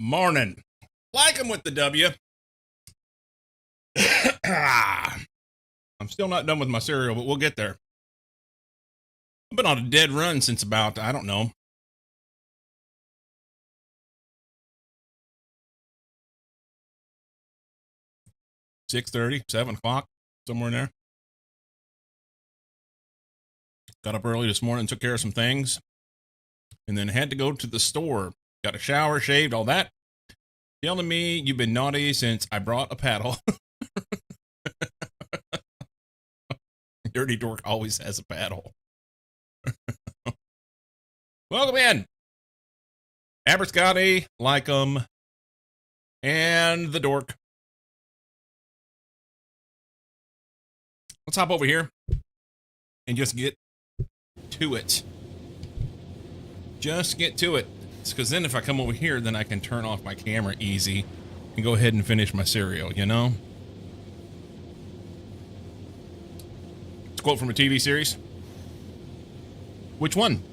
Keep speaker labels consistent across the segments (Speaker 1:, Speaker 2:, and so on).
Speaker 1: Morning. Like 'em with the W. I'm still not done with my cereal, but we'll get there. I've been on a dead run since about, I don't know, 6:30, 7 o'clock, somewhere in there. Got up early this morning, took care of some things, and then had to go to the store. Got a shower, shaved, all that. Telling me you've been naughty since I brought a paddle. Dirty Dork always has a paddle. Welcome in. Aberscotty, like 'em, and the Dork. Let's hop over here and just get to it. Just get to it. Because then if I come over here, then I can turn off my camera easy and go ahead and finish my cereal, you know? It's a quote from a TV series. Which one?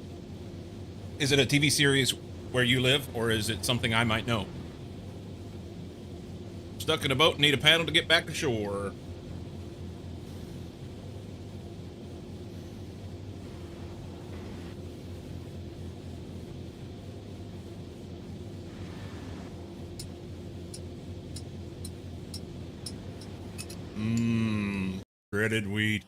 Speaker 1: Is it a TV series where you live, or is it something I might know? Stuck in a boat, need a paddle to get back to shore. Breaded wheat.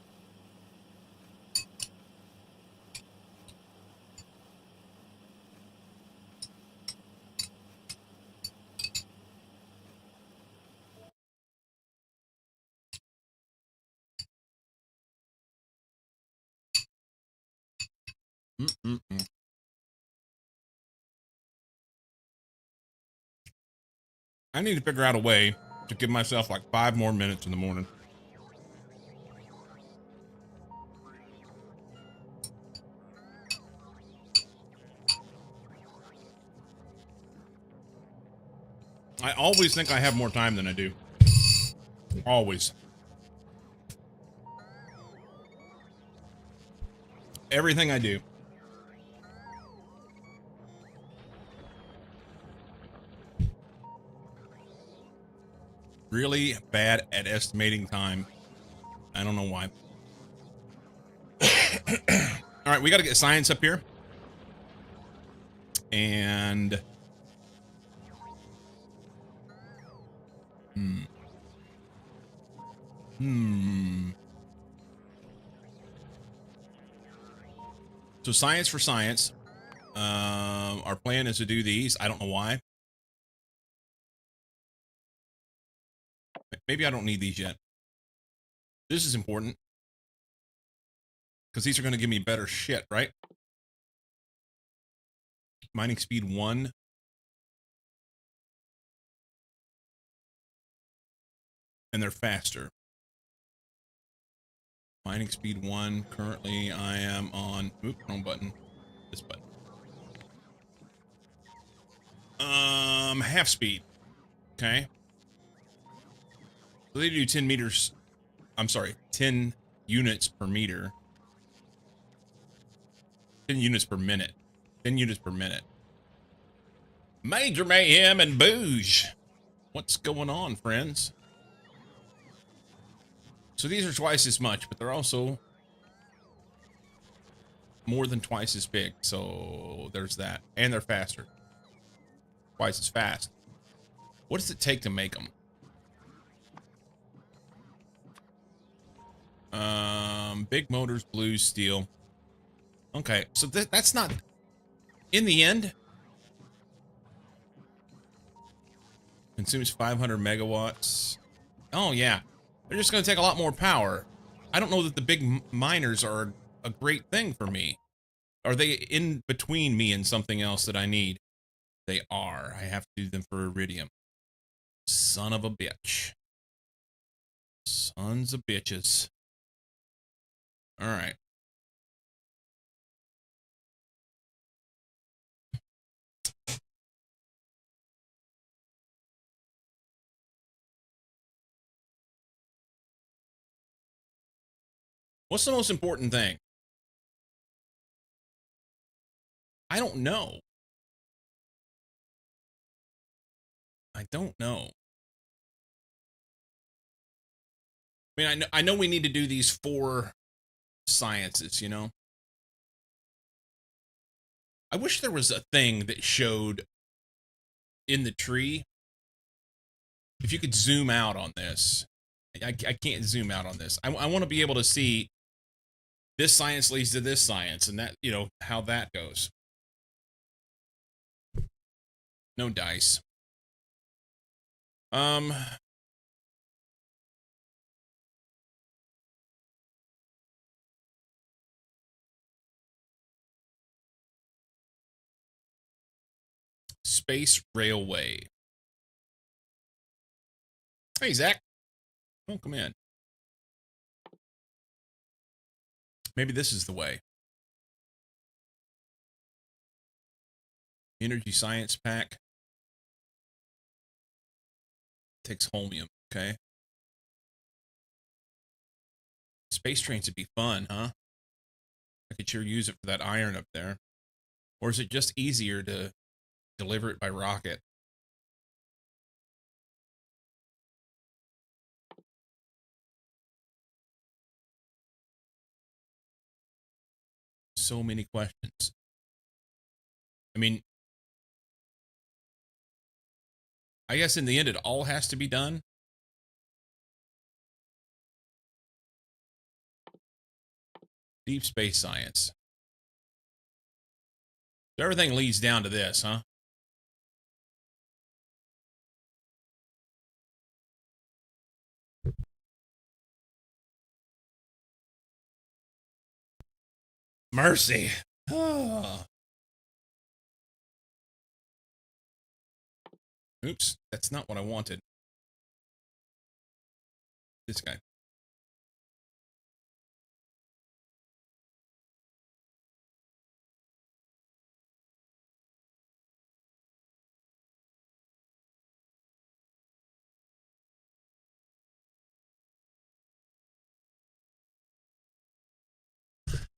Speaker 1: I need to figure out a way to give myself like 5 more minutes in the morning. I always think I have more time than I do. Always. Everything I do. Really bad at estimating time. I don't know why. All right, we got to get science up here. And so science for science. Our plan is to do these. I don't know why. Maybe I don't need these yet. This is important. Because these are going to give me better shit, right? Mining speed 1. And they're faster. Mining speed 1. Currently, I am on... Oop, wrong button. This button. Half speed. Okay. So they do 10 meters... I'm sorry, 10 units per meter. 10 units per minute. 10 units per minute. Major mayhem and booze. What's going on, friends? So these are twice as much, but they're also more than twice as big. So there's that. And they're faster. Twice as fast. What does it take to make them? Big motors, blue, steel. Okay, so that's not... In the end... Consumes 500 megawatts. Oh, yeah. They're just going to take a lot more power. I don't know that the big miners are a great thing for me. Are they in between me and something else that I need? They are. I have to do them for iridium. Son of a bitch. Sons of bitches. All right. What's the most important thing? I don't know. I don't know. I mean, I know we need to do these 4 sciences, you know? I wish there was a thing that showed in the tree. If you could zoom out on this. I can't zoom out on this. I want to be able to see this science leads to this science and that, you know, how that goes. No dice. Space Railway. Hey, Zach. Welcome in. Maybe this is the way. Energy Science Pack. Takes holmium, okay. Space trains would be fun, huh? I could sure use it for that iron up there. Or is it just easier to deliver it by rocket? So many questions. I mean, I guess in the end, it all has to be done. Deep space science. So everything leads down to this, huh? Mercy. Oh. Oops, that's not what I wanted. This guy.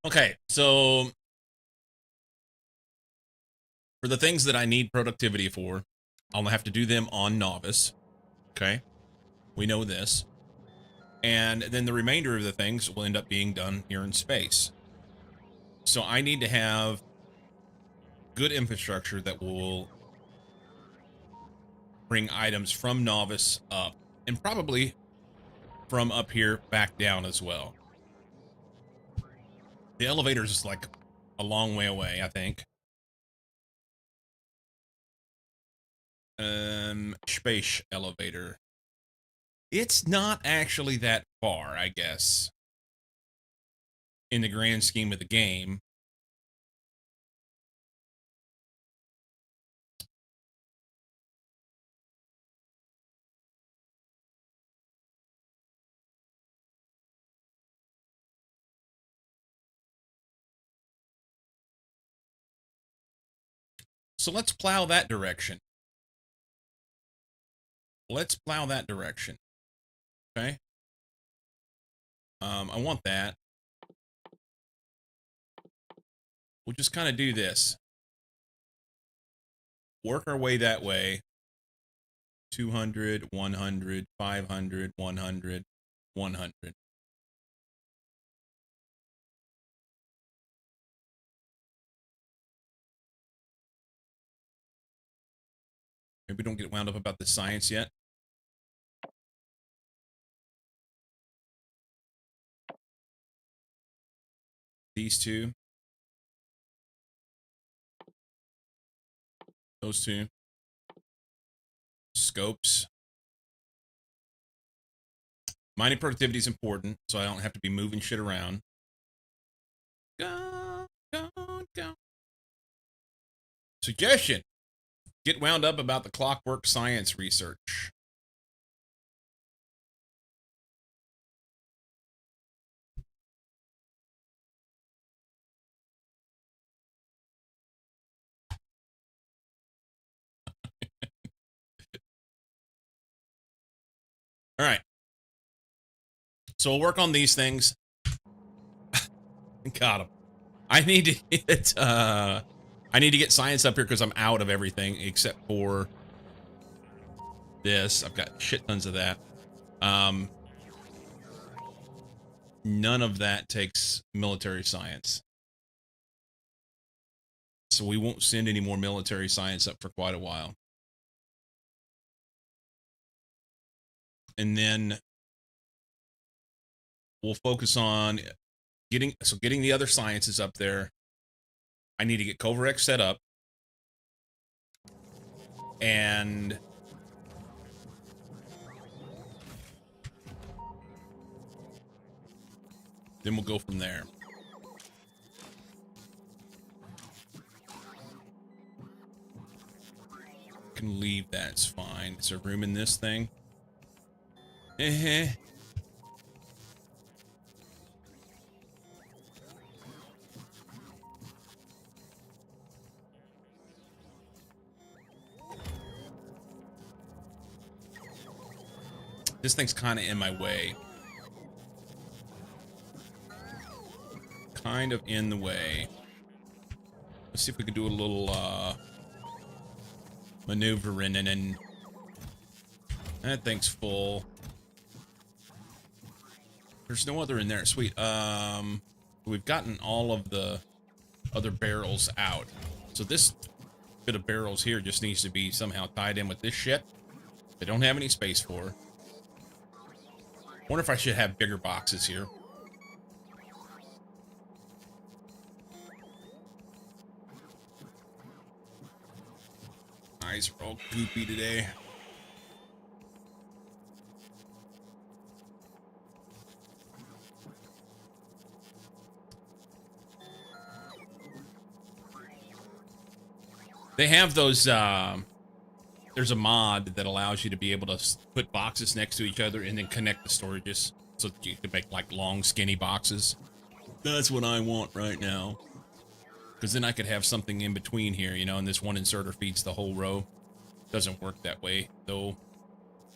Speaker 1: Okay, so for the things that I need productivity for, I'll have to do them on novice. Okay, we know this. And then the remainder of the things will end up being done here in space. So I need to have good infrastructure that will bring items from novice up, and probably from up here back down as well. The elevator is like a long way away, I think. Space elevator. It's not actually that far, I guess, in the grand scheme of the game. So let's plow that direction. Let's plow that direction. Okay. I want that. We'll just kind of do this. Work our way that way. 200, 100, 500, 100, 100. Maybe don't get wound up about the science yet. These two. Those two. Scopes. Mining productivity is important, so I don't have to be moving shit around. Go, go, go. Suggestion. Get wound up about the clockwork science research. All right. So we'll work on these things. Got him. I need to get science up here because I'm out of everything except for this. I've got shit tons of that. None of that takes military science. So we won't send any more military science up for quite a while. And then we'll focus on getting the other sciences up there. I need to get Covarex set up. And then we'll go from there. Can leave, that's fine. Is there room in this thing? This thing's kind of in my way. Kind of in the way. Let's see if we can do a little maneuvering, and then that thing's full. There's no other in there. Sweet. We've gotten all of the other barrels out. So this bit of barrels here just needs to be somehow tied in with this shit. They don't have any space for. Wonder if I should have bigger boxes here. Eyes are all goopy today. They have those, there's a mod that allows you to be able to put boxes next to each other and then connect the storages so that you can make like long, skinny boxes. That's what I want right now. Because then I could have something in between here, you know, and this one inserter feeds the whole row. Doesn't work that way, though,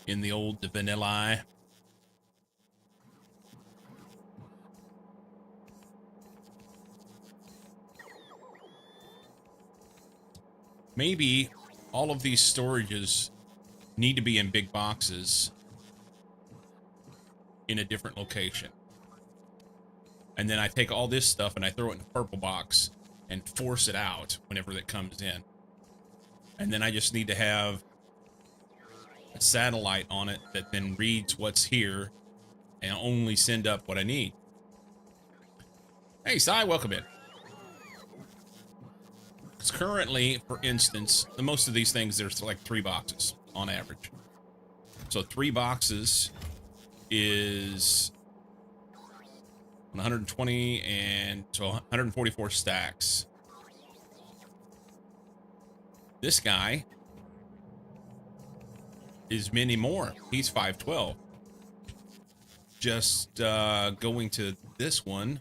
Speaker 1: in the old vanilla. Maybe all of these storages need to be in big boxes in a different location. And then I take all this stuff and I throw it in a purple box and force it out whenever that comes in. And then I just need to have a satellite on it that then reads what's here and only send up what I need. Hey, Sai, welcome in. Because currently, for instance, the most of these things, there's like 3 boxes on average. So 3 boxes is 120 and so 144 stacks. This guy is many more. He's 512. Just going to this one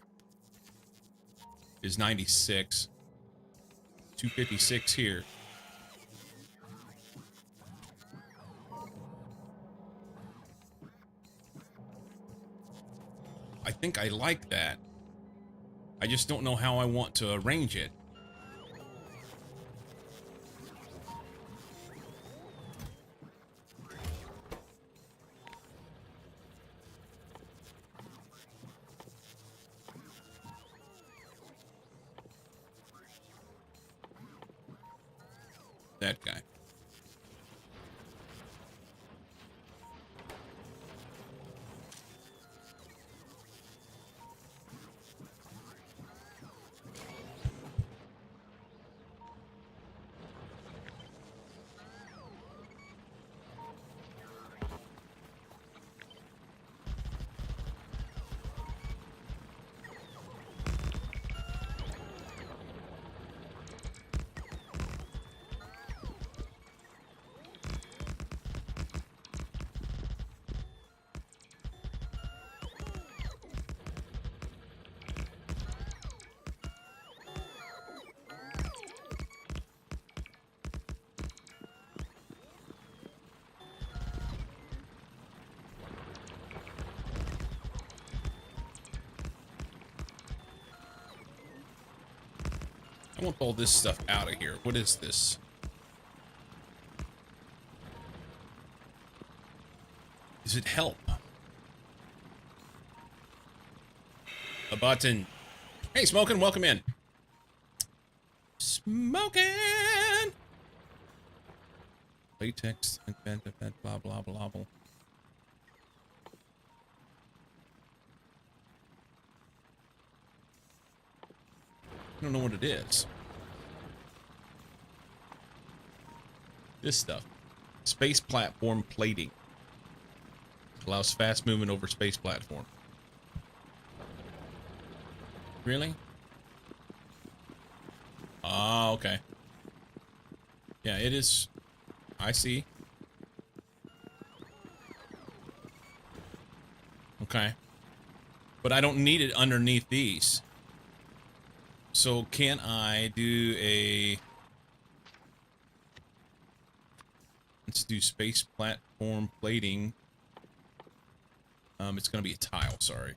Speaker 1: is 96. 256 here. I think I like that. I just don't know how I want to arrange it. That guy. I want all this stuff out of here. What is this? Does it help? A button. Hey, Smokin', welcome in. Smokin'! Latex, blah, blah, blah, blah. I don't know what it is. This stuff. Space platform plating. Allows fast movement over space platform. Really? Oh, okay. Yeah, it is. I see. Okay. But I don't need it underneath these. So can I do a... Let's do space platform plating. It's going to be a tile, sorry.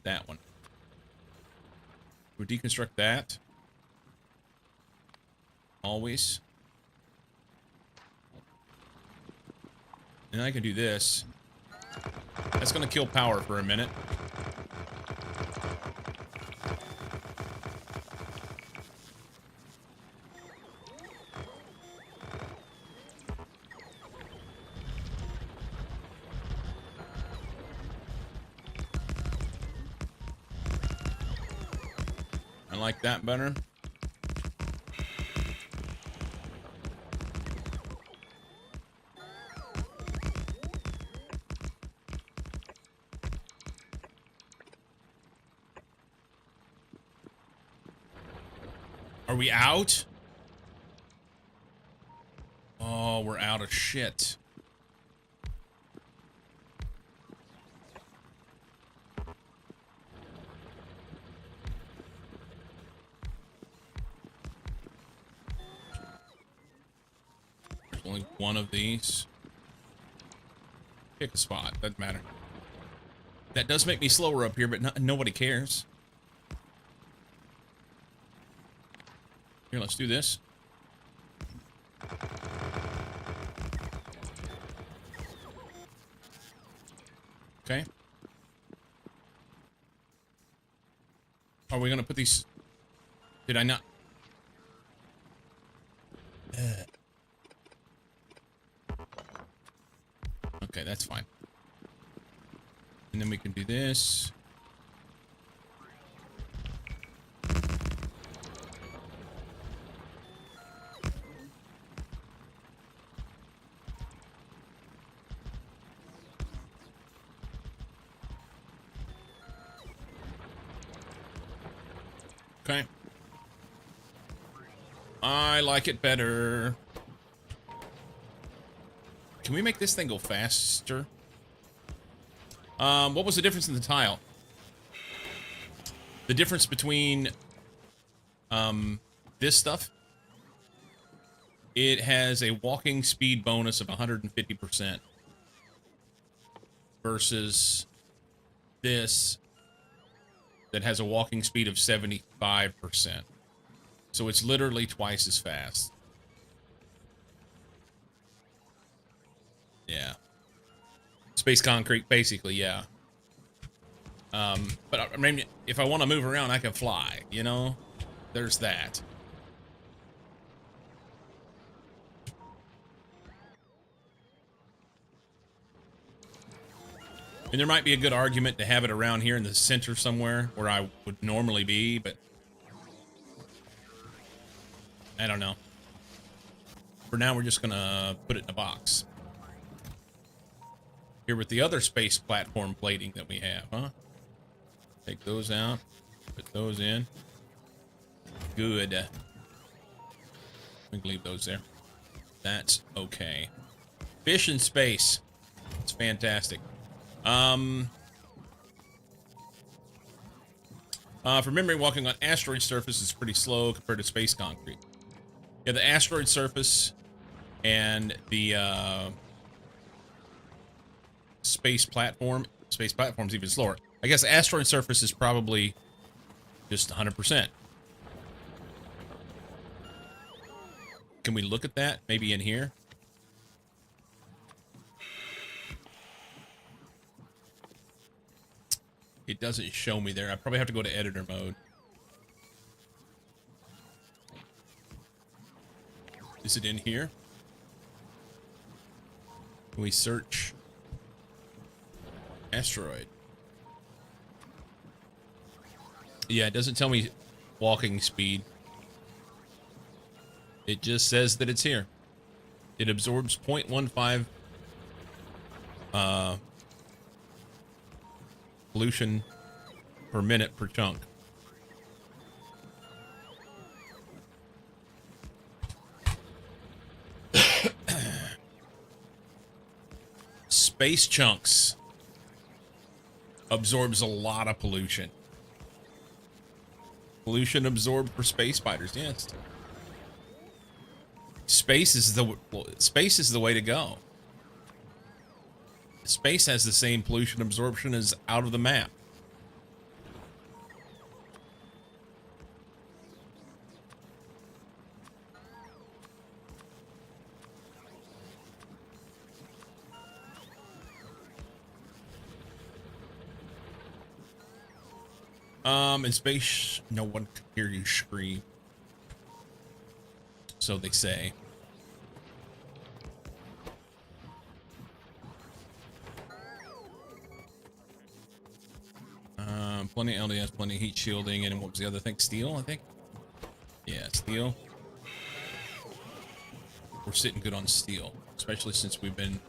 Speaker 1: That one. We'll deconstruct that. Always. And I can do this. That's going to kill power for a minute. I like that better. Are we out? Oh, we're out of shit. There's only one of these. Pick a spot, doesn't matter. That does make me slower up here, but nobody cares. Here, let's do this. Okay. Are we gonna put these... Did I not... Okay, that's fine. And then we can do this. Okay. I like it better. Can we make this thing go faster? What was the difference in the tile? The difference between this stuff? It has a walking speed bonus of 150% versus this that has a walking speed of 75%. So it's literally twice as fast. Yeah. Space concrete, basically, yeah. But I mean, if I want to move around, I can fly, you know? There's that. And there might be a good argument to have it around here in the center somewhere where I would normally be, but I don't know. For now, we're just gonna put it in a box. Here with the other space platform plating that we have, huh? Take those out, put those in. Good. We can leave those there. That's okay. Fish in space. It's fantastic. For memory, walking on asteroid surface is pretty slow compared to space concrete. Yeah, the asteroid surface and the space platform's even slower. I guess the asteroid surface is probably just 100%. Can we look at that? Maybe in here? It doesn't show me there. I probably have to go to editor mode. Is it in here? Can we search asteroid? Yeah, it doesn't tell me walking speed. It just says that it's here. It absorbs 0.15 pollution per minute per chunk. Space chunks absorbs a lot of pollution. Pollution absorbed for space spiders, yes. Space is the way to go. Space has the same pollution absorption as out of the map. In space, no one can hear you scream. So they say. Plenty of LDS, plenty of heat shielding, and what was the other thing? Steel, I think? Yeah, steel. We're sitting good on steel, especially since we've been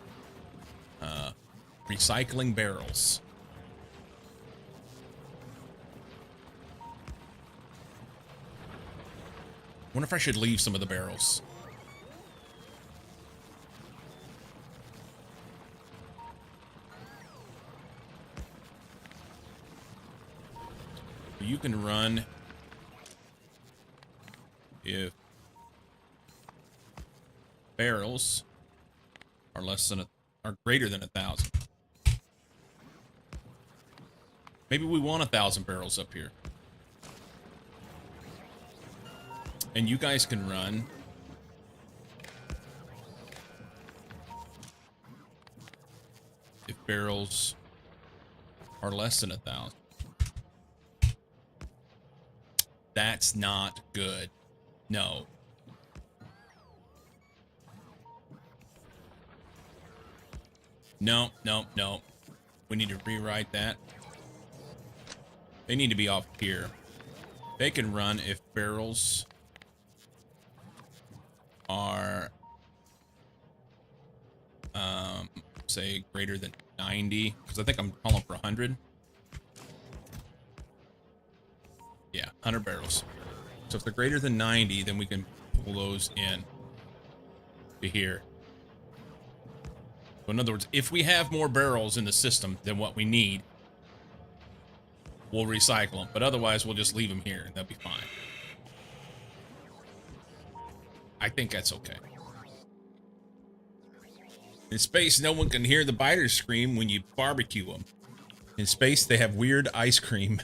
Speaker 1: recycling barrels. Wonder if I should leave some of the barrels. You can run if barrels are are greater than 1,000. Maybe we want 1,000 barrels up here. And you guys can run if barrels are less than 1,000. That's not good. No. No, no, no. We need to rewrite that. They need to be off here. They can run if barrels are say greater than 90, because I think I'm calling for 100. Yeah, 100 barrels. So if they're greater than 90, then we can pull those in to here. So in other words, if we have more barrels in the system than what we need, we'll recycle them. But otherwise, we'll just leave them here, and that'll be fine. I think that's okay. In space, no one can hear the biters scream when you barbecue them. In space, they have weird ice cream.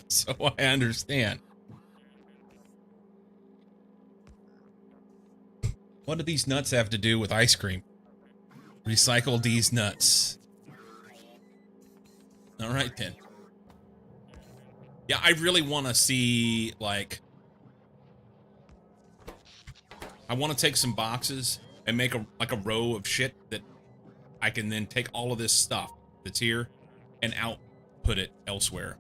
Speaker 1: So I understand. What do these nuts have to do with ice cream? Recycle these nuts. All right, then. Yeah, I really want to see, like... I want to take some boxes and make a row of shit that I can then take all of this stuff that's here and output it elsewhere.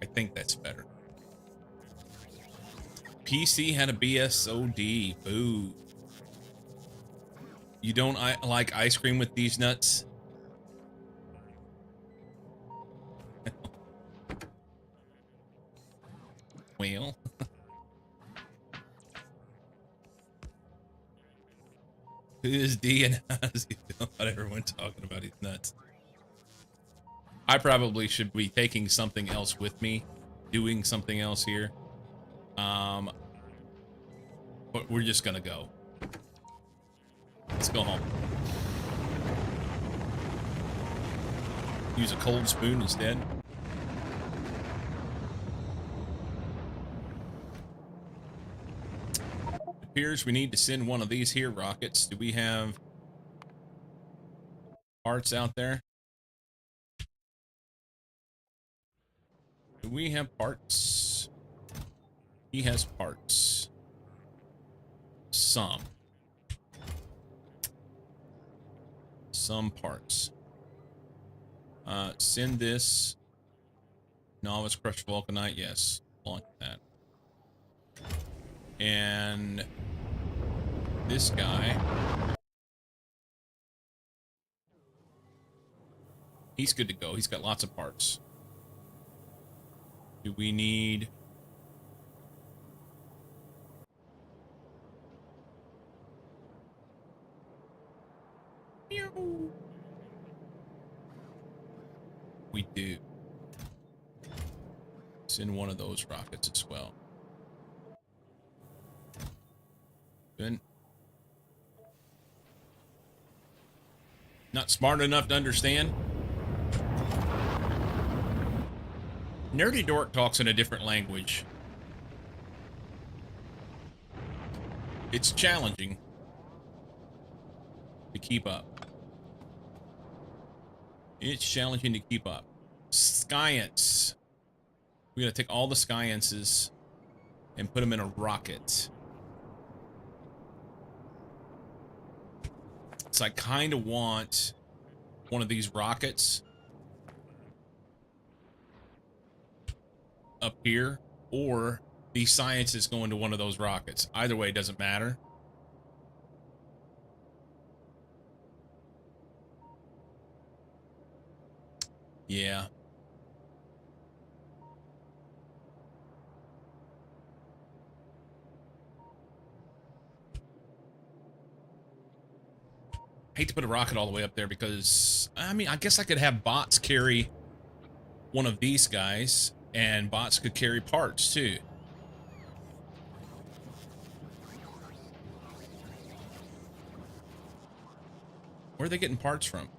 Speaker 1: I think that's better. PC had a BSOD. Boo. You don't like ice cream with these nuts? Well. Who is D and how does he feel about everyone talking about his nuts? I probably should be taking something else with me, doing something else here. But we're just gonna go. Let's go home. Use a cold spoon instead. appears we need to send one of these here rockets. Do we have parts out there? Do we have parts? He has parts. Some parts. Send this. Novice crushed vulcanite. Yes, launch that. And this guy, he's good to go. He's got lots of parts. Do we need... We do. Send one of those rockets as well. Good. Not smart enough to understand. Nerdy Dork talks in a different language. It's challenging to keep up. It's challenging to keep up. Science. We gotta take all the sciences and put them in a rocket. So I kind of want one of these rockets up here, or the sciences go into one of those rockets. Either way, it doesn't matter. Yeah. I hate to put a rocket all the way up there because, I mean, I guess I could have bots carry one of these guys, and bots could carry parts too. Where are they getting parts from?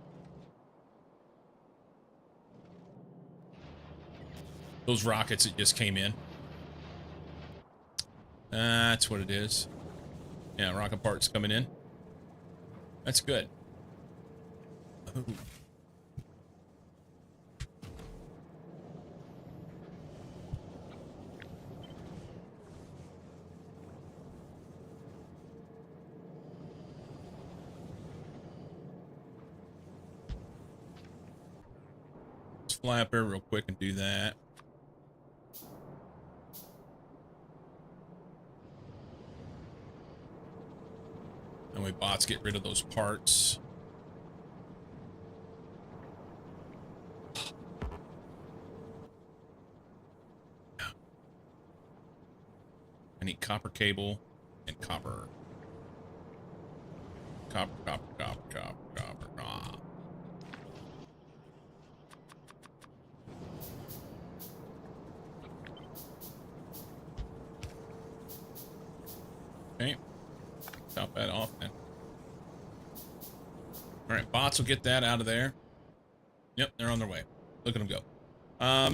Speaker 1: Those rockets that just came in. That's what it is. Yeah, rocket parts coming in. That's good. Oh. Let's fly up there real quick and do that. And we bots get rid of those parts. I need copper cable and copper. Copper. Ah. Okay. Top that off then. Alright, bots will get that out of there. Yep, they're on their way. Look at them go. I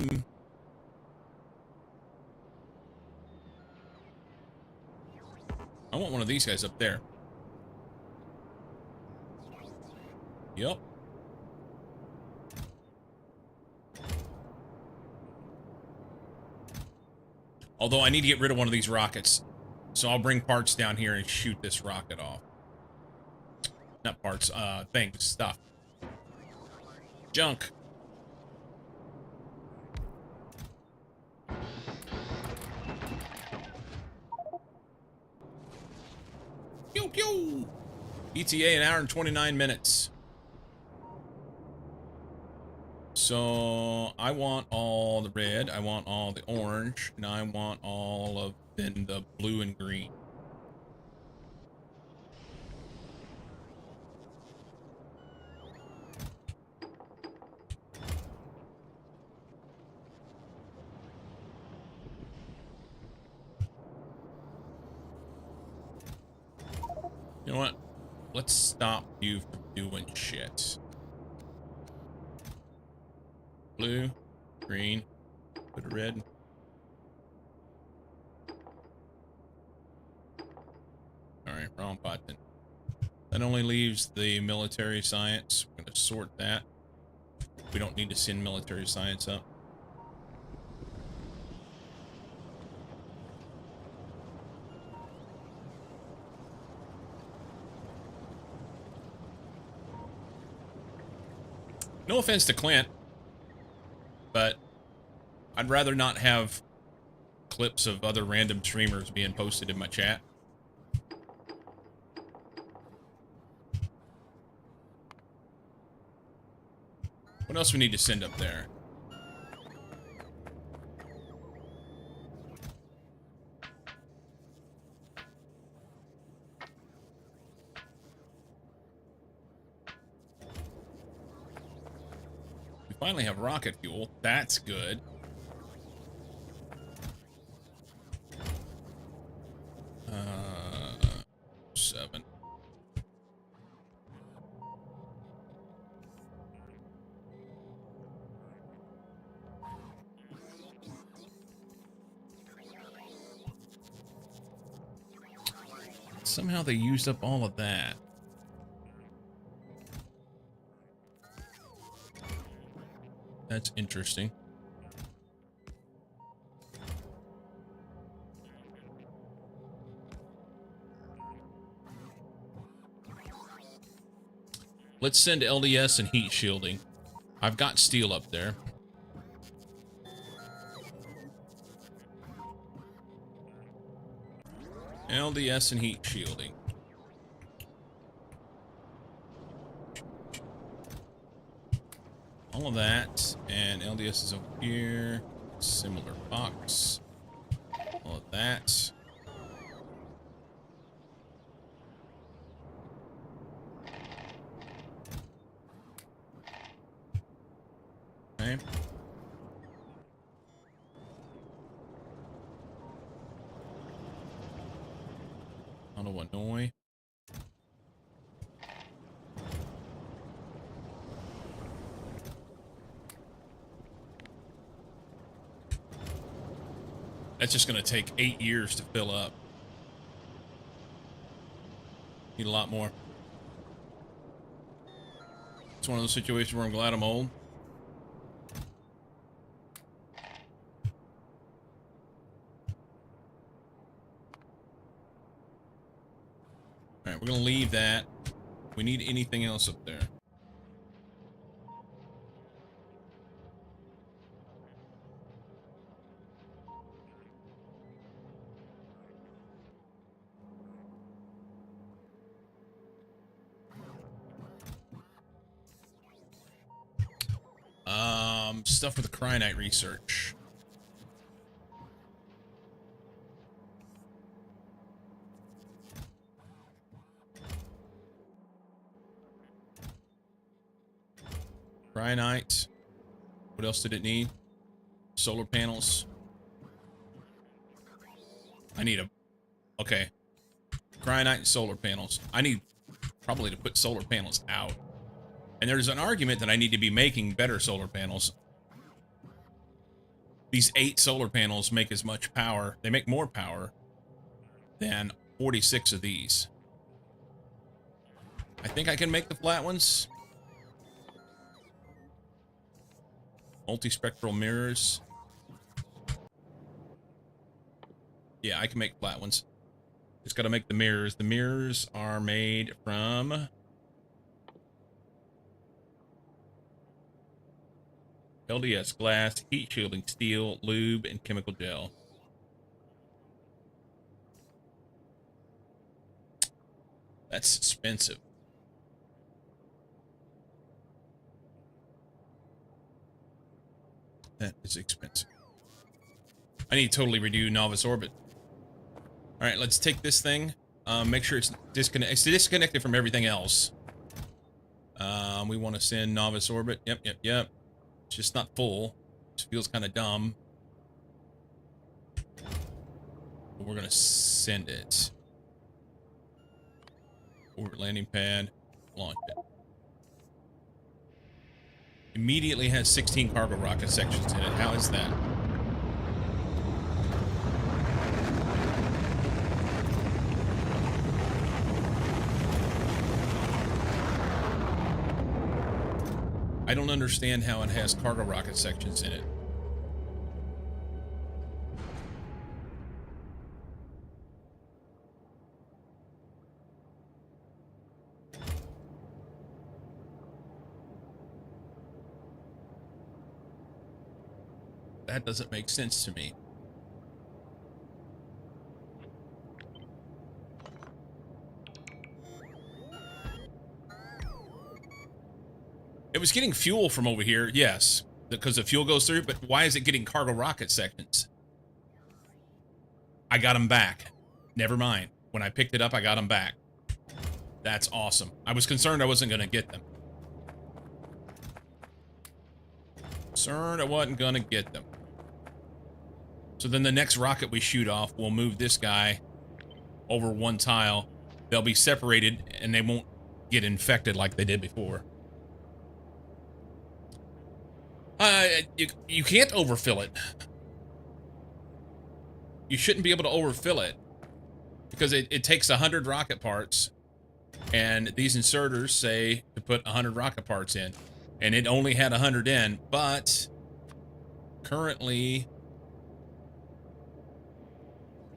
Speaker 1: want one of these guys up there. Yep. Although I need to get rid of one of these rockets. So I'll bring parts down here and shoot this rocket off. Not parts, things, stuff. Junk. Pew pew! ETA an hour and 29 minutes. So I want all the red, I want all the orange, and I want all of then the blue and green. You know what? Let's stop you from doing shit. Blue, green, put a red. Sorry, wrong button. That only leaves the military science. We're going to sort that. We don't need to send military science up. No offense to Clint, but I'd rather not have clips of other random streamers being posted in my chat. What else we need to send up there? We finally have rocket fuel. That's good. Seven. Somehow they used up all of that. That's interesting. Let's send LDS and heat shielding. I've got steel up there. LDS and heat shielding. All of that, and LDS is over here. Similar box. All of that. Okay. Illinois. That's just going to take 8 years to fill up. Need a lot more. It's one of those situations where I'm glad I'm old. Alright, we're going to leave that. We need anything else up there. Stuff for the cryonite research. Cryonite. What else did it need? Solar panels. I need a... Okay. Cryonite and solar panels. I need probably to put solar panels out. And there's an argument that I need to be making better solar panels. These 8 solar panels make as much power. They make more power than 46 of these. I think I can make the flat ones. Multispectral mirrors. Yeah, I can make flat ones. Just got to make the mirrors. The mirrors are made from... LDS glass, heat shielding steel, lube, and chemical gel. That's expensive. That is expensive. I need to totally redo Novice Orbit. All right, let's take this thing. Make sure it's disconnected from everything else. We want to send Novice Orbit. Yep. It's just not full. It feels kind of dumb. But we're going to send it. Orbit landing pad. Launch it. Immediately has 16 cargo rocket sections in it. How is that? I don't understand how it has cargo rocket sections in it. That doesn't make sense to me. It was getting fuel from over here, yes, because the fuel goes through, but why is it getting cargo rocket sections? I got them back. Never mind. When I picked it up, I got them back. That's awesome. I was concerned I wasn't going to get them. Concerned I wasn't going to get them. So then the next rocket we shoot off, we'll move this guy over one tile. They'll be separated, and they won't get infected like they did before. You can't overfill it. You shouldn't be able to overfill it because it takes 100 rocket parts, and these inserters say to put 100 rocket parts in, and it only had 100 in, but currently,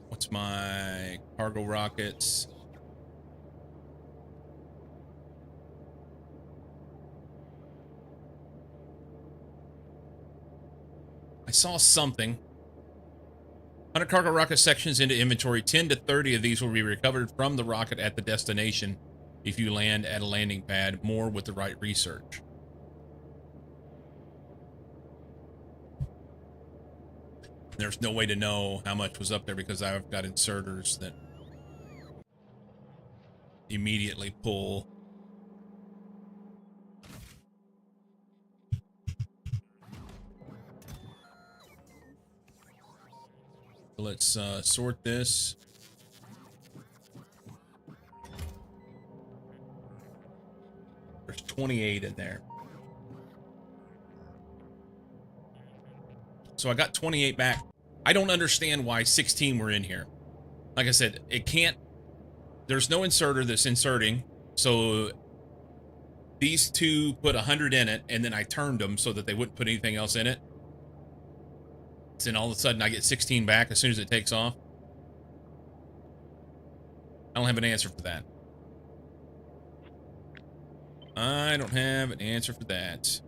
Speaker 1: what's my cargo rockets? I saw something. 100 cargo rocket sections into inventory. 10 to 30 of these will be recovered from the rocket at the destination if you land at a landing pad. More with the right research. There's no way to know how much was up there because I've got inserters that immediately pull. Let's sort this. There's 28 in there. So I got 28 back. I don't understand why 16 were in here. Like I said, it can't... There's no inserter that's inserting. So these two put 100 in it, and then I turned them so that they wouldn't put anything else in it. Then all of a sudden I get 16 back as soon as it takes off. I don't have an answer for that. I don't have an answer for that.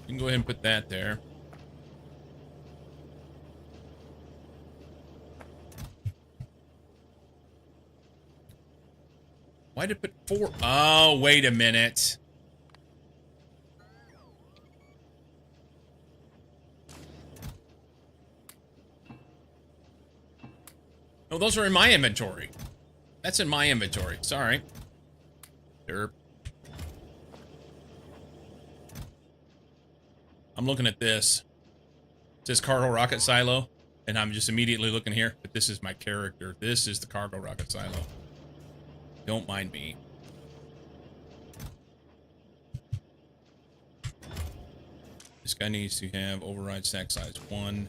Speaker 1: You can go ahead and put that there. Why did it put 4? Oh, wait a minute. Oh, those are in my inventory. That's in my inventory. Sorry. Derp. I'm looking at this. It says cargo rocket silo, and I'm just immediately looking here. But this is my character. This is the cargo rocket silo. Don't mind me. This guy needs to have override stack size 1.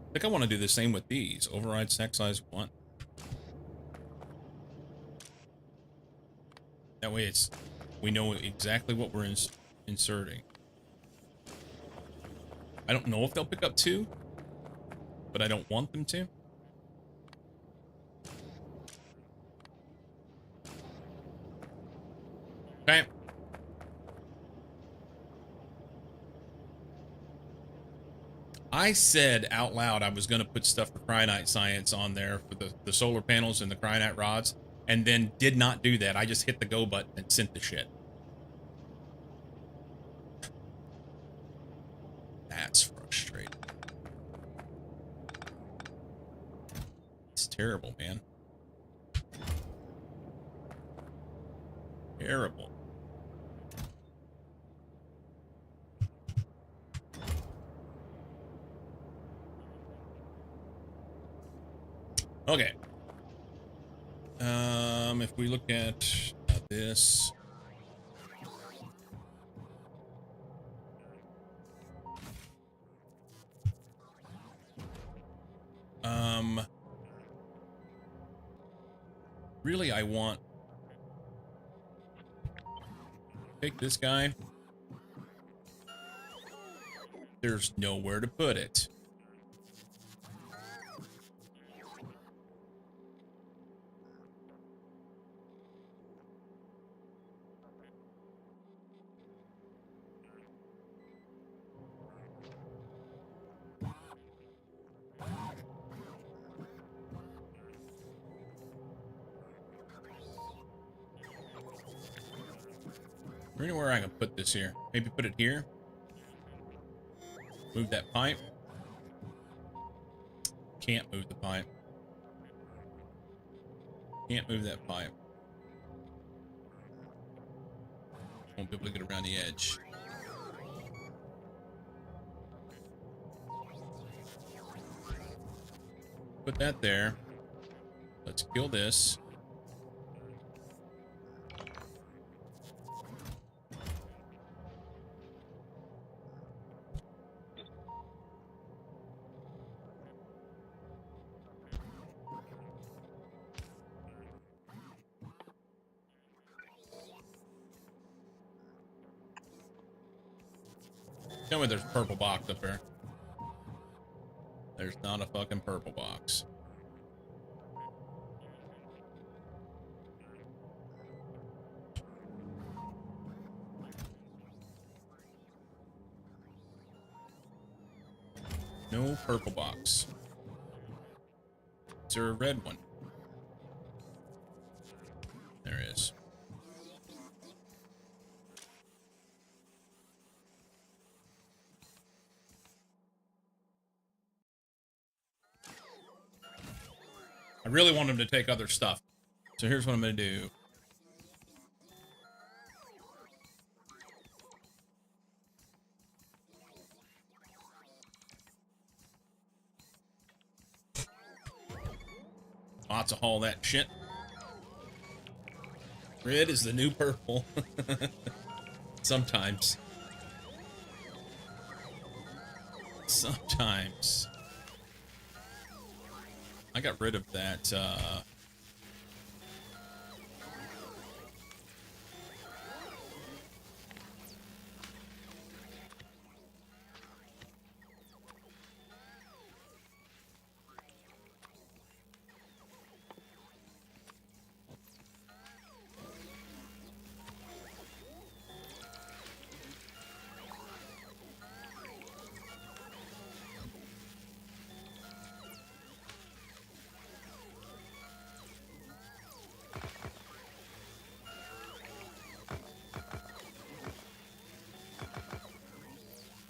Speaker 1: I think I want to do the same with these. Override stack size 1. That way we know exactly what we're inserting. I don't know if they'll pick up 2, but I don't want them to. Okay. I said out loud I was going to put stuff for Cryonite Science on there for the solar panels and the Cryonite rods, and then did not do that. I just hit the go button and sent the shit. That's frustrating. It's terrible, man. Terrible. Okay. If we look at this, really, I want take this guy. There's nowhere to put it. Anywhere I can put this here. Maybe put it here. Move that pipe. Can't move the pipe. Can't move that pipe. Won't be able to get around the edge. Put that there. Let's kill this. Tell me there's a purple box up there. There's not a fucking purple box. No purple box. Is there a red one? There is. I really want him to take other stuff. So here's what I'm going to do. Lots of haul that shit. Red is the new purple. Sometimes. Sometimes. I got rid of that,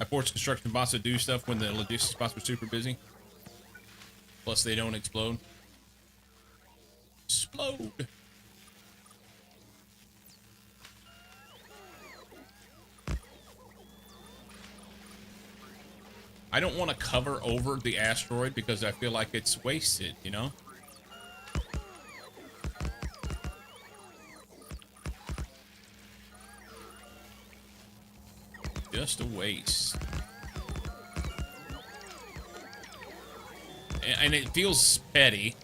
Speaker 1: I force construction bots to do stuff when the logistics bots were super busy. Plus, they don't explode. Explode! I don't want to cover over the asteroid because I feel like it's wasted, you know? Just a waste. And it feels petty.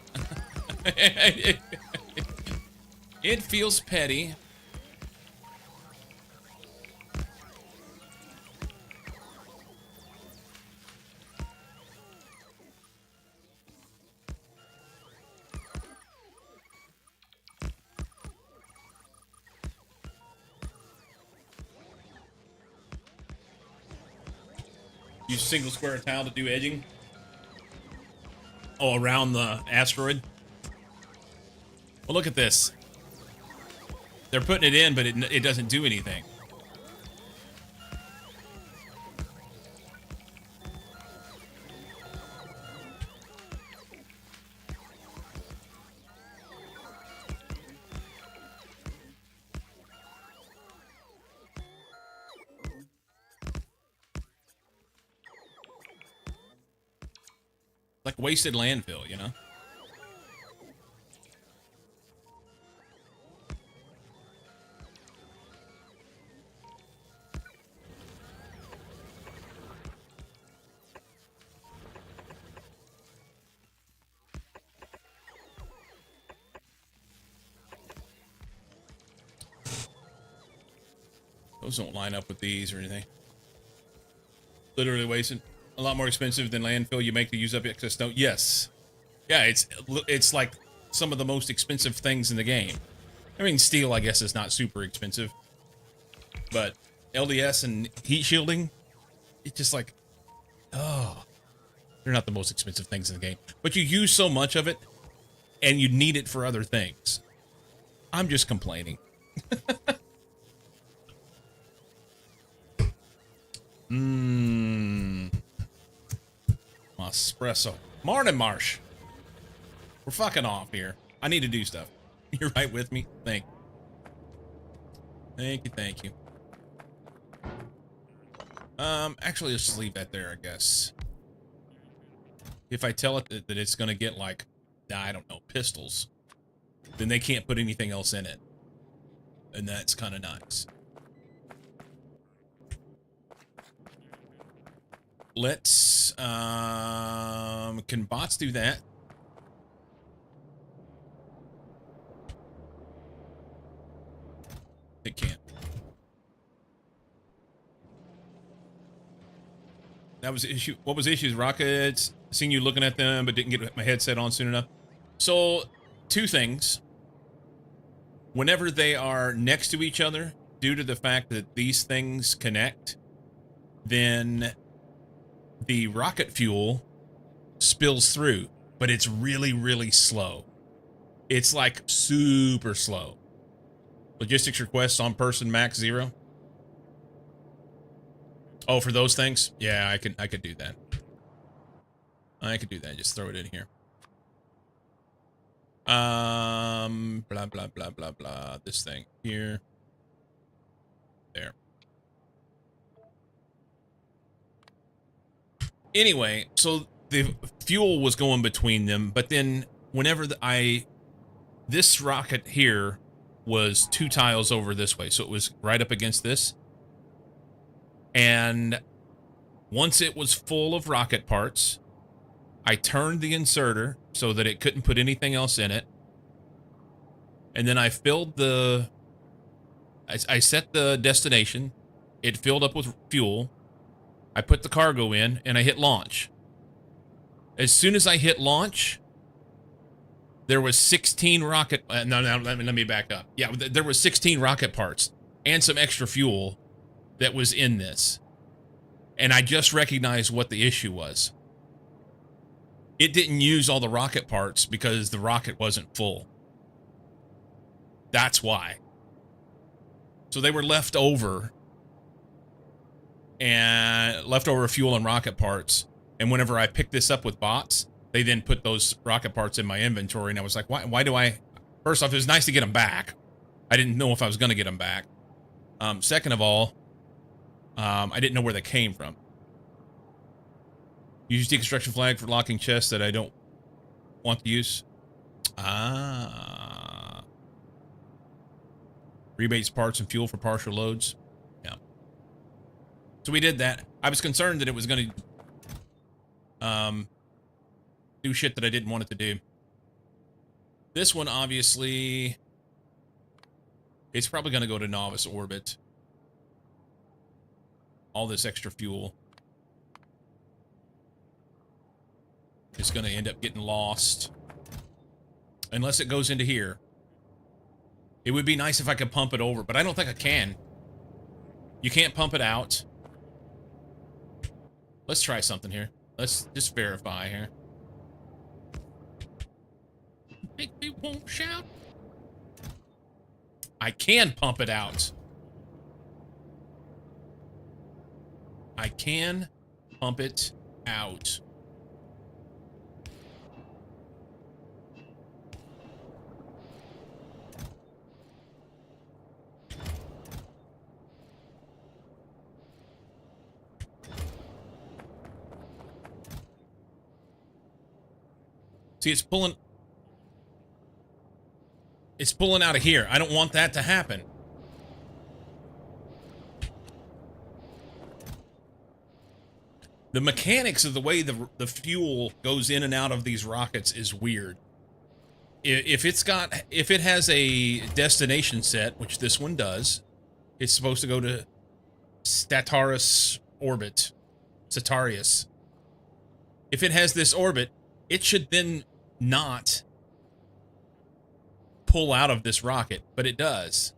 Speaker 1: It feels petty. Use single square tile to do edging. Oh, around the asteroid. Well, look at this. They're putting it in, but it doesn't do anything. Like wasted landfill, you know? Those don't line up with these or anything. Literally wasted. A lot more expensive than landfill you make to use up excess stone. Yes. Yeah, it's like some of the most expensive things in the game. I mean, steel, I guess, is not super expensive. But LDS and heat shielding, it's just like, oh, they're not the most expensive things in the game. But you use so much of it, and you need it for other things. I'm just complaining. Espresso. Morning, Marsh. We're fucking off here. I need to do stuff. You're right with me? Thank you. Thank you, thank you. Actually, let's just leave that there, I guess. If I tell it that it's gonna get, like, I don't know, pistols, then they can't put anything else in it. And that's kind of nice. Let's, can bots do that? It can't. That was the issue. What was the issue? Rockets. Seeing you looking at them, but didn't get my headset on soon enough. So, two things. Whenever they are next to each other, due to the fact that these things connect, then the rocket fuel spills through, but it's really, really slow. It's like super slow. Logistics requests on person max 0. Oh, for those things? Yeah, I could do that. I could do that. Just throw it in here. Blah, blah, blah, blah, blah. This thing here. There. Anyway, so the fuel was going between them, but then whenever this rocket here was 2 tiles over this way, so it was right up against this. And once it was full of rocket parts, I turned the inserter so that it couldn't put anything else in it. And then I filled I set the destination. It filled up with fuel. I put the cargo in and I hit launch. As soon as I hit launch, there was 16 rocket... no, let me back up. Yeah, there was 16 rocket parts and some extra fuel that was in this. And I just recognized what the issue was. It didn't use all the rocket parts because the rocket wasn't full. That's why. So they were left over. And leftover fuel and rocket parts. And whenever I picked this up with bots, they then put those rocket parts in my inventory. And I was like, why do I... First off, it was nice to get them back. I didn't know if I was going to get them back. Second of all, I didn't know where they came from. Use deconstruction flag for locking chests that I don't want to use. Ah. Rebates, parts, and fuel for partial loads. Yeah. So we did that. I was concerned that it was going to do shit that I didn't want it to do. This one, obviously, it's probably going to go to novice orbit. All this extra fuel is going to end up getting lost. Unless it goes into here. It would be nice if I could pump it over, but I don't think I can. You can't pump it out. Let's try something here. Let's just verify here. Make me won't shout. I can pump it out. I can pump it out. See, it's pulling out of here. I don't want that to happen. The mechanics of the way the fuel goes in and out of these rockets is weird. If it has a destination set, which this one does, it's supposed to go to Statarus orbit. Satarius. If it has this orbit, it should then not pull out of this rocket, but it does.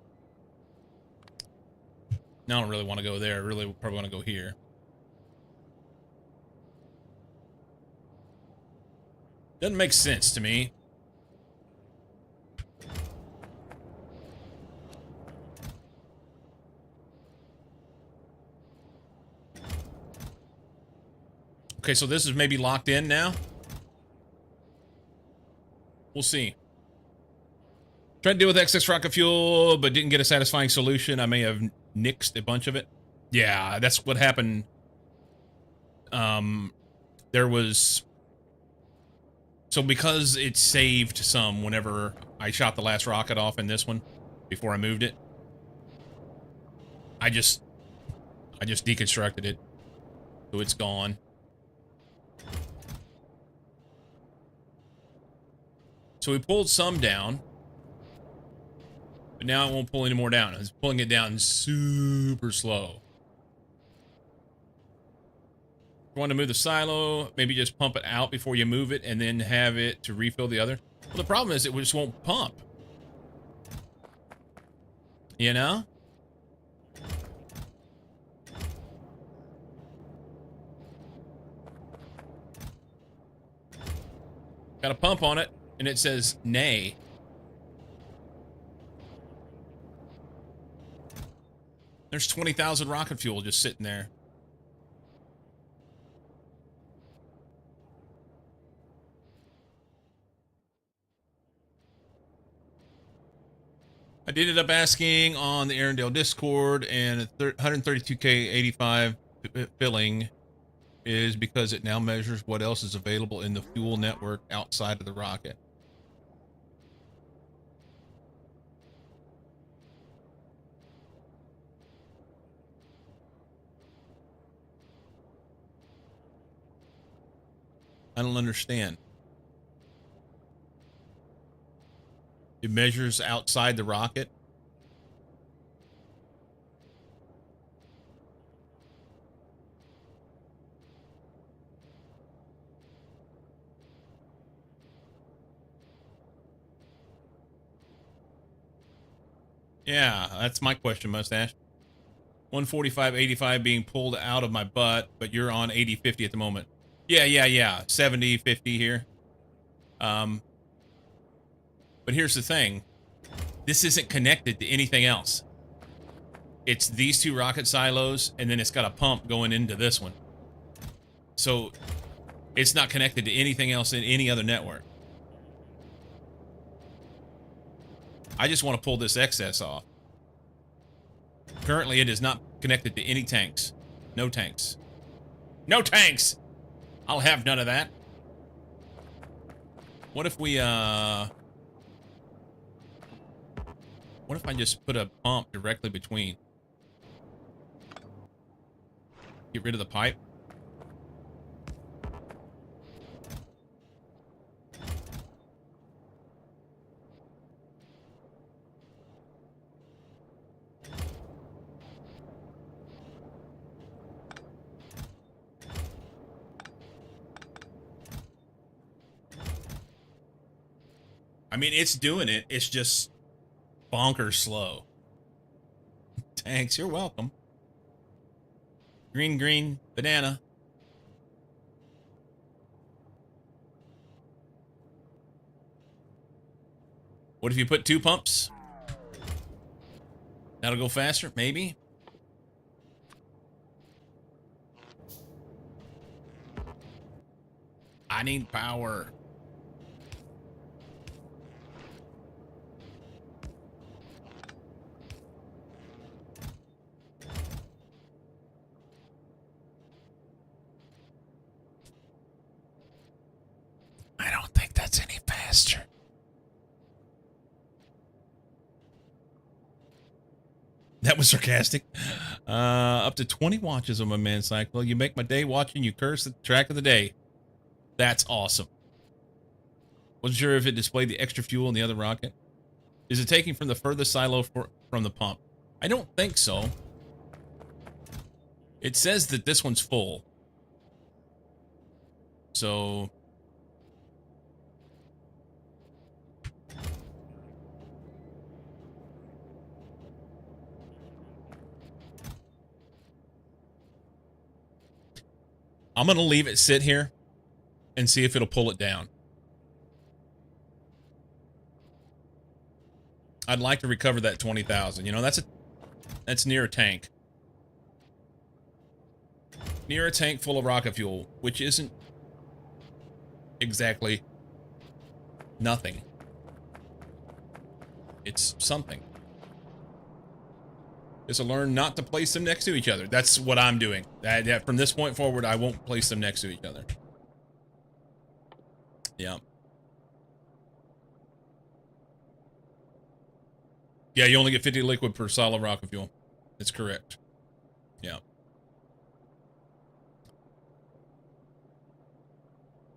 Speaker 1: Now I don't really want to go there. I really probably want to go here. Doesn't make sense to me. Okay, so this is maybe locked in now. We'll see. Tried to deal with excess rocket fuel, but didn't get a satisfying solution. I may have nixed a bunch of it. Yeah, that's what happened. There was... So because it saved some whenever I shot the last rocket off in this one, before I moved it, I just deconstructed it. So it's gone. So we pulled some down. But now it won't pull any more down. It's pulling it down super slow. If you want to move the silo, maybe just pump it out before you move it and then have it to refill the other. Well, the problem is it just won't pump. You know? Got a pump on it, and it says nay. There's 20,000 rocket fuel just sitting there. I did end up asking on the Arendelle Discord, and 132K 85 filling is because it now measures what else is available in the fuel network outside of the rocket. I don't understand. It measures outside the rocket. Yeah, that's my question, Mustache. 145.85 being pulled out of my butt, but you're on 80.50 at the moment. Yeah. 70.50 here. But here's the thing. This isn't connected to anything else. It's these two rocket silos, and then it's got a pump going into this one. So it's not connected to anything else in any other network. I just want to pull this excess off. Currently, it is not connected to any tanks. No tanks. No tanks! I'll have none of that. What if we, what if I just put a pump directly between? Get rid of the pipe? I mean, it's doing it. It's just bonkers slow. Thanks, you're welcome. Green, banana. What if you put 2 pumps? That'll go faster, maybe? I need power. I don't think that's any faster. That was sarcastic. Up to 20 watches on my man cycle. You make my day watching you curse at the track of the day. That's awesome. Wasn't sure if it displayed the extra fuel in the other rocket. Is it taking from the furthest silo from the pump? I don't think so. It says that this one's full. So I'm going to leave it sit here and see if it'll pull it down. I'd like to recover that 20,000. You know, that's near a tank. Near a tank full of rocket fuel, which isn't exactly nothing. It's something. Is to learn not to place them next to each other. That's what I'm doing. From this point forward, I won't place them next to each other. Yeah. Yeah, you only get 50 liquid per solid rocket fuel. That's correct. Yeah.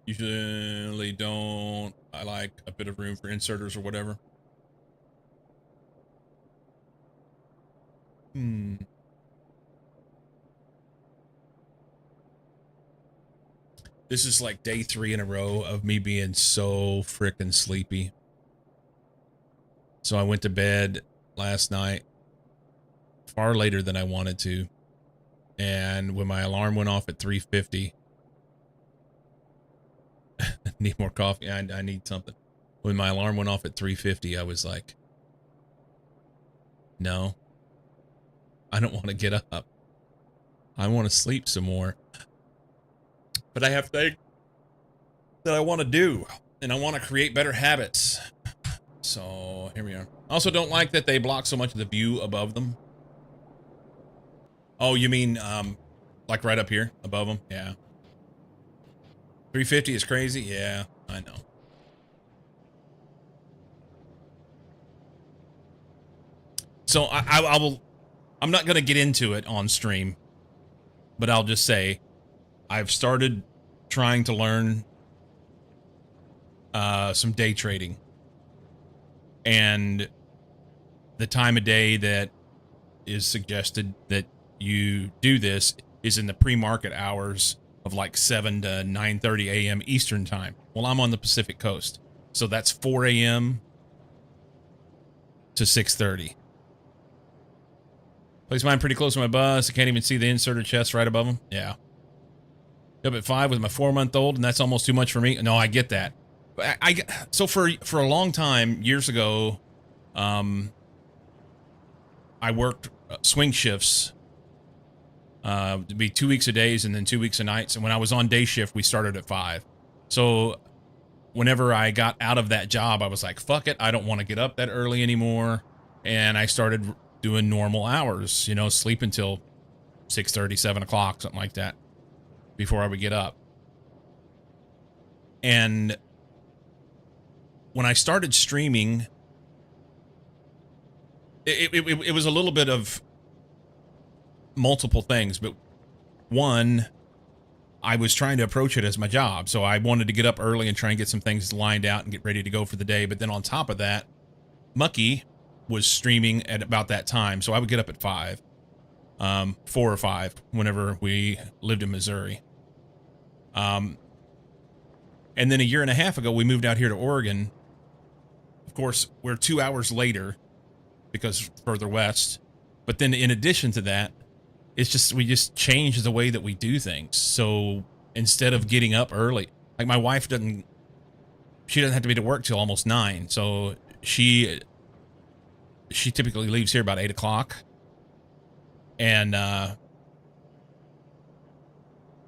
Speaker 1: Usually don't. I like a bit of room for inserters or whatever. This is like day 3 in a row of me being so freaking sleepy. So I went to bed last night far later than I wanted to. And when my alarm went off at 3:50, I need more coffee. I need something. When my alarm went off at 3:50, I was like, no, I don't want to get up. I want to sleep some more. But I have things that I want to do, and I want to create better habits. So here we are. I also don't like that they block so much of the view above them. Oh, you mean like right up here above them? Yeah. 350 is crazy. Yeah, I know. So I will. I'm not going to get into it on stream, but I'll just say I've started trying to learn some day trading, and the time of day that is suggested that you do this is in the pre-market hours of like 7 to 9:30 a.m. Eastern time. Well, I'm on the Pacific Coast, so that's 4 a.m. to 6:30. Place mine pretty close to my bus. I can't even see the inserted chest right above them. Yeah. Up at 5 with my 4-month-old, and that's almost too much for me. No, I get that. But so for a long time, years ago, I worked swing shifts. It'd be 2 weeks of days and then 2 weeks of nights. And when I was on day shift, we started at 5. So whenever I got out of that job, I was like, fuck it. I don't want to get up that early anymore. And I started doing normal hours, you know, sleep until 6:30, 7 o'clock, something like that, before I would get up. And when I started streaming, it was a little bit of multiple things, but one, I was trying to approach it as my job. So I wanted to get up early and try and get some things lined out and get ready to go for the day. But then on top of that, Mucky was streaming at about that time. So I would get up at 5, 4 or 5, whenever we lived in Missouri. And then a year and a half ago, we moved out here to Oregon. Of course, we're 2 hours later because further west. But then in addition to that, it's just, we just changed the way that we do things. So instead of getting up early, like my wife doesn't have to be to work till almost 9. So she typically leaves here about 8 o'clock. And,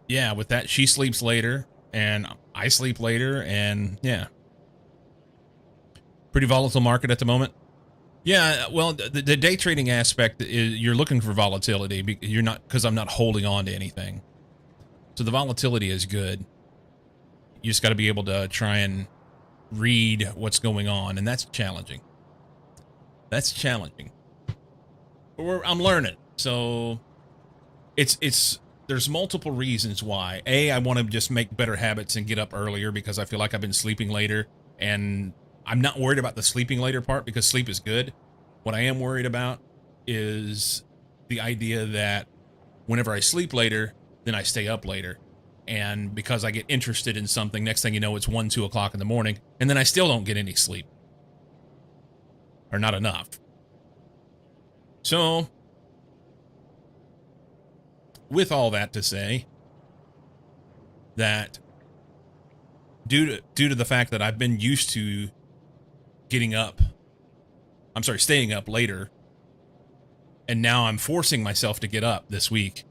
Speaker 1: yeah, with that, she sleeps later and I sleep later, and yeah. Pretty volatile market at the moment. Yeah, well, the day trading aspect is you're looking for volatility. You're not, because I'm not holding on to anything. So the volatility is good. You just got to be able to try and read what's going on, and that's challenging. That's challenging. But I'm learning. So there's multiple reasons why. I want to just make better habits and get up earlier because I feel like I've been sleeping later, and I'm not worried about the sleeping later part because sleep is good. What I am worried about is the idea that whenever I sleep later, then I stay up later. And because I get interested in something, next thing you know, it's 1, 2 o'clock in the morning, and then I still don't get any sleep. Or not enough. So, with all that to say, that due to the fact that I've been used to staying up later, and now I'm forcing myself to get up this week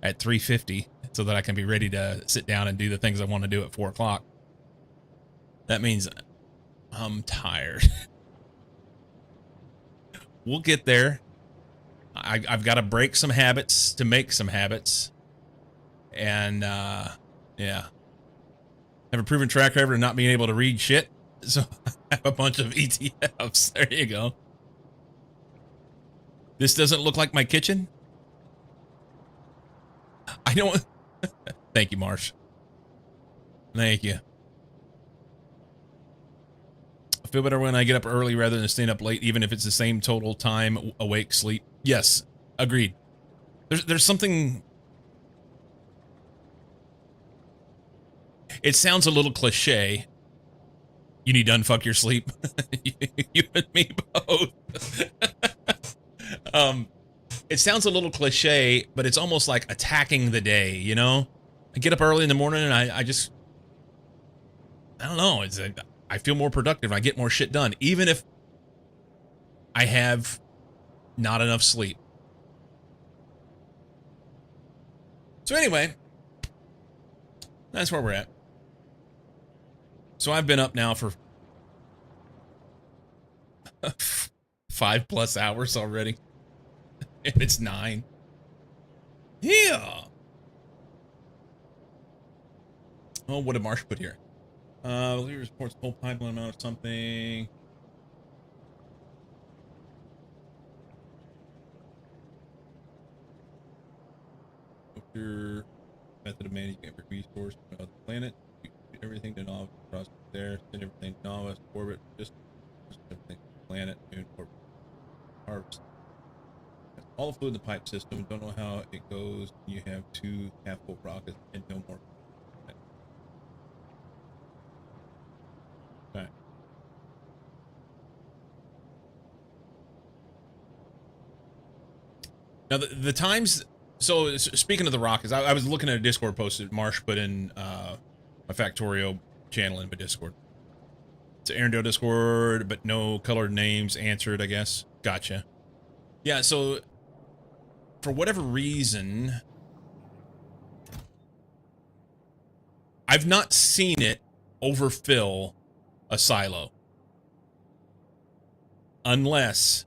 Speaker 1: at 3:50 so that I can be ready to sit down and do the things I want to do at 4 o'clock. That means I'm tired. We'll get there. I've got to break some habits to make some habits. And, yeah. I have a proven track record of not being able to read shit. So I have a bunch of ETFs. There you go. This doesn't look like my kitchen. I don't... Thank you, Marsh. Thank you. I feel better when I get up early rather than staying up late, even if it's the same total time awake sleep. Yes, agreed. There's something... It sounds a little cliche. You need to unfuck your sleep. You and me both. It sounds a little cliche, but it's almost like attacking the day, you know? I get up early in the morning and I don't know. I feel more productive. I get more shit done, even if I have not enough sleep. So anyway, that's where we're at. So I've been up now for 5+ hours already. And it's 9. Yeah. Oh, what did Marsh put here? Leader reports whole pipeline amount of something. Your method of managing every resource on the planet. You do everything to Nova, process there, send everything to Nova, orbit, just everything to planet, moon, orbit, harvest. All the fluid in the pipe system. Don't know how it goes. You have 2 half-full rockets and no more. Okay. Now the times. So speaking of the rockets, I was looking at a Discord post that Marsh put in a Factorio channel in my Discord. It's an Arendelle Discord, but no colored names answered, I guess. Gotcha. Yeah, so for whatever reason, I've not seen it overfill a silo. Unless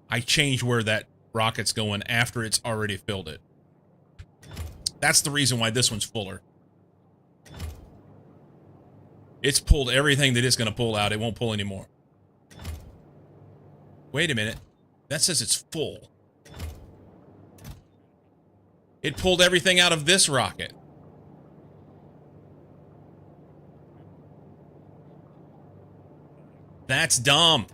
Speaker 1: I change where that rocket's going after it's already filled it. That's the reason why this one's fuller. It's pulled everything that it's going to pull out. It won't pull anymore. Wait a minute. That says it's full. It pulled everything out of this rocket. That's dumb.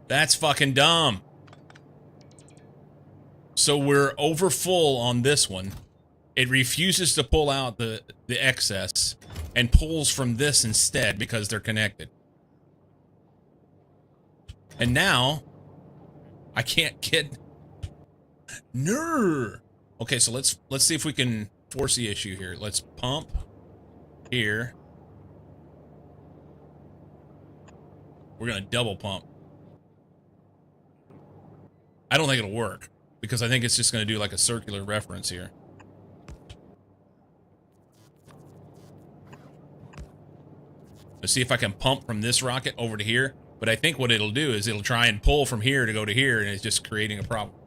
Speaker 1: That's fucking dumb. So we're over full on this one. It refuses to pull out the excess and pulls from this instead because they're connected. And now I can't get... Nurr. Okay, so let's see if we can force the issue here. Let's pump here. We're gonna double pump. I don't think it'll work because I think it's just gonna do like a circular reference here. Let's see if I can pump from this rocket over to here. But I think what it'll do is it'll try and pull from here to go to here, and it's just creating a problem.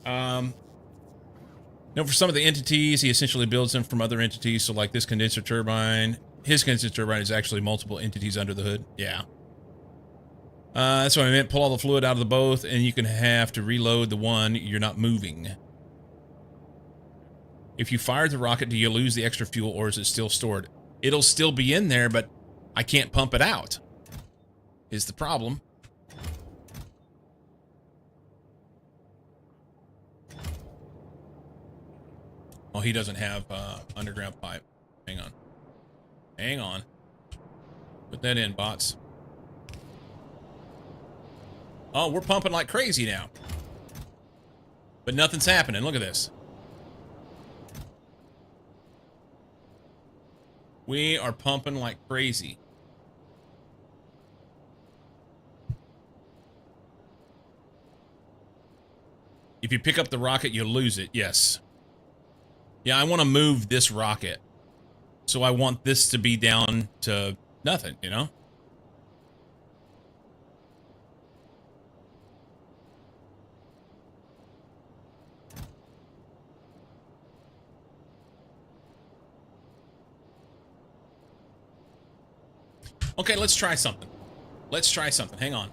Speaker 1: Now, for some of the entities, he essentially builds them from other entities. So, like this condenser turbine, his condenser turbine is actually multiple entities under the hood. Yeah. That's what I meant. Pull all the fluid out of the both, and you can have to reload the one you're not moving. If you fired the rocket, do you lose the extra fuel, or is it still stored? It'll still be in there, but I can't pump it out. Is the problem. Oh, he doesn't have underground pipe. Hang on. Hang on. Put that in, bots. Oh, we're pumping like crazy now. But nothing's happening. Look at this. We are pumping like crazy. If you pick up the rocket, you lose it. Yes. Yeah, I want to move this rocket. So I want this to be down to nothing, you know? Okay, let's try something. Let's try something. Hang on.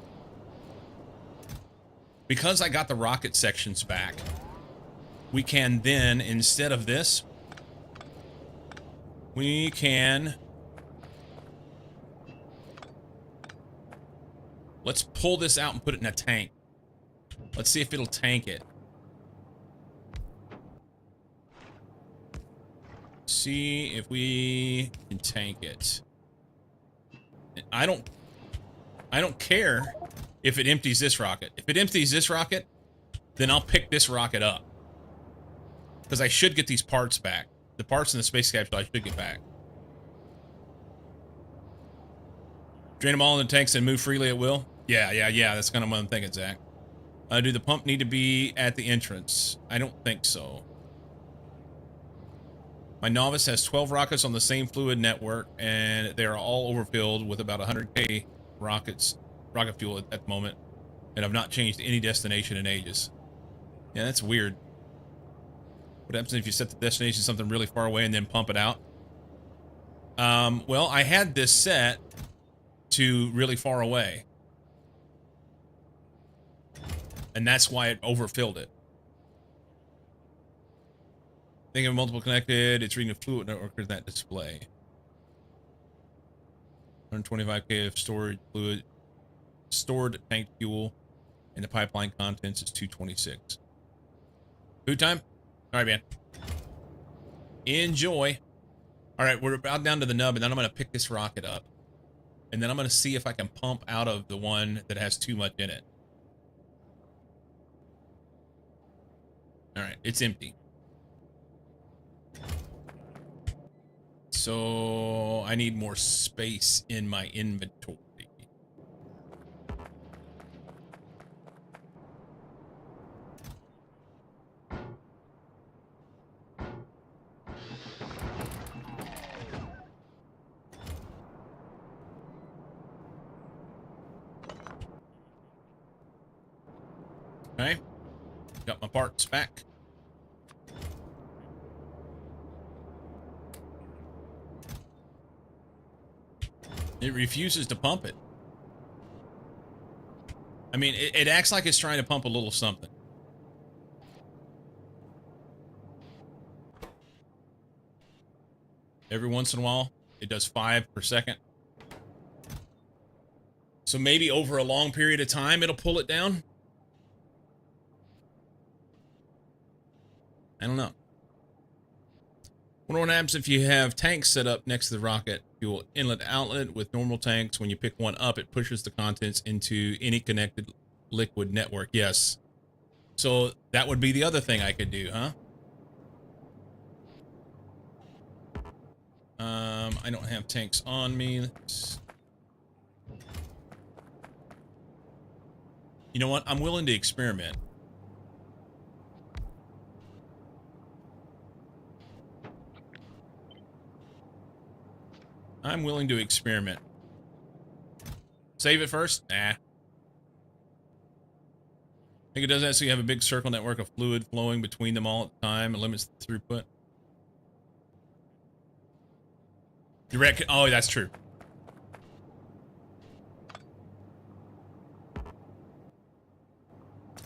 Speaker 1: Because I got the rocket sections back, we can then, instead of this, we can... Let's pull this out and put it in a tank. Let's see if it'll tank it. See if we can tank it. I don't care if it empties this rocket. If it empties this rocket, then I'll pick this rocket up. Because I should get these parts back. The parts in the space capsule I should get back. Drain them all in the tanks and move freely at will? Yeah. That's kind of what I'm thinking, Zach. Do the pump need to be at the entrance? I don't think so. My Novice has 12 rockets on the same fluid network, and they are all overfilled with about 100k rocket fuel at the moment, and I've not changed any destination in ages. Yeah, that's weird. What happens if you set the destination something really far away and then pump it out? Well, I had this set to really far away, and that's why it overfilled it. Think of multiple connected, it's reading a fluid network in that display. 125k of storage fluid, stored tank fuel, and the pipeline contents is 226. Food time? Alright, man. Enjoy. Alright, we're about down to the nub, and then I'm going to pick this rocket up. And then I'm going to see if I can pump out of the one that has too much in it. Alright, it's empty. So I need more space in my inventory. Okay. Got my parts back. It refuses to pump it. I mean, it acts like it's trying to pump a little something. Every once in a while, it does 5 per second. So maybe over a long period of time, it'll pull it down. I don't know. Wonder what happens if you have tanks set up next to the rocket fuel inlet outlet with normal tanks. When you pick one up, it pushes the contents into any connected liquid network. Yes. So that would be the other thing I could do, huh? I don't have tanks on me. You know what? I'm willing to experiment. I'm willing to experiment. Save it first? Nah. I think it does that so you have a big circle network of fluid flowing between them all at the time and limits the throughput. Direct. Oh, that's true.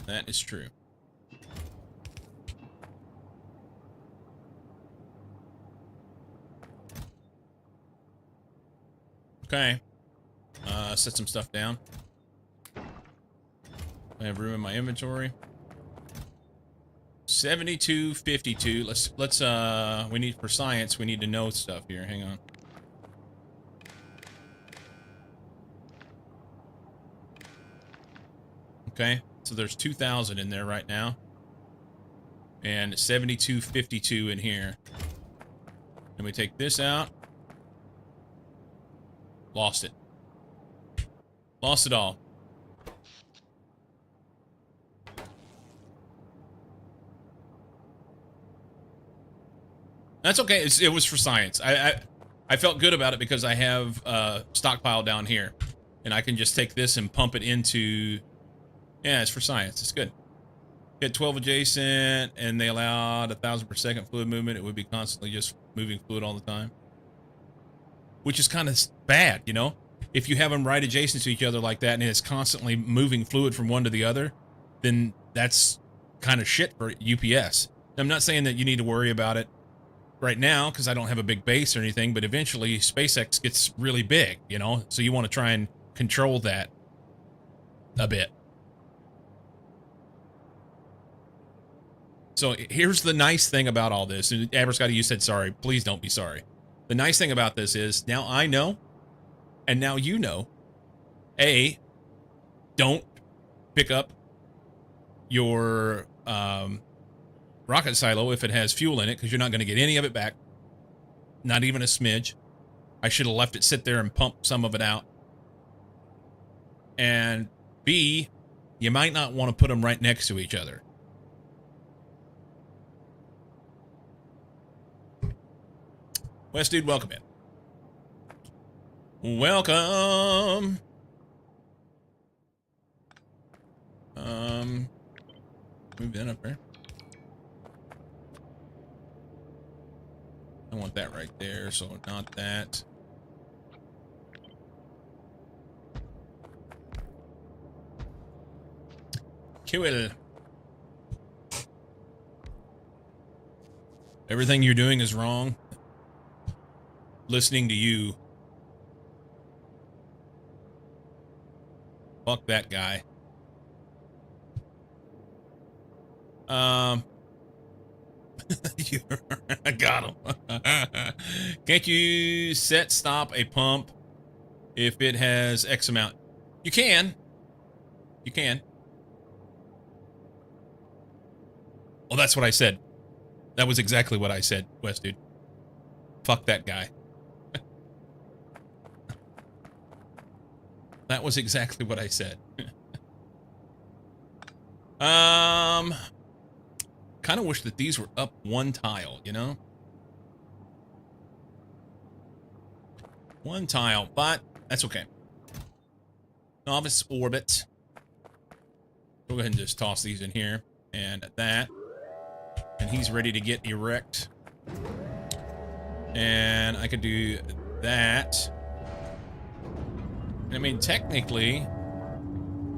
Speaker 1: That is true. Okay. Set some stuff down. I have room in my inventory. 7252. Let's we need for science, we need to know stuff here. Hang on. Okay. So there's 2000 in there right now. And 7252 in here. And we take this out. Lost it. Lost it all. That's okay. It was for science. I felt good about it because I have stockpile down here, and I can just take this and pump it into. Yeah, it's for science. It's good. Get 12 adjacent, and they allowed 1,000 per second fluid movement. It would be constantly just moving fluid all the time, which is kind of bad, you know. If you have them right adjacent to each other like that, and it's constantly moving fluid from one to the other, then that's kind of shit for UPS. I'm not saying that you need to worry about it right now because I don't have a big base or anything, but eventually SpaceX gets really big, you know, so you want to try and control that a bit. So here's the nice thing about all this. And Aberscotty, you said sorry. Please don't be sorry. The nice thing about this is now I know, and now you know, A, don't pick up your rocket silo if it has fuel in it, because you're not going to get any of it back. Not even a smidge. I should have left it sit there and pump some of it out. And B, you might not want to put them right next to each other. West Dude, welcome in. Welcome. Move that up there. I want that right there, so not that. Cool. Everything you're doing is wrong. Listening to you. Fuck that guy. I got him. Can't you set stop a pump if it has X amount? You can. You can. Well, that's what I said. That was exactly what I said, West Dude. Fuck that guy. That was exactly what I said. Kind of wish that these were up one tile, you know? One tile, but that's okay. Novice orbit. Go ahead and just toss these in here. And that. And he's ready to get erect. And I could do that. I mean, technically,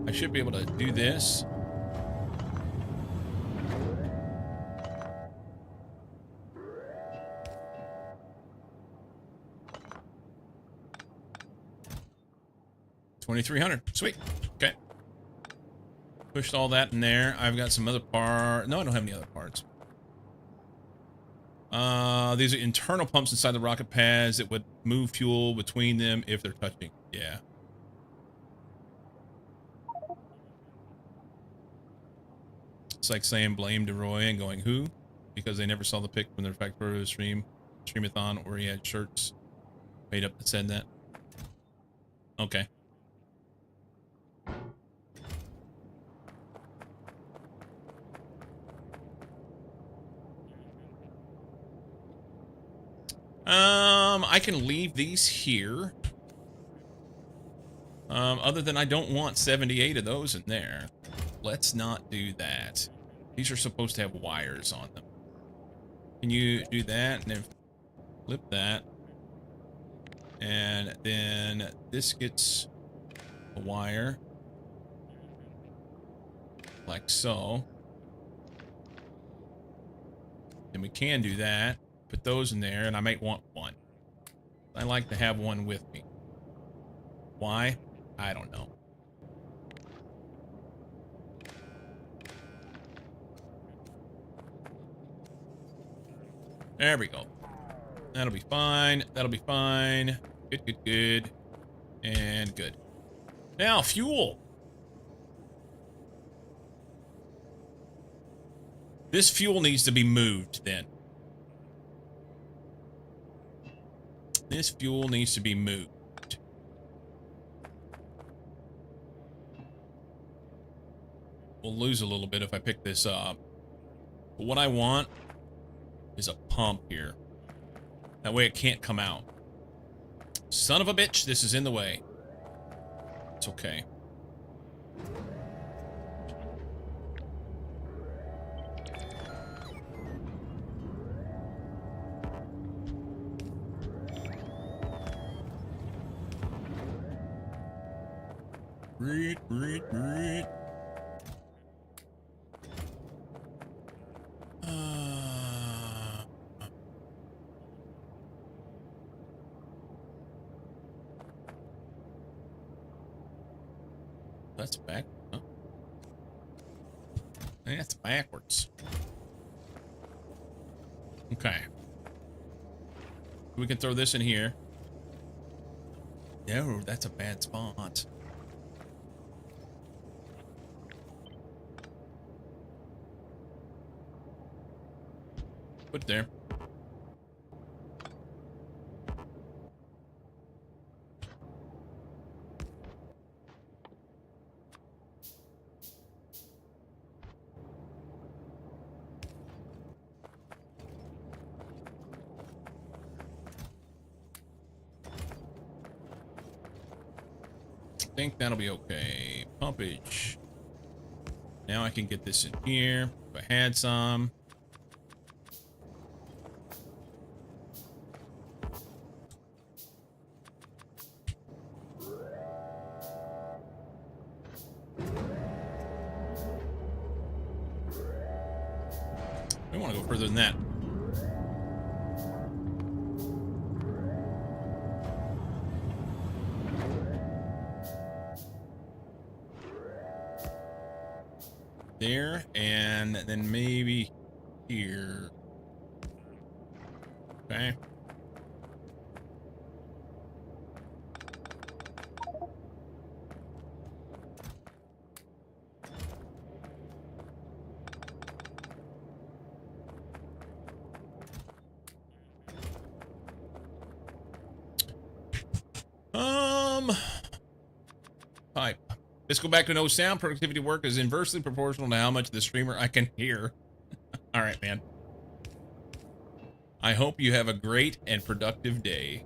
Speaker 1: I should be able to do this. $2,300. Sweet. Okay. Pushed all that in there. I've got some other parts. No, I don't have any other parts. These are internal pumps inside the rocket pads that would move fuel between them if they're touching. Yeah. It's like saying blame DeRoy and going who? Because they never saw the pic from their factory streamathon where he had shirts made up that said that. Okay. I can leave these here. Other than I don't want 78 of those in there. Let's not do that. These are supposed to have wires on them. Can you do that and then flip that? And then this gets a wire. Like so. Then we can do that. Put those in there, and I might want one. I like to have one with me. Why? I don't know. There we go. That'll be fine. That'll be fine. Good, good, good. And good. Now, fuel. This fuel needs to be moved, then. This fuel needs to be moved. We'll lose a little bit if I pick this up. But what I want is a pump here. That way it can't come out. Son of a bitch, this is in the way. It's okay. Read. That's back. Huh? That's backwards. Okay. We can throw this in here. No, that's a bad spot. Put it there. I think that'll be okay. Pumpage. Now I can get this in here. If I had some. We want to go further than that. There, and then maybe here. Okay. Pipe. Let's go back to no sound. Productivity work is inversely proportional to how much the streamer I can hear. All right, man. I hope you have a great and productive day.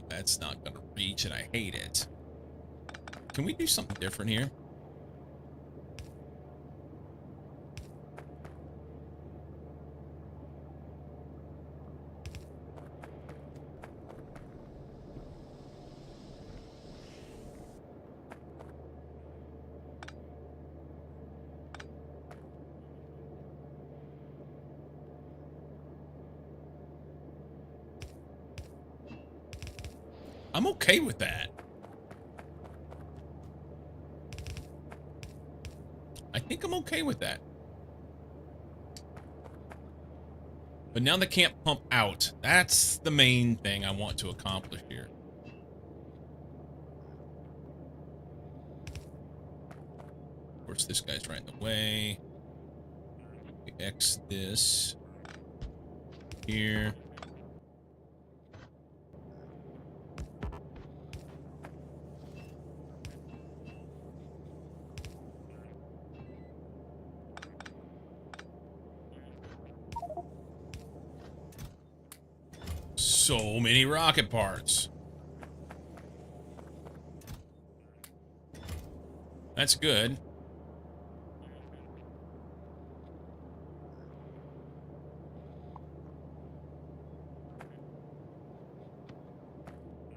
Speaker 1: That's not gonna reach, and I hate it. Can we do something different here? I'm okay with that. I think I'm okay with that. But now they can't pump out. That's the main thing I want to accomplish here. Of course, this guy's right in the way. We X this here. So many rocket parts. That's good.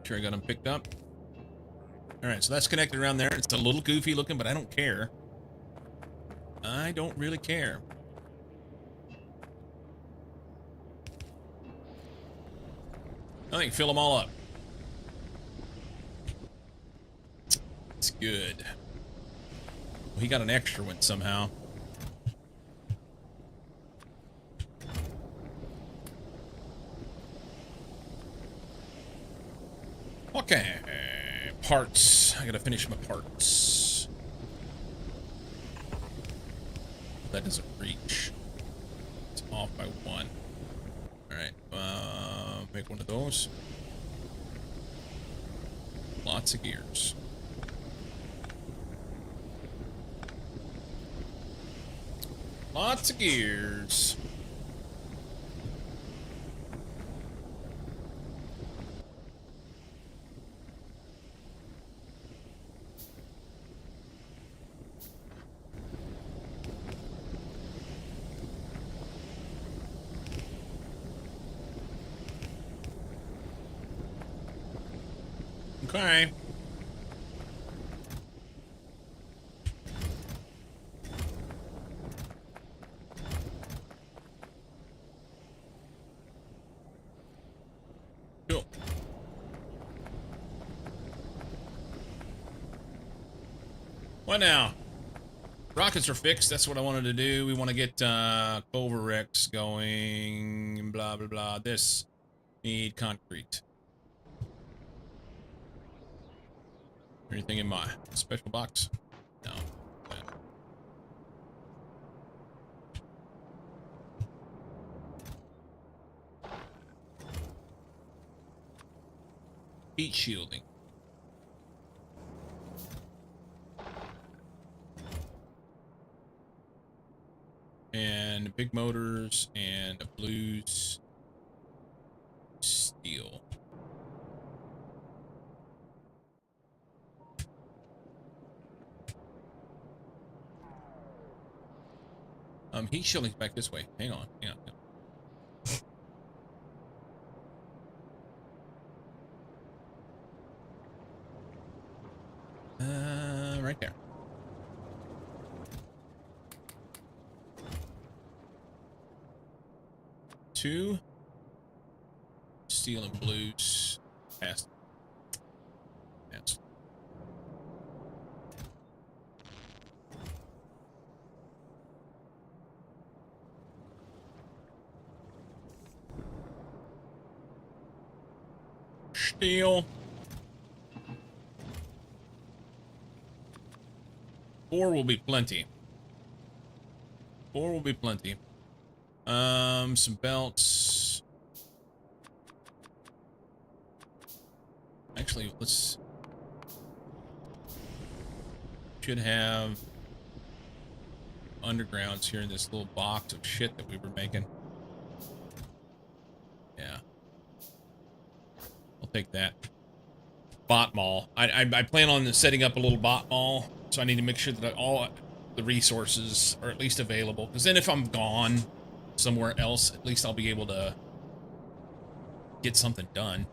Speaker 1: Sure I got them picked up. All right, so that's connected around there. It's a little goofy looking, but I don't care. I don't really care. I think fill them all up. It's good. He got an extra one somehow. Okay. Parts. I gotta finish my parts. That doesn't reach. It's off by 1. Alright. Make one of those. Lots of gears. Lots of gears. Okay. Cool. What now? Rockets are fixed. That's what I wanted to do. We want to get Culverex going. Blah, blah, blah. This. Need concrete. Anything in my special box? No. Heat shielding. And big motors and a blues steel. Heat shielding's back this way. Hang on, hang on. Right there. Two steel and blues. Pass. Pass. Steel. 4 will be plenty. 4 will be plenty. Some belts. Actually, let's... Should have undergrounds here in this little box of shit that we were making. Yeah. I'll take that. Bot mall. I plan on setting up a little bot mall, so I need to make sure that all the resources are at least available. Because then if I'm gone somewhere else, at least I'll be able to get something done.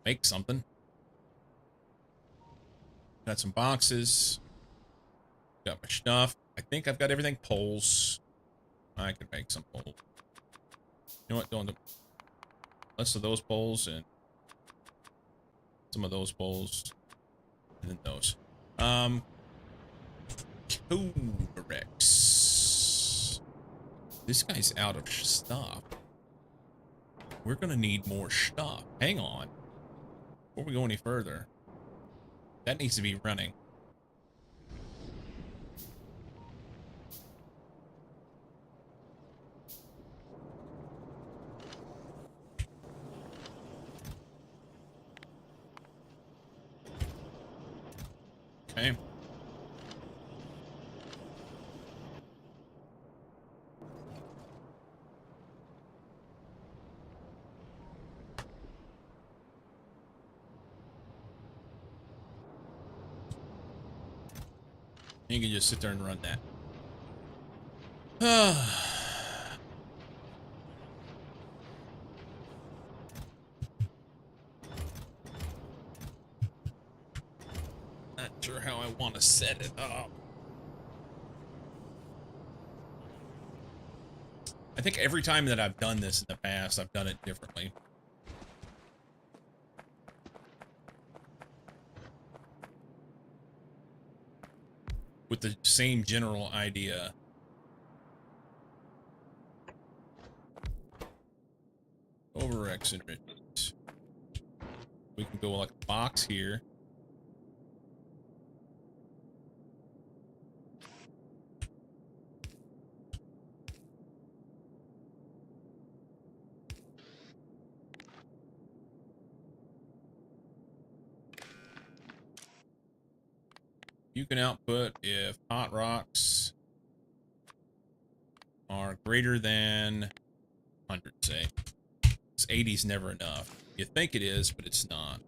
Speaker 1: Make something. Got some boxes. Got my stuff. I think I've got everything. Poles. I can make some poles. You know what? Doing the less of those poles and some of those poles. And then those. Culverex. This guy's out of stuff. We're gonna need more stuff. Hang on. Before we go any further. That needs to be running. Okay. You can just sit there and run that. Not sure how I want to set it up. I think every time that I've done this in the past, I've done it differently. with the same general idea. Over X enrichment. We can go like a box here. You can output if hot rocks are greater than 100, say. 'Cause 80 is never enough. You think it is, but it's not.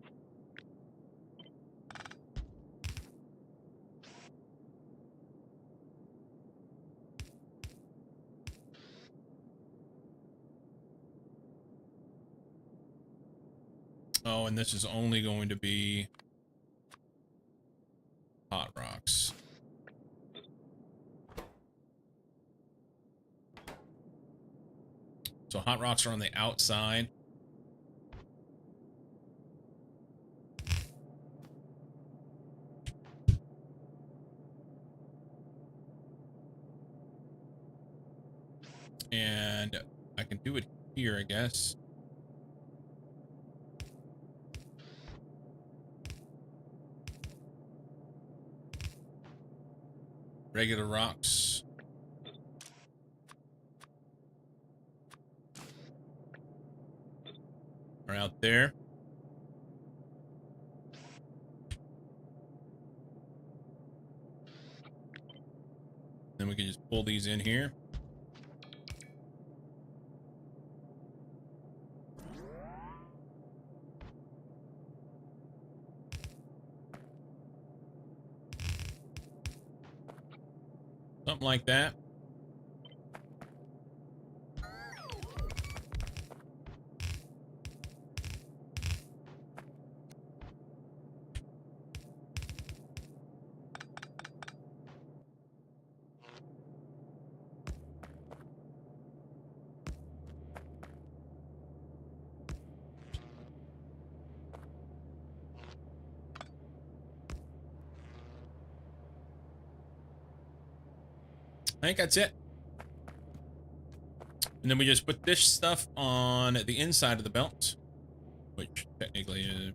Speaker 1: Oh, and this is only going to be hot rocks. So hot rocks are on the outside. And I can do it here, I guess. Regular rocks. Are out there. Then we can just pull these in here. Something like that. I think that's it. And then we just put this stuff on the inside of the belt, which technically is...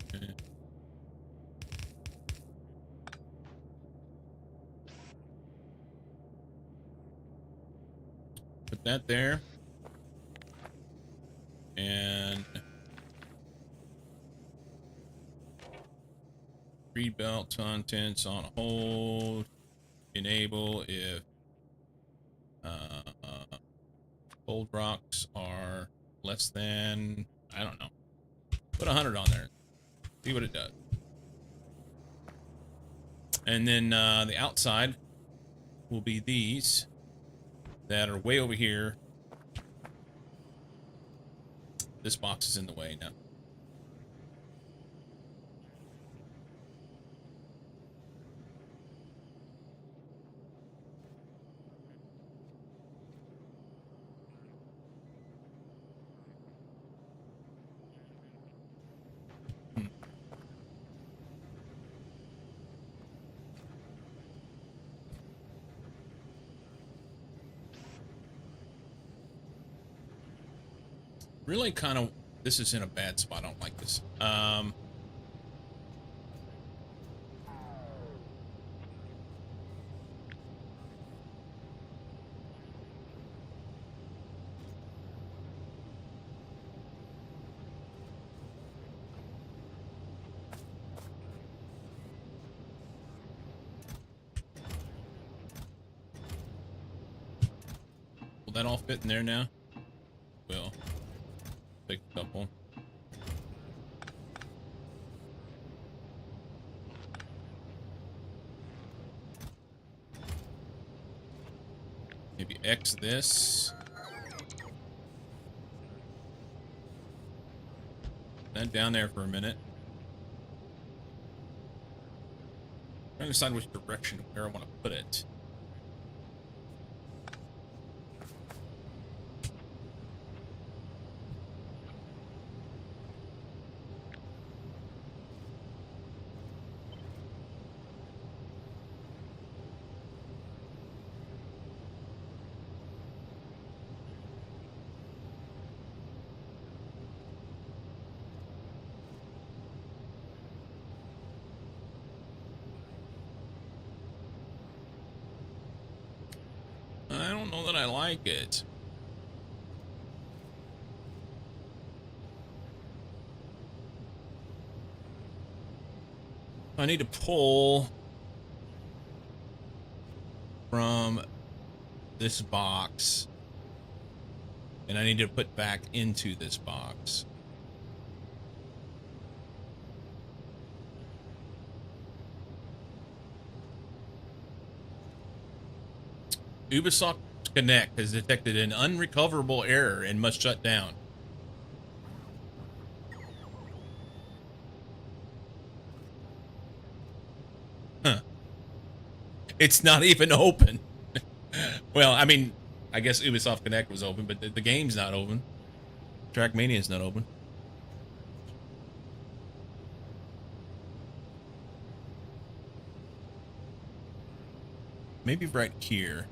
Speaker 1: Put that there. And... read belt contents on hold. Enable if gold rocks are less than, I don't know. Put 100 on there. See what it does. And then the outside will be these that are way over here. This box is in the way now. Really kind of, this is in a bad spot. I don't like this. Will that all fit in there now? Will. Take a couple. Maybe X this. That down there for a minute. I'm trying to decide which direction where I want to put it. like it. I need to pull from this box, and I need to put back into this box. Ubisoft Connect has detected an unrecoverable error and must shut down. Huh. It's not even open. Well, I mean, I guess Ubisoft Connect was open, but the game's not open. Trackmania is not open. Maybe right here.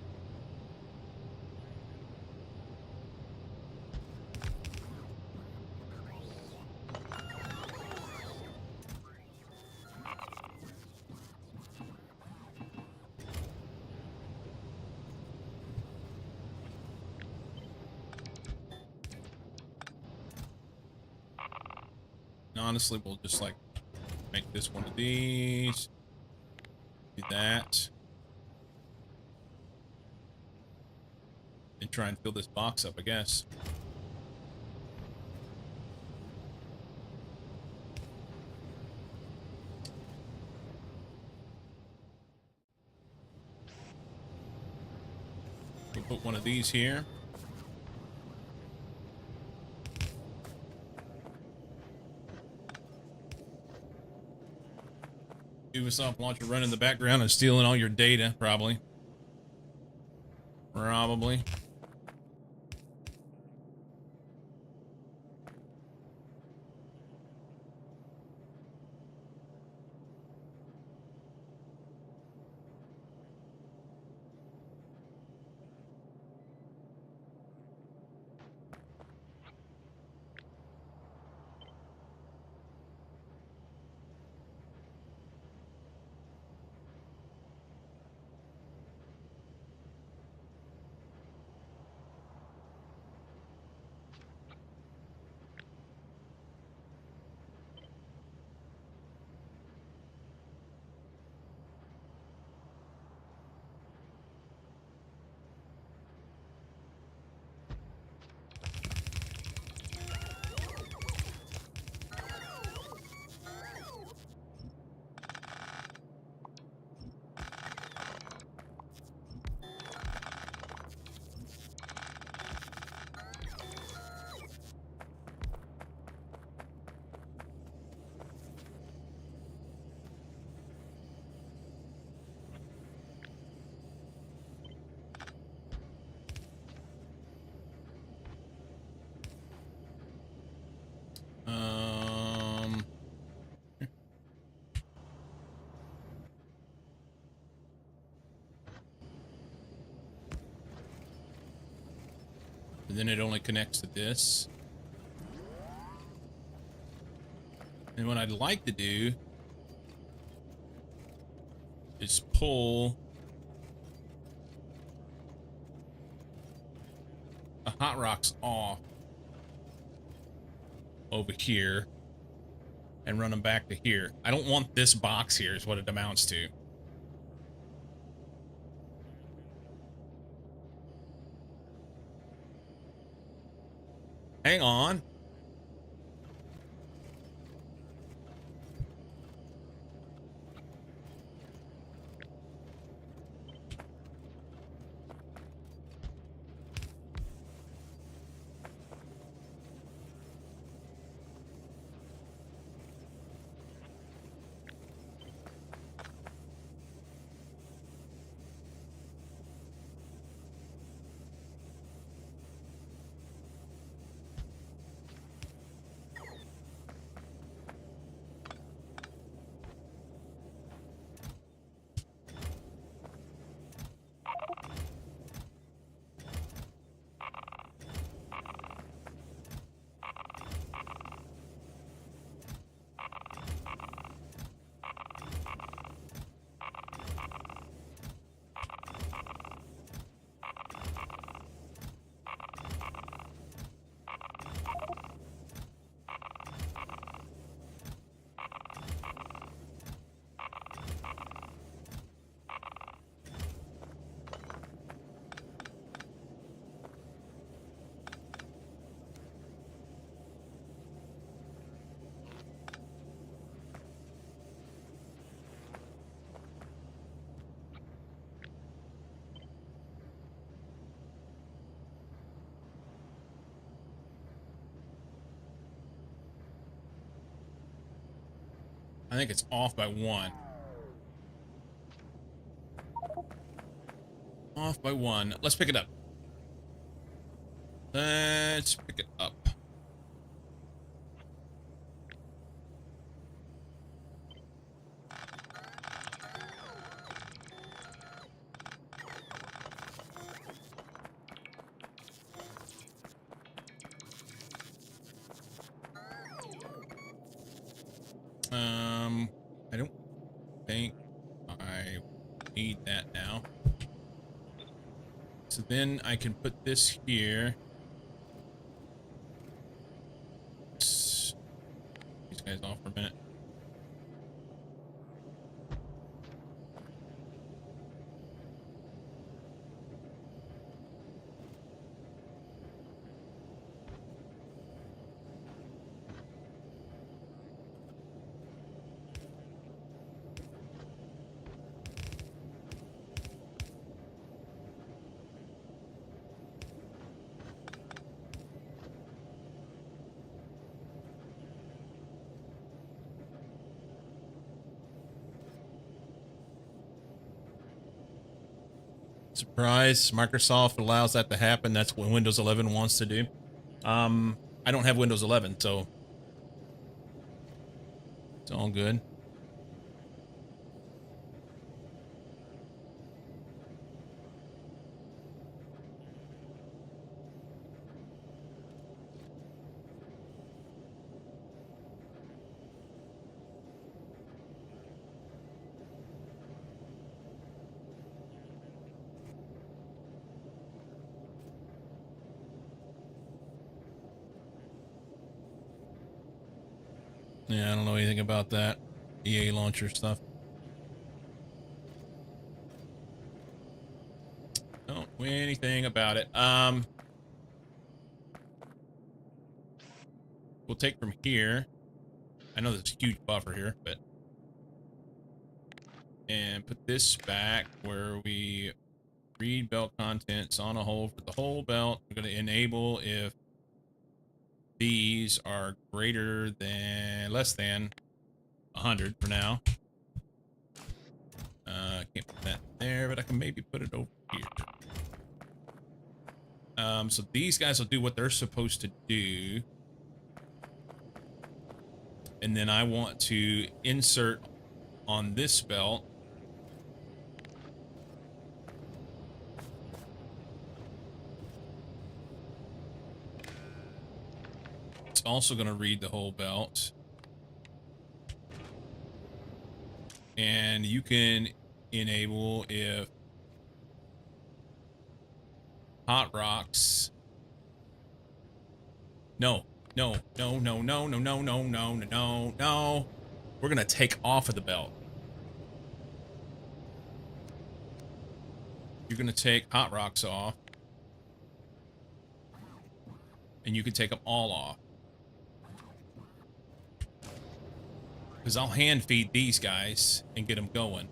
Speaker 1: And honestly, we'll just like make this one of these. Do that. And try and fill this box up, I guess. We'll put one of these here. Ubisoft launcher running in the background and stealing all your data, probably. Probably. And then it only connects to this. And what I'd like to do is pull the hot rocks off over here and run them back to here. I don't want this box here is what it amounts to. Hang on. I think it's off by 1. Off by 1. Let's pick it up. Let's pick it up. I don't think I need that now. So then I can put this here. These guys off for a minute. Surprise, Microsoft allows that to happen. That's what Windows 11 wants to do. I don't have Windows 11, so it's all good. Yeah, I don't know anything about that EA launcher stuff. Don't know anything about it. We'll take from here. I know there's a huge buffer here, but and put this back where we read belt contents on a hold for the whole belt. We're going to enable if these are less than 100 for now. Can't put that there, but I can maybe put it over here. So these guys will do what they're supposed to do. And then I want to insert on this belt. It's also going to read the whole belt. And you can enable if hot rocks. No. We're going to take off of the belt. You're going to take hot rocks off. And you can take them all off. Because I'll hand feed these guys and get them going.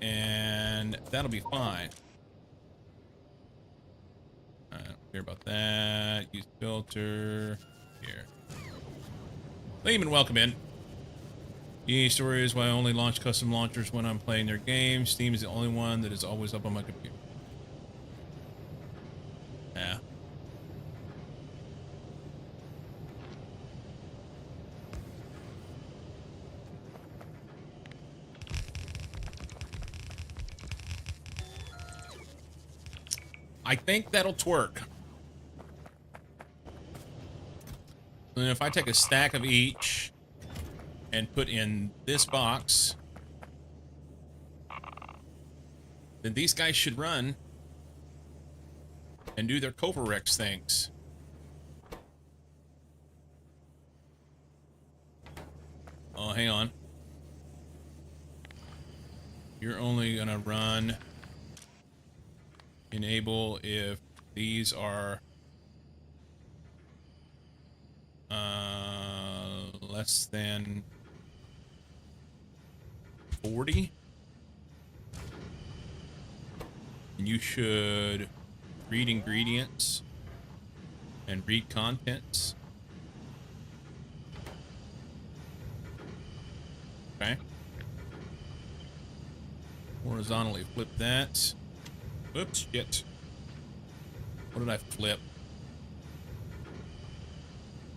Speaker 1: And that'll be fine. I don't care about that. Use filter. Here. Layman, welcome in. EA story is why I only launch custom launchers when I'm playing their games. Steam is the only one that is always up on my computer. Yeah. I think that'll twerk. And if I take a stack of each and put in this box, then these guys should run and do their Covarex things. Oh, hang on. You're only gonna run enable if these are less than 40. And you should read ingredients and read contents. Okay. Horizontally flip that. Oops, shit. What did I flip?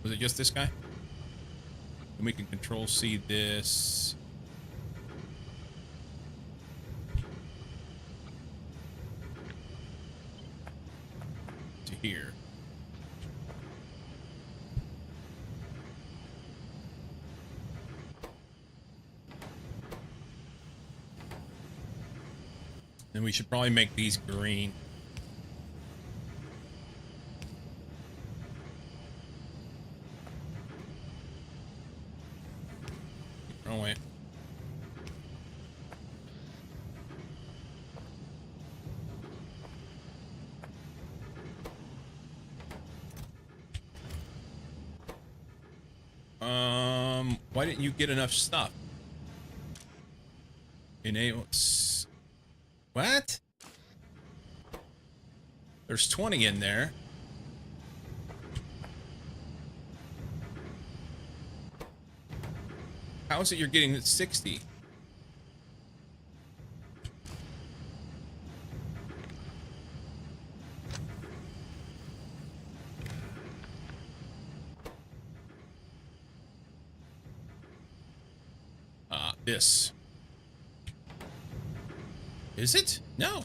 Speaker 1: Was it just this guy? And we can control C this. To here. And we should probably make these green. Oh, wait. Why didn't you get enough stuff? Enable. What? There's 20 in there. How is it you're getting 60? This. Is it? No.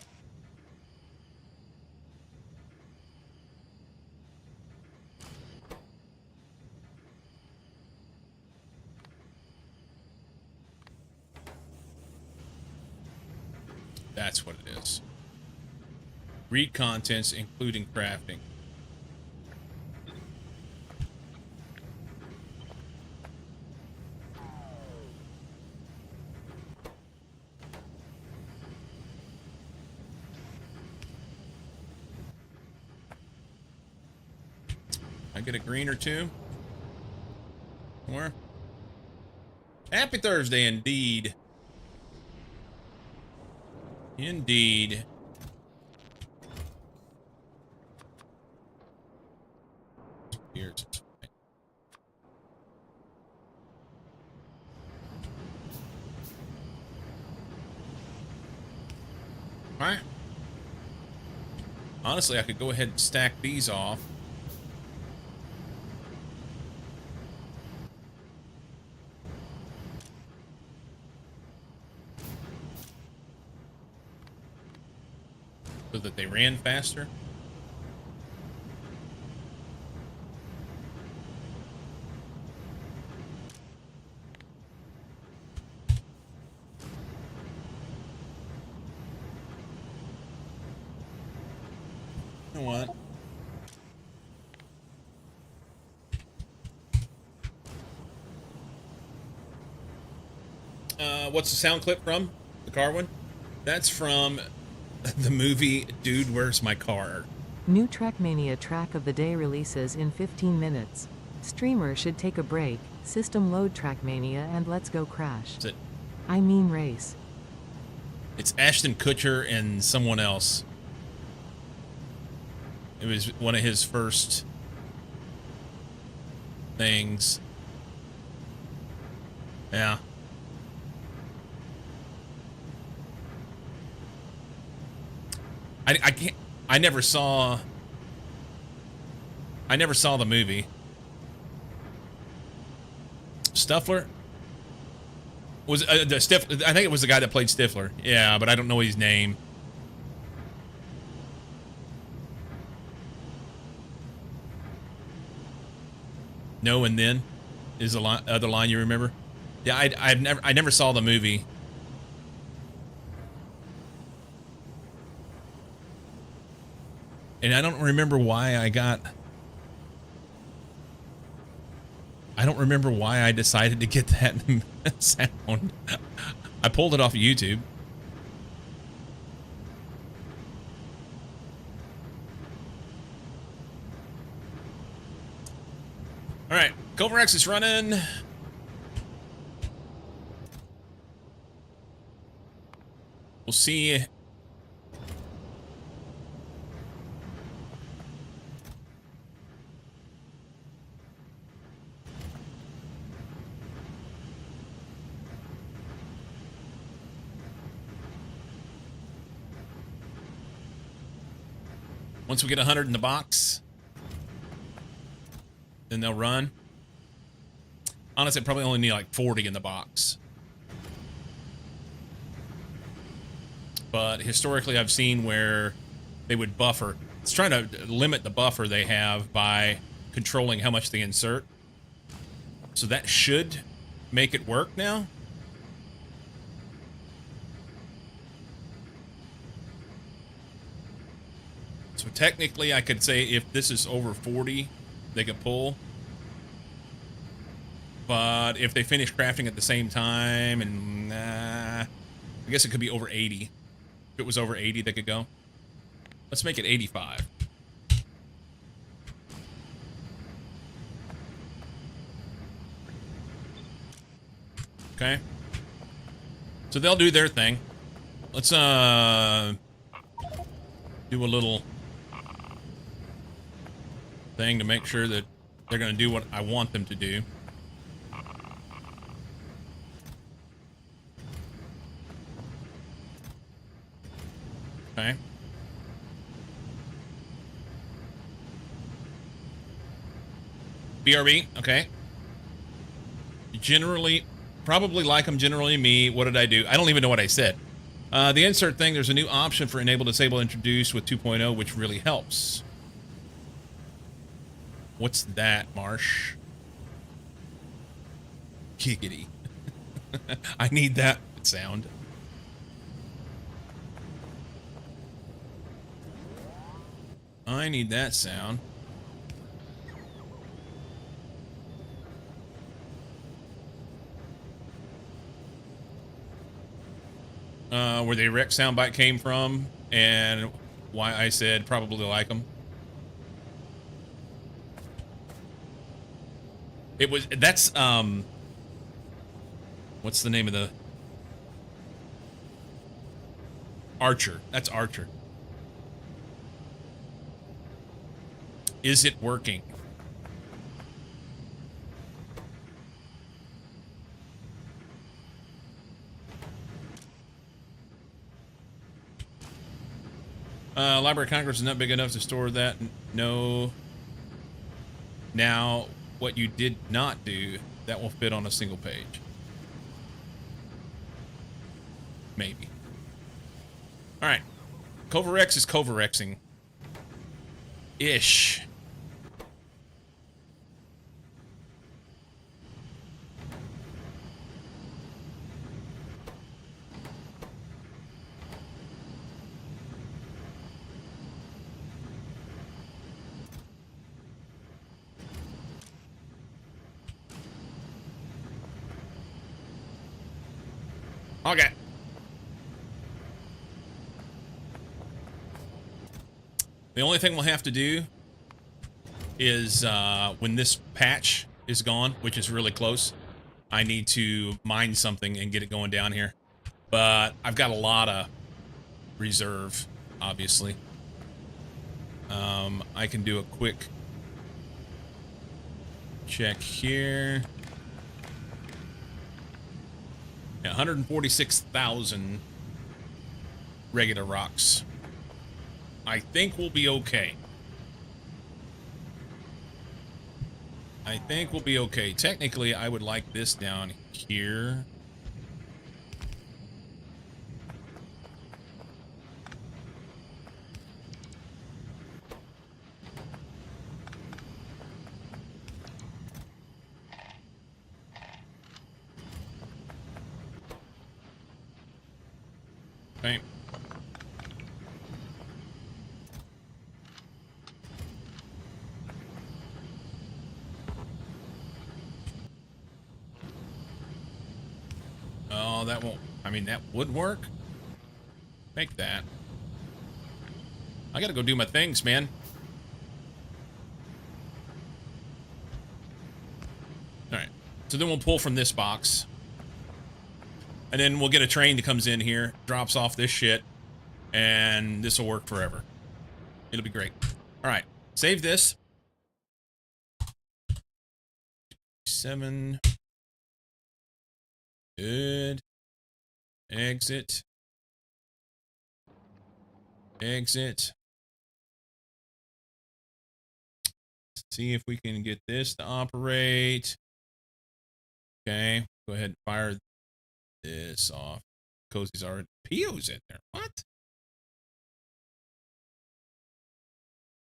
Speaker 1: That's what it is. Read contents, including crafting. I get a green or two? More? Happy Thursday, indeed. Indeed. Here's Alright. Honestly, I could go ahead and stack these off. So that they ran faster. You know what? What's the sound clip from? The car one? That's from the movie Dude, Where's My Car?
Speaker 2: New Trackmania track of the day releases in 15 minutes. Streamer should take a break. System load Trackmania and let's go crash.
Speaker 1: Is it?
Speaker 2: I mean race.
Speaker 1: It's Ashton Kutcher and someone else. It was one of his first things. Yeah. I can't. I never saw the movie. Stuffler was I think it was the guy that played Stifler. Yeah, but I don't know his name. No, and then is the other line you remember? Yeah, I never saw the movie. And I don't remember why I don't remember why I decided to get that sound. I pulled it off of YouTube. All right, Covarex is running. We'll see. Once we get 100 in the box, then they'll run. Honestly, I probably only need like 40 in the box. But historically, I've seen where they would buffer. It's trying to limit the buffer they have by controlling how much they insert. So that should make it work now. So technically, I could say if this is over 40, they could pull. But if they finish crafting at the same time, and I guess it could be over 80. If it was over 80, they could go. Let's make it 85. Okay. So they'll do their thing. Let's do a little thing to make sure that they're going to do what I want them to do. Okay. BRB, okay. Generally, probably like them, generally me. What did I do? I don't even know what I said. The insert thing, there's a new option for enable, disable, introduce with 2.0, which really helps. What's that, Marsh? Giggity. I need that sound. I need that sound. Where the Rex soundbite came from and why I said probably like them. It was, that's, what's the name of the Archer? That's Archer. Is it working? Library of Congress is not big enough to store that. No. Now, what you did not do, that will fit on a single page. Maybe. All right. Covarex is Covarexing. Ish. Okay. The only thing we'll have to do is when this patch is gone, which is really close, I need to mine something and get it going down here. But I've got a lot of reserve, obviously. I can do a quick check here. Yeah, 146,000 regular rocks. I think we'll be okay. I think we'll be okay. Technically, I would like this down here. Okay. Oh, that won't... I mean, that would work. Make that. I gotta go do my things, man. Alright. So then we'll pull from this box. And then we'll get a train that comes in here, drops off this shit, and this will work forever. It'll be great. Alright. Save this. 7... Good. Exit. Exit. see if we can get this to operate. Okay, go ahead and fire this off. Cozy's already PO's in there. What?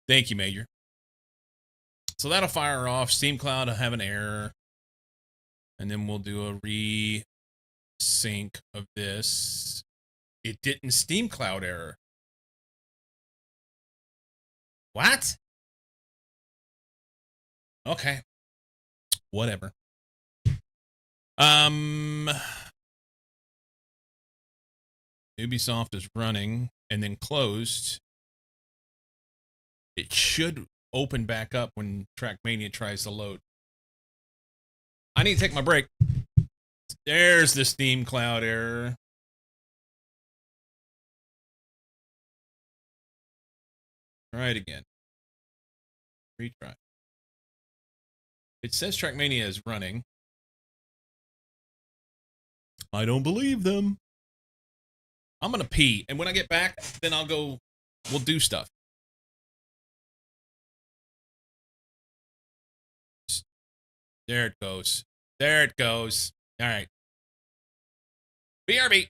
Speaker 1: Thank you, Major. So that'll fire off. Steam Cloud will have an error. And then we'll do a re-sync of this. It didn't Steam Cloud error. What? Okay. Whatever. Ubisoft is running and then closed. It should open back up when Trackmania tries to load. I need to take my break. There's the Steam Cloud error. Try it again. Retry. It says Trackmania is running. I don't believe them. I'm going to pee. And when I get back, then I'll go. We'll do stuff. There it goes. There it goes. All right. BRB.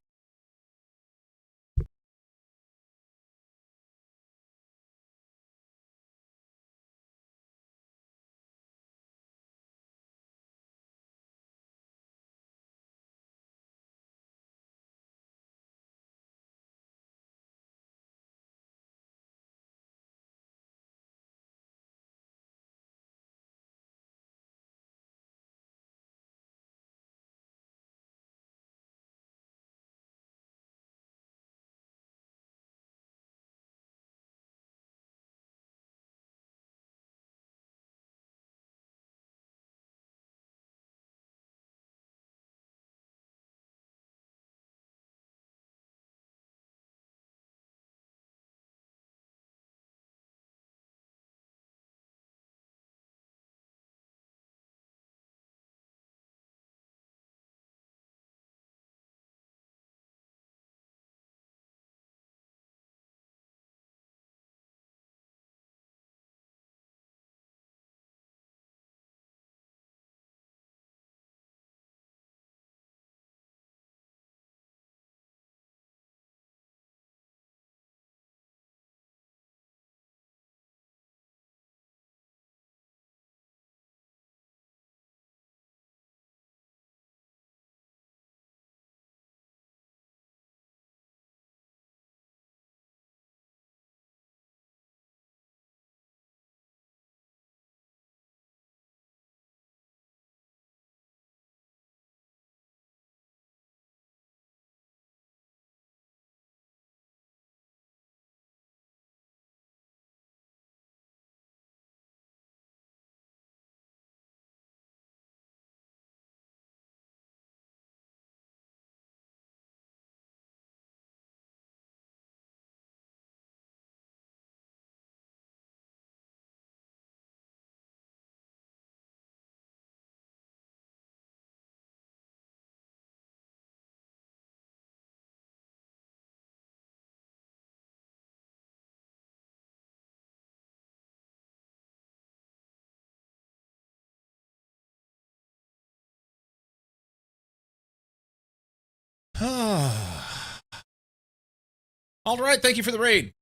Speaker 1: All right. Thank you for the raid.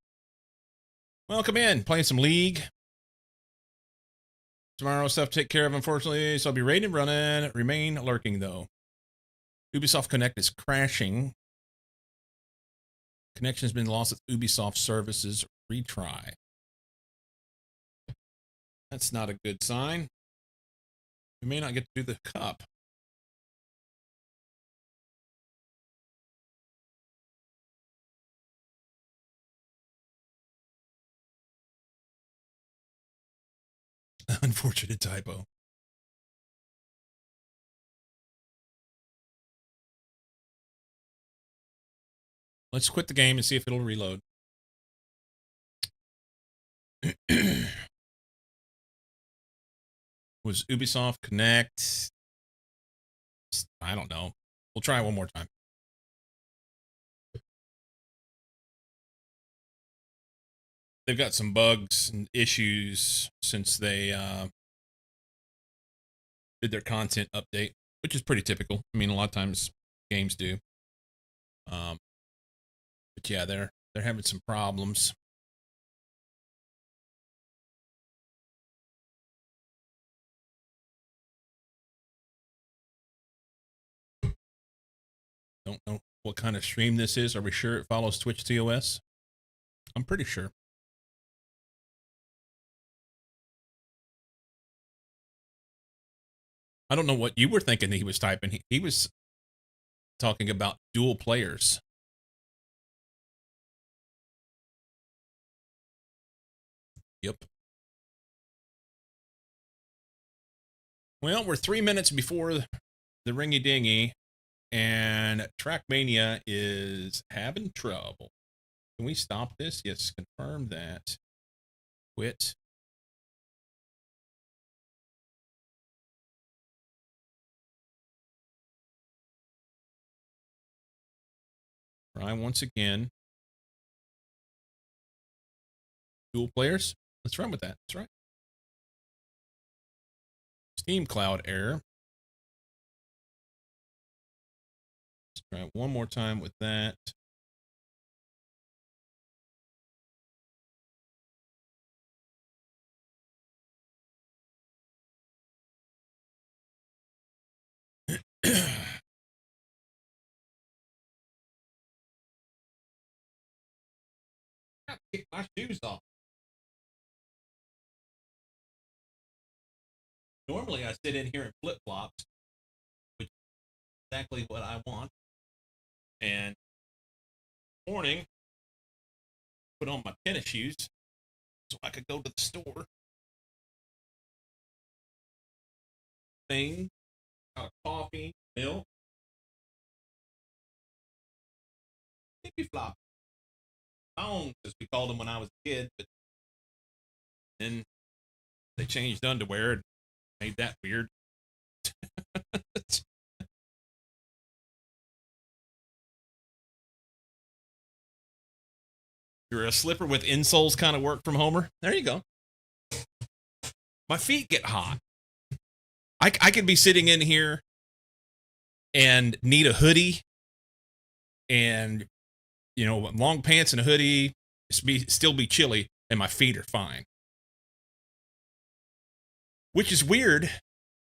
Speaker 1: Welcome in. Playing some League. Tomorrow stuff to take care of, unfortunately. So I'll be raiding and running. Remain lurking, though. Ubisoft Connect is crashing. Connection has been lost at Ubisoft services. Retry. That's not a good sign. We may not get to do the cup. Unfortunate typo. Let's quit the game and see if it'll reload. Was Ubisoft Connect? I don't know. We'll try one more time. they've got some bugs and issues since they did their content update, which is pretty typical. I mean, a lot of times games do. But yeah, they're having some problems. Don't know what kind of stream this is. Are we sure it follows Twitch TOS? I'm pretty sure. I don't know what you were thinking he was typing. He was talking about dual players. Yep. Well, we're 3 minutes before the ringy dingy, and Trackmania is having trouble. Can we stop this? Yes, confirm that. Quit. Try once again. Dual players? Let's run with that. That's right. Steam Cloud error. Let's try it one more time with that. Kick my shoes off. Normally I sit in here in flip-flops, which is exactly what I want. And this morning, put on my tennis shoes so I could go to the store. Thing, got coffee, milk, hippie flop. Thongs, as we called them when I was a kid, but then they changed underwear and made that weird. You're a slipper with insoles kind of work from Homer. There you go. My feet get hot. I could be sitting in here and need a hoodie and, you know, long pants and a hoodie, still be chilly, and my feet are fine. Which is weird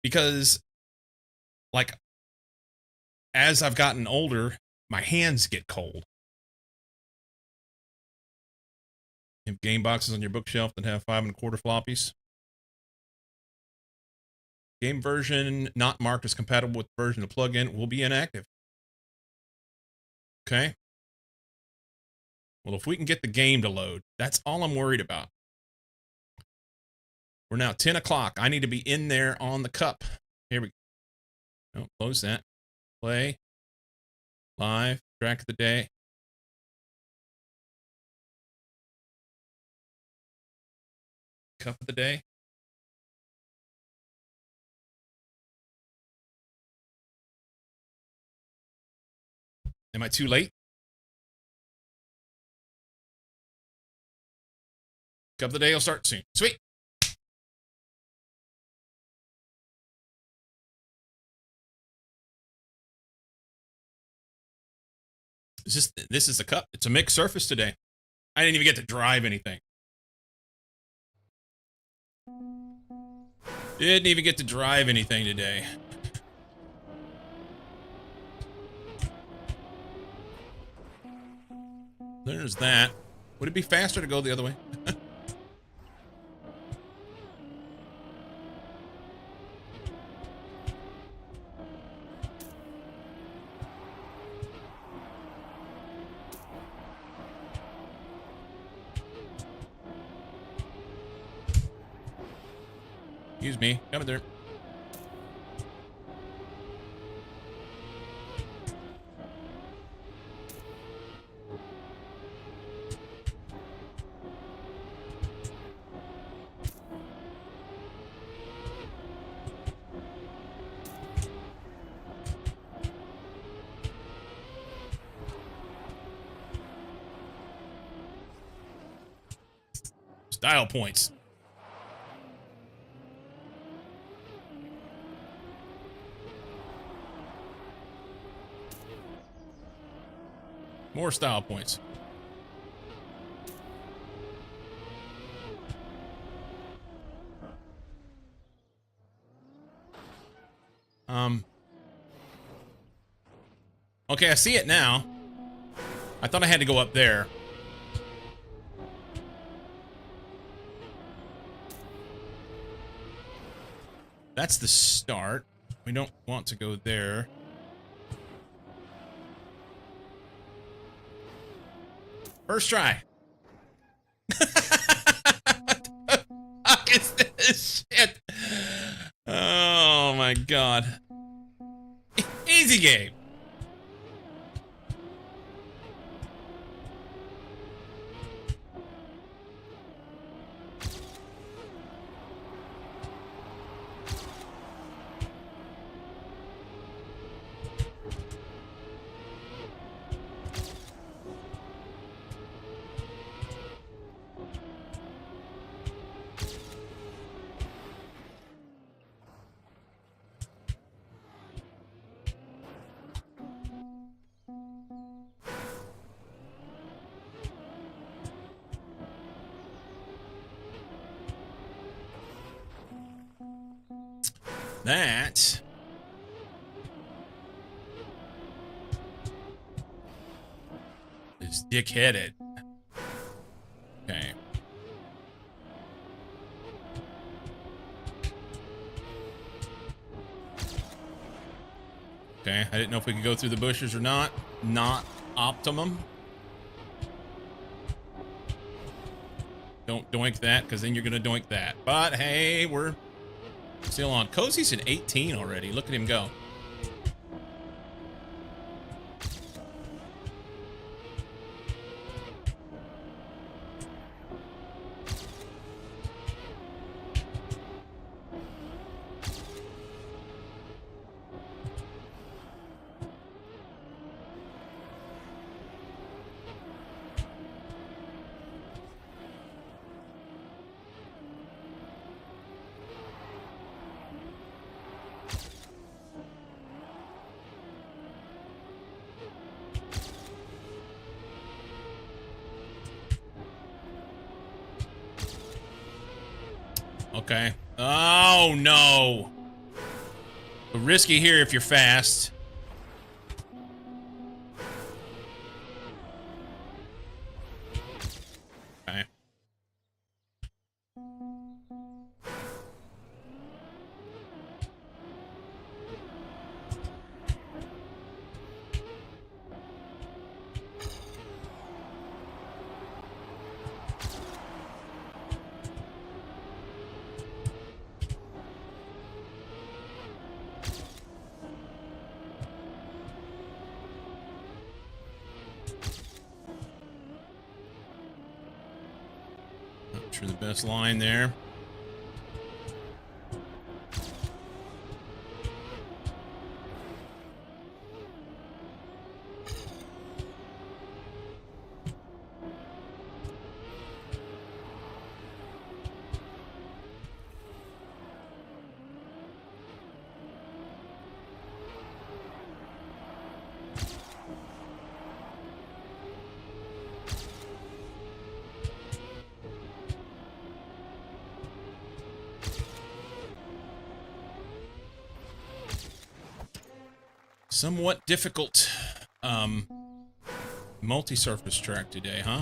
Speaker 1: because, like, as I've gotten older, my hands get cold. You have game boxes on your bookshelf that have 5 1/4 floppies. Game version not marked as compatible with the version of the plugin will be inactive. Okay. Well, if we can get the game to load, that's all I'm worried about. We're now 10 o'clock. I need to be in there on the cup. Here we go. No, close that. Play. Live. Track of the day. Cup of the day. Am I too late? Cup of the day will start soon. Sweet. This is the cup. It's a mixed surface today. I didn't even get to drive anything. Didn't even get to drive anything today. There's that. Would it be faster to go the other way? Excuse me. Coming there. Style points. More style points. Okay, I see it now. I thought I had to go up there. That's the start. We don't want to go there. First try. What the fuck is this shit? Oh my god. Easy game. That is dick-headed. Okay. Okay, I didn't know if we could go through the bushes or not. Not optimum. Don't doink that, because then you're going to doink that. But hey, we're still on. Cozy's an 18 already. Look at him go. Okay. Oh, no. Risky here if you're fast. Okay. Not sure the best line there. Somewhat difficult multi-surface track today, huh?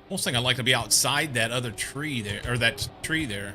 Speaker 1: Almost think I'd like to be outside that other tree there, or that tree there.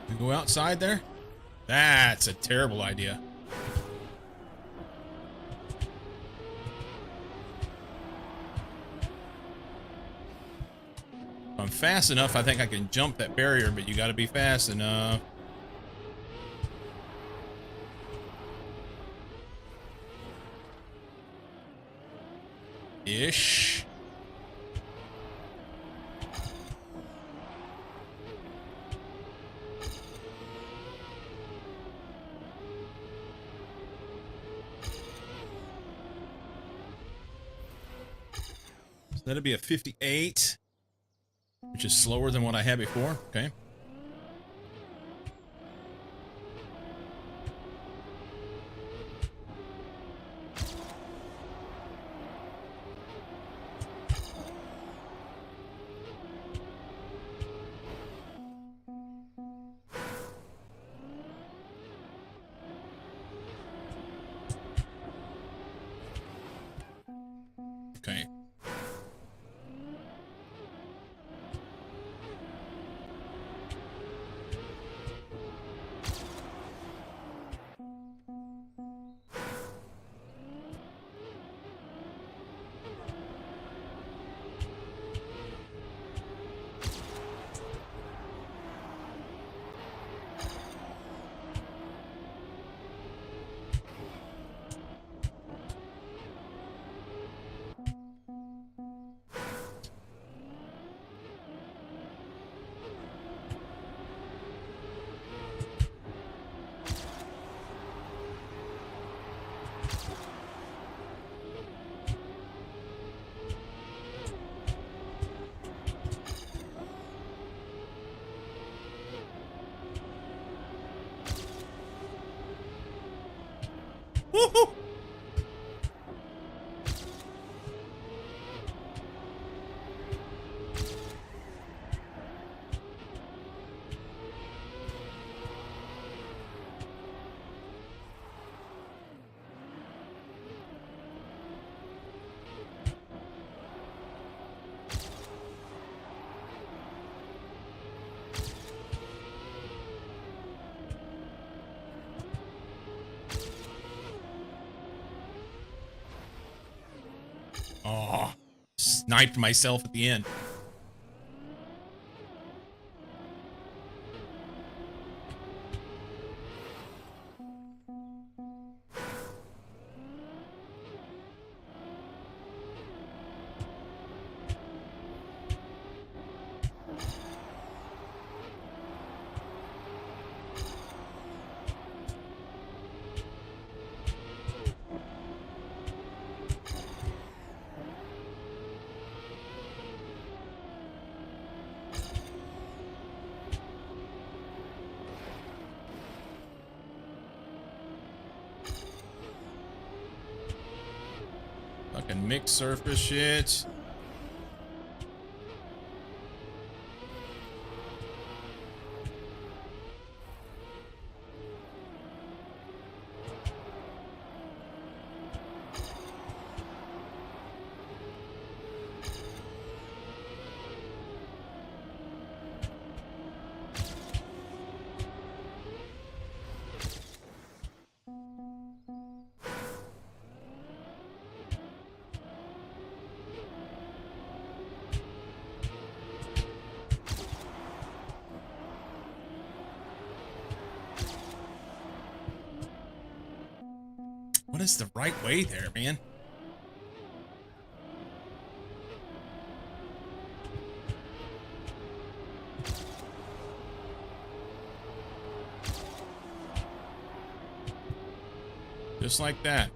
Speaker 1: You go outside there? That's a terrible idea. If I'm fast enough, I think I can jump that barrier, but you got to be fast enough. Ish. So that'll be a 58, which is slower than what I had before. Okay. Okay. Woohoo! Oh, sniped myself at the end. Fucking mixed surface shit. What is the right way there, man? Just like that.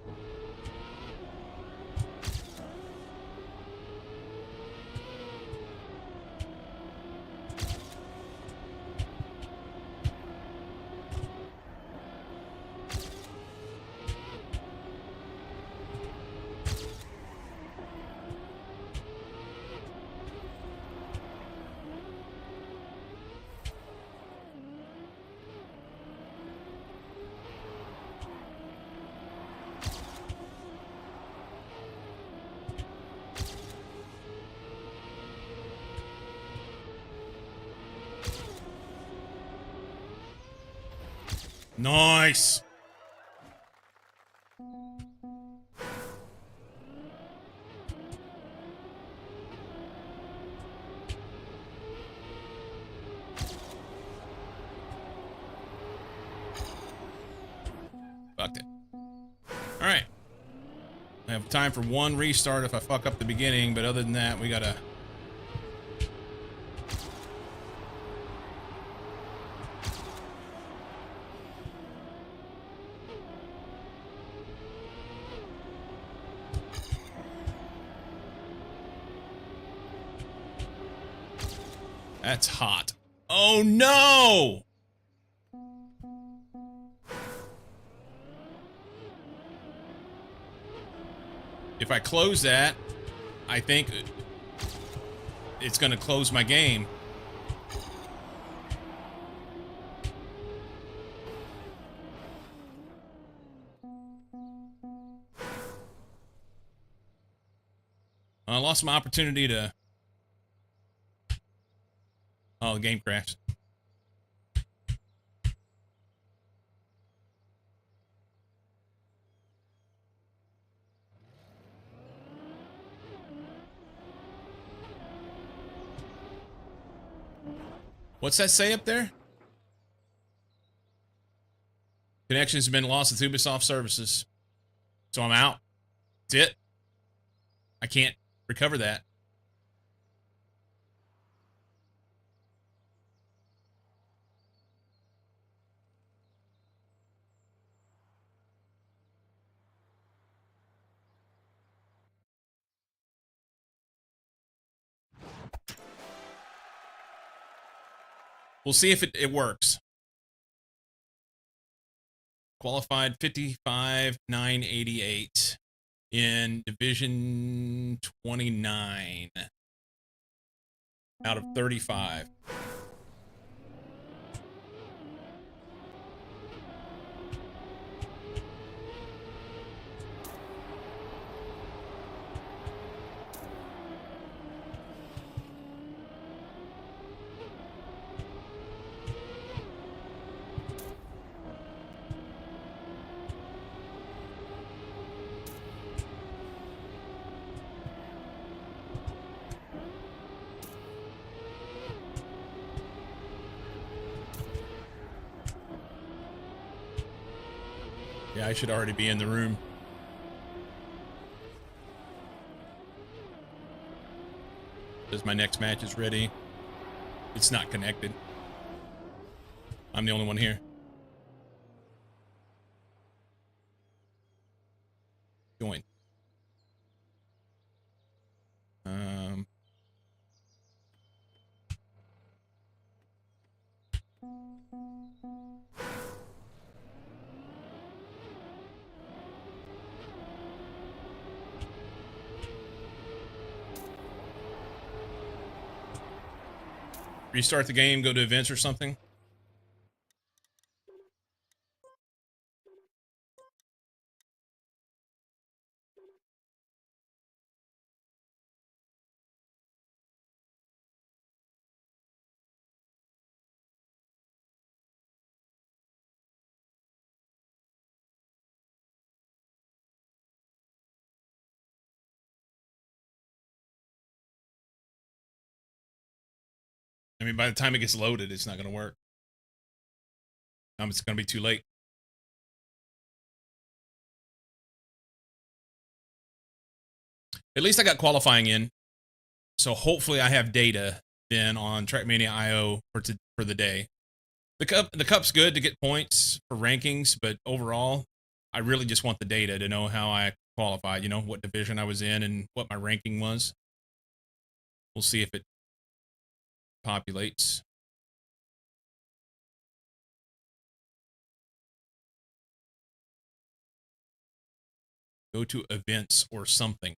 Speaker 1: Nice. Fucked it. All right. I have time for one restart if I fuck up the beginning, but other than that, we gotta... That's hot. Oh no! If I close that, I think it's gonna close my game. I lost my opportunity to... Oh, the game crashed. What's that say up there? Connections have been lost with Ubisoft services. So I'm out. That's it. I can't recover that. We'll see if it works. Qualified 55,988 in Division 29 out of 35. Yeah, I should already be in the room. Because my next match is ready. It's not connected. I'm the only one here. Join. Restart the game, go to events or something. I mean, by the time it gets loaded, it's not going to work. It's going to be too late. At least I got qualifying in. So hopefully I have data then on Trackmania IO for the day. The cup's good to get points for rankings, but overall, I really just want the data to know how I qualified, you know, what division I was in and what my ranking was. We'll see if it populates. Go to events or something.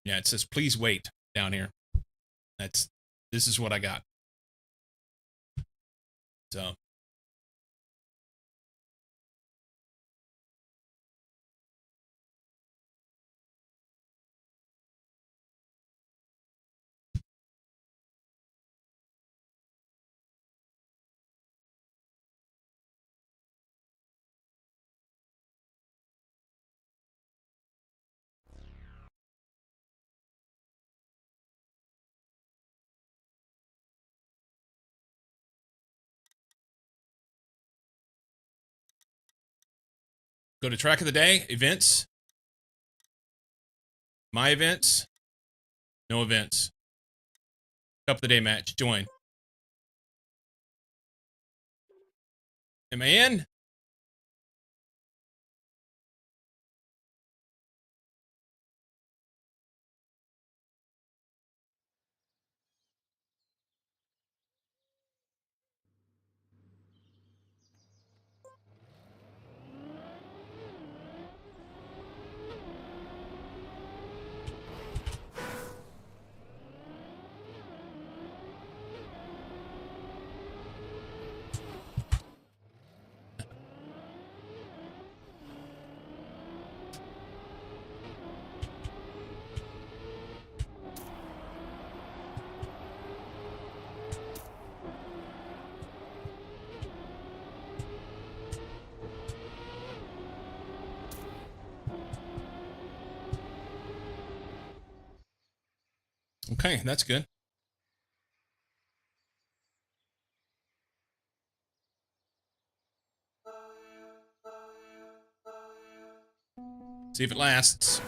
Speaker 1: Yeah, it says please wait down here. This is what I got. So go to track of the day, events, my events, no events. Cup of the day match, join. Am I in? Okay, that's good. See if it lasts.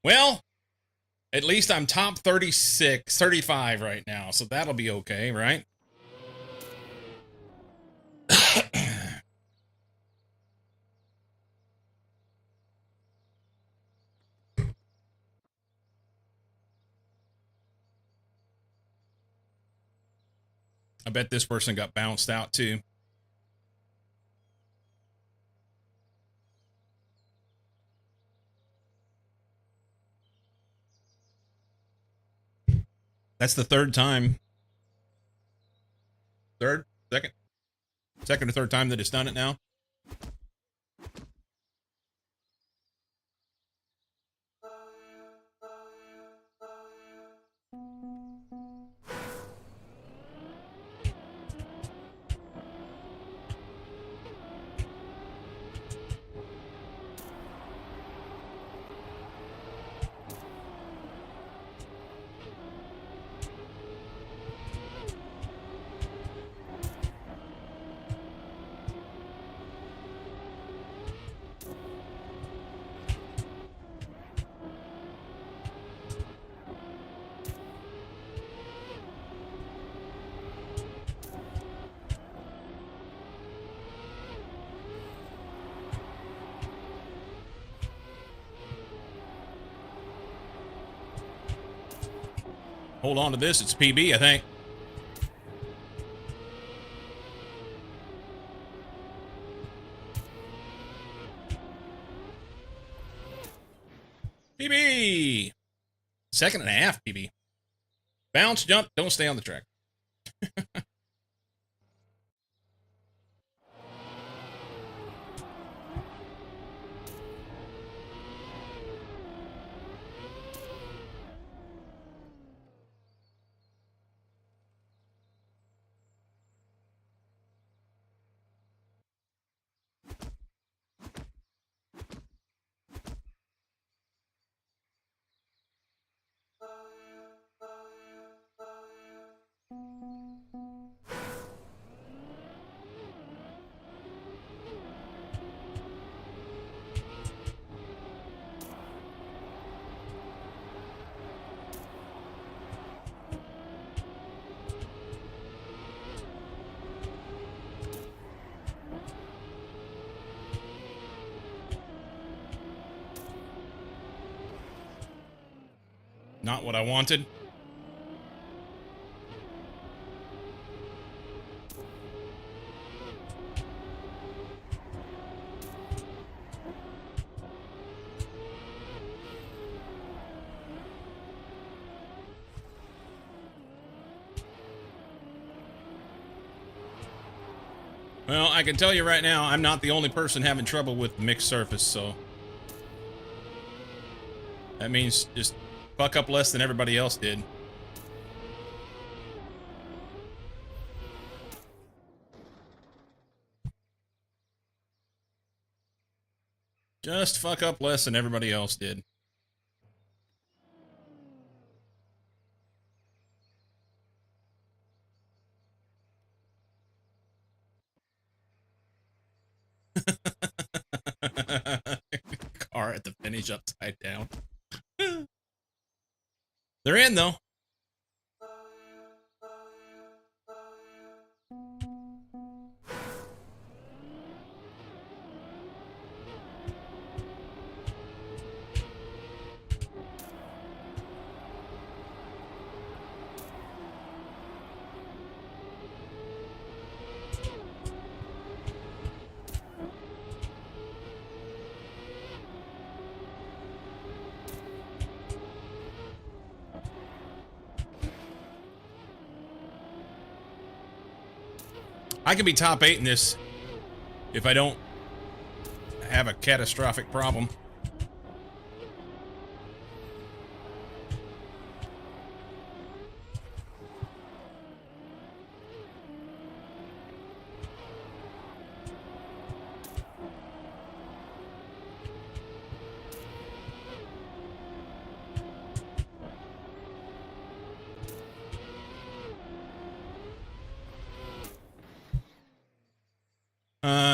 Speaker 1: Well, at least I'm top 36, 35 right now, so that'll be okay, right? I bet this person got bounced out too. That's the third time. Second or third time that it's done it now. hold on to this. It's PB, I think. PB! Second and a half, PB. Bounce, jump, don't stay on the track. Not what I wanted. Well, I can tell you right now, I'm not the only person having trouble with mixed surface, so that means just fuck up less than everybody else did. Just fuck up less than everybody else did. Car at the finish upside down. They're in, though. I can be top 8 in this if I don't have a catastrophic problem.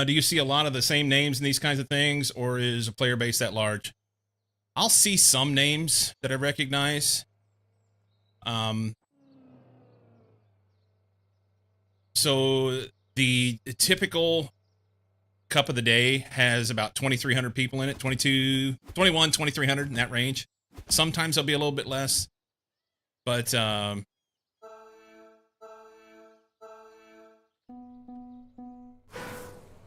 Speaker 1: Do you see a lot of the same names in these kinds of things, or is a player base that large? I'll see some names that I recognize. So the typical cup of the day has about 2,300 people in it, 2,300 in that range. Sometimes there'll be a little bit less, but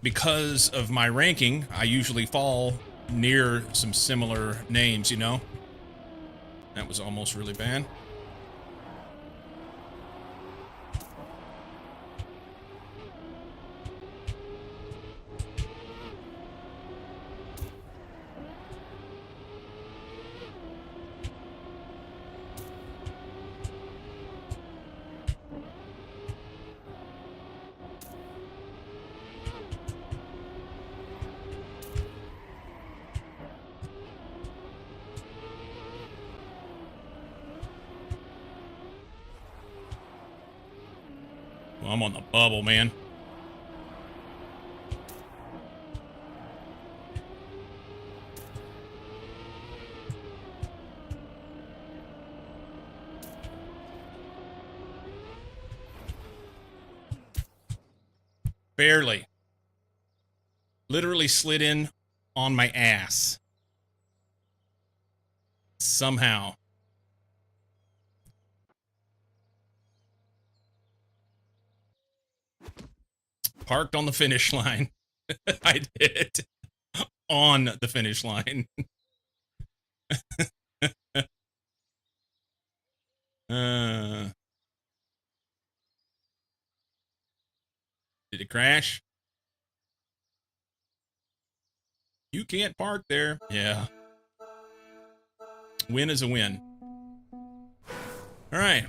Speaker 1: because of my ranking, I usually fall near some similar names, you know? That was almost really bad. Well, I'm on the bubble, man. Barely. Literally slid in on my ass. Somehow. Parked on the finish line. I did. On the finish line. Did it crash? You can't park there. Yeah. Win is a win. All right.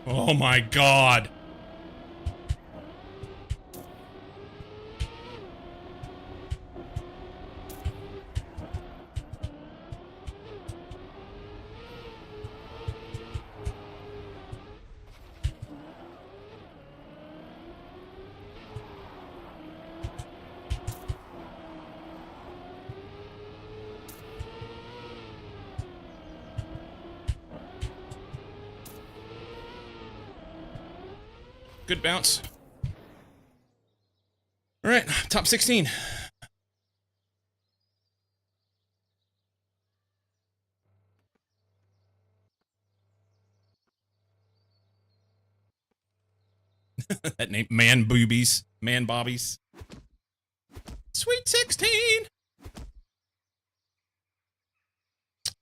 Speaker 1: Oh my God. Good bounce. All right, top 16. That name, man boobies, man bobbies. Sweet 16.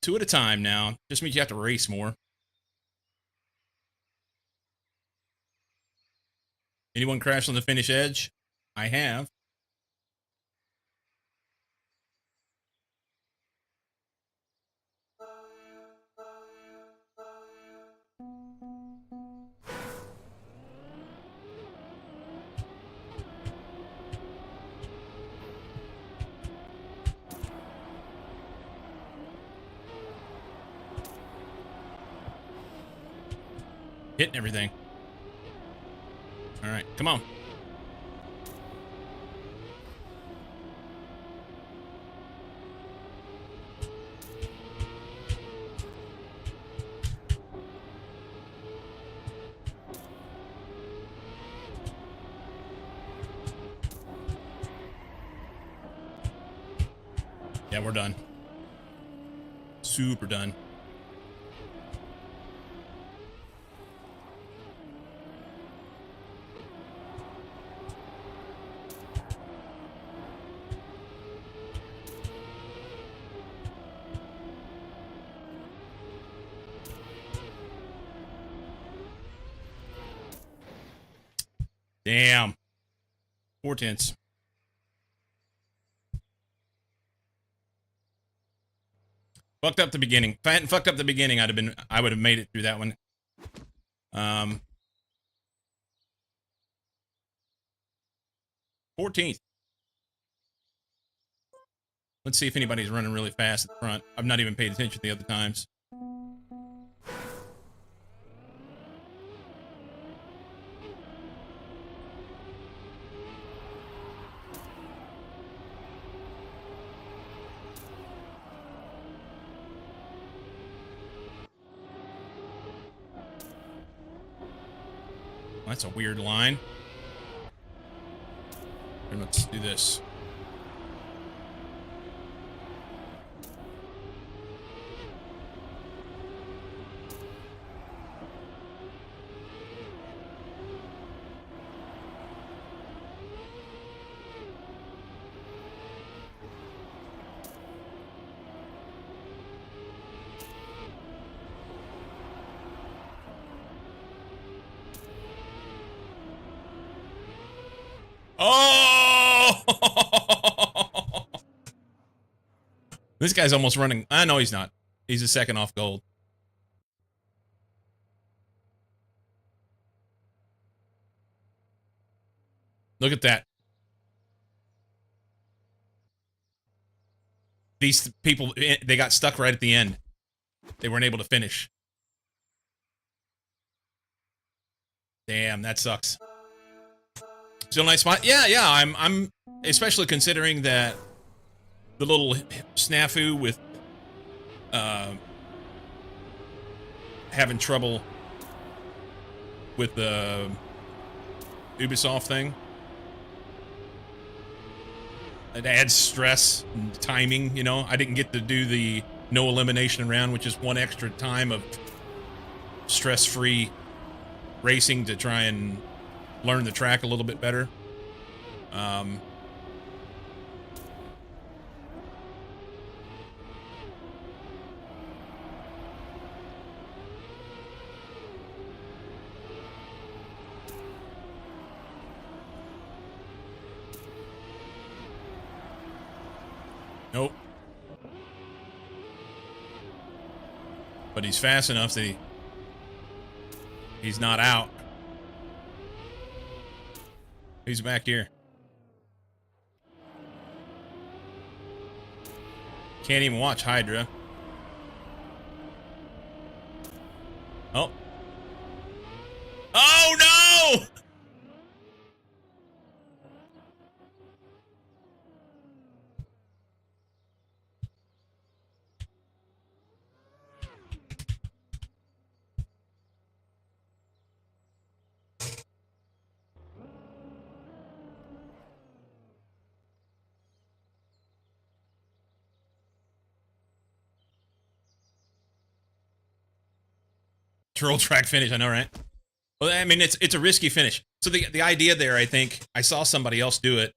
Speaker 1: 2 at a time now. Just means you have to race more. Anyone crash on the finish edge? I have. Hitting everything. All right, come on. Yeah, we're done. Super done. Damn. 4/10. Fucked up the beginning. If I hadn't fucked up the beginning, I would have made it through that one. 14th. Let's see if anybody's running really fast at the front. I've not even paid attention the other times. That's a weird line. And let's do this. Oh! This guy's almost running. I know he's not. He's a second off gold. Look at that. These people, they got stuck right at the end. They weren't able to finish. Damn, that sucks. Still a nice spot. Yeah, I'm especially considering that the little snafu with having trouble with the Ubisoft thing. It adds stress and timing, you know. I didn't get to do the no elimination round, which is one extra time of stress-free racing to try and learn the track a little bit better. Nope. But he's fast enough that he's not out. He's back here. Can't even watch Hydra. Oh. Oh no! Troll track finish, I know, right? Well, I mean, it's a risky finish. So the idea there, I think, I saw somebody else do it.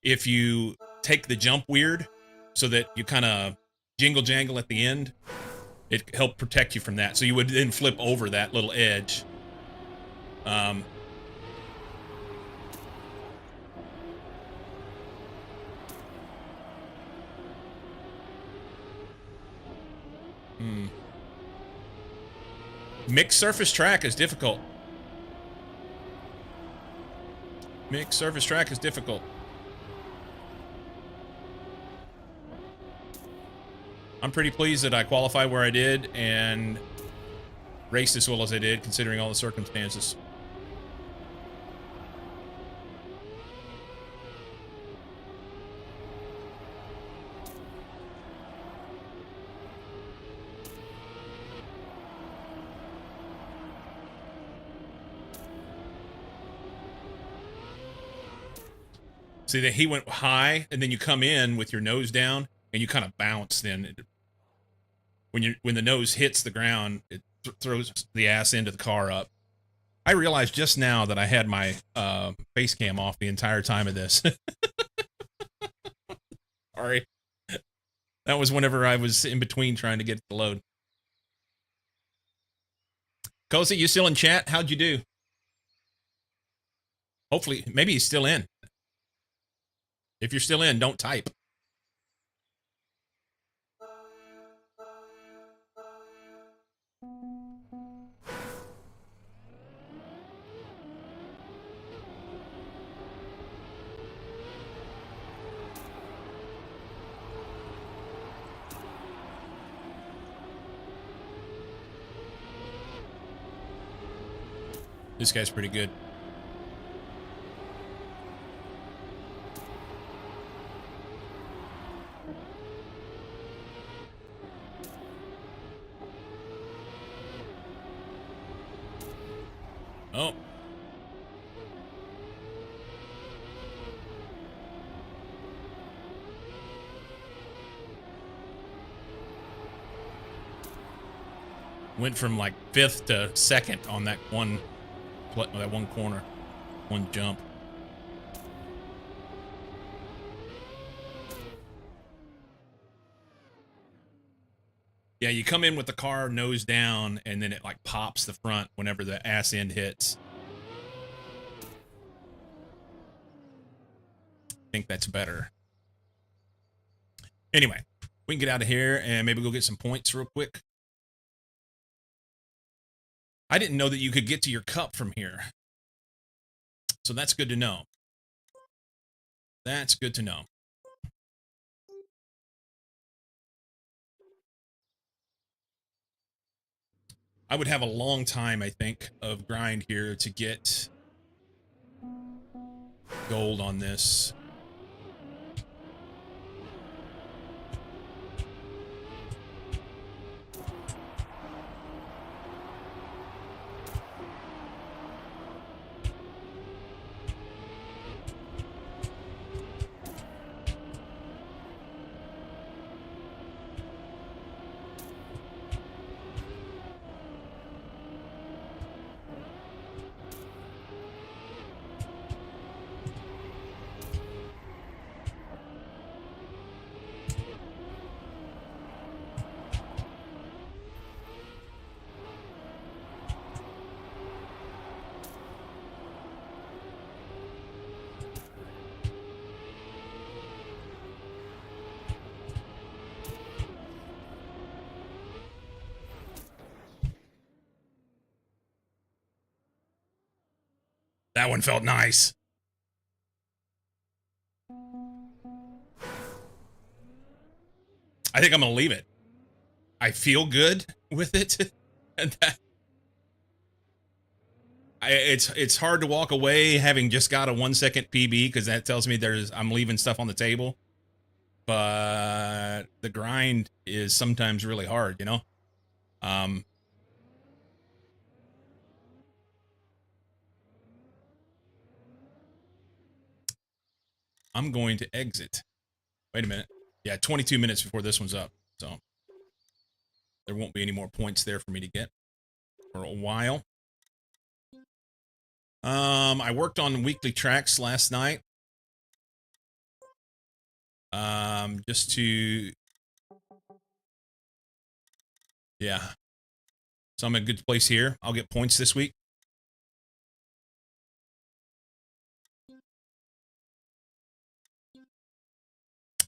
Speaker 1: If you take the jump weird, so that you kind of jingle jangle at the end, it helped protect you from that. So you would then flip over that little edge. Mixed surface track is difficult. Mixed surface track is difficult. I'm pretty pleased that I qualified where I did and raced as well as I did, considering all the circumstances. See that he went high, and then you come in with your nose down, and you kind of bounce. Then, when the nose hits the ground, it throws the ass end of the car up. I realized just now that I had my face cam off the entire time of this. Sorry, that was whenever I was in between trying to get the load. Cozy, you still in chat? How'd you do? Hopefully, maybe he's still in. If you're still in, don't type. This guy's pretty good. Oh. Went from like 5th to 2nd on that one corner, one jump. Yeah, you come in with the car nose down, and then it like pops the front whenever the ass end hits. I think that's better. Anyway, we can get out of here and maybe go get some points real quick. I didn't know that you could get to your cup from here. So that's good to know. That's good to know. I would have a long time, I think, of grind here to get gold on this. That one felt nice. I think I'm going to leave it. I feel good with it. And it's hard to walk away having just got a 1 second PB because that tells me I'm leaving stuff on the table. But the grind is sometimes really hard, you know? I'm going to exit. Wait a minute. Yeah, 22 minutes before this one's up. So there won't be any more points there for me to get for a while. I worked on weekly tracks last night. Just to, yeah. So I'm in a good place here. I'll get points this week.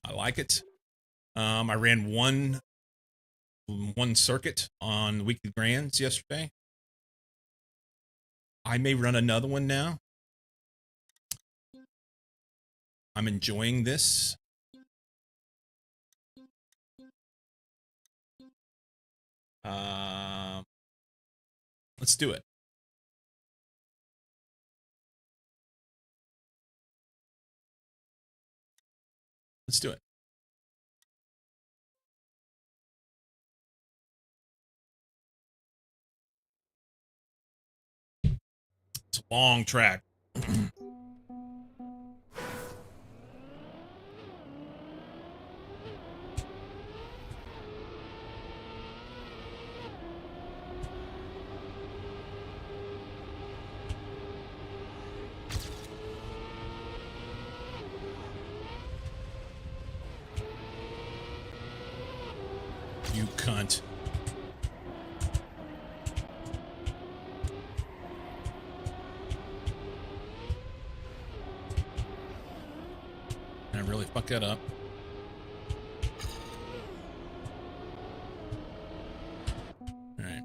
Speaker 1: I like it. I ran one circuit on weekly grands yesterday. I may run another one now. I'm enjoying this. Let's do it. Let's do it. It's a long track. You cunt. Can I really fuck that up? All right.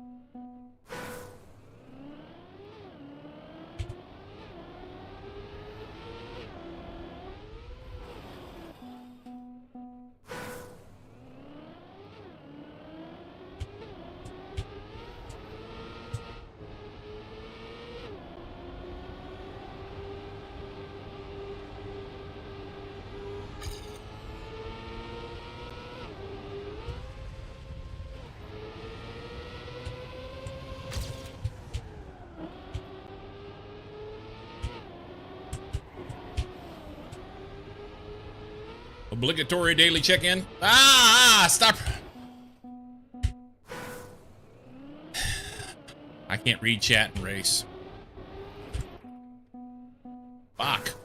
Speaker 1: Obligatory daily check-in. Stop. I can't read chat and race. Fuck.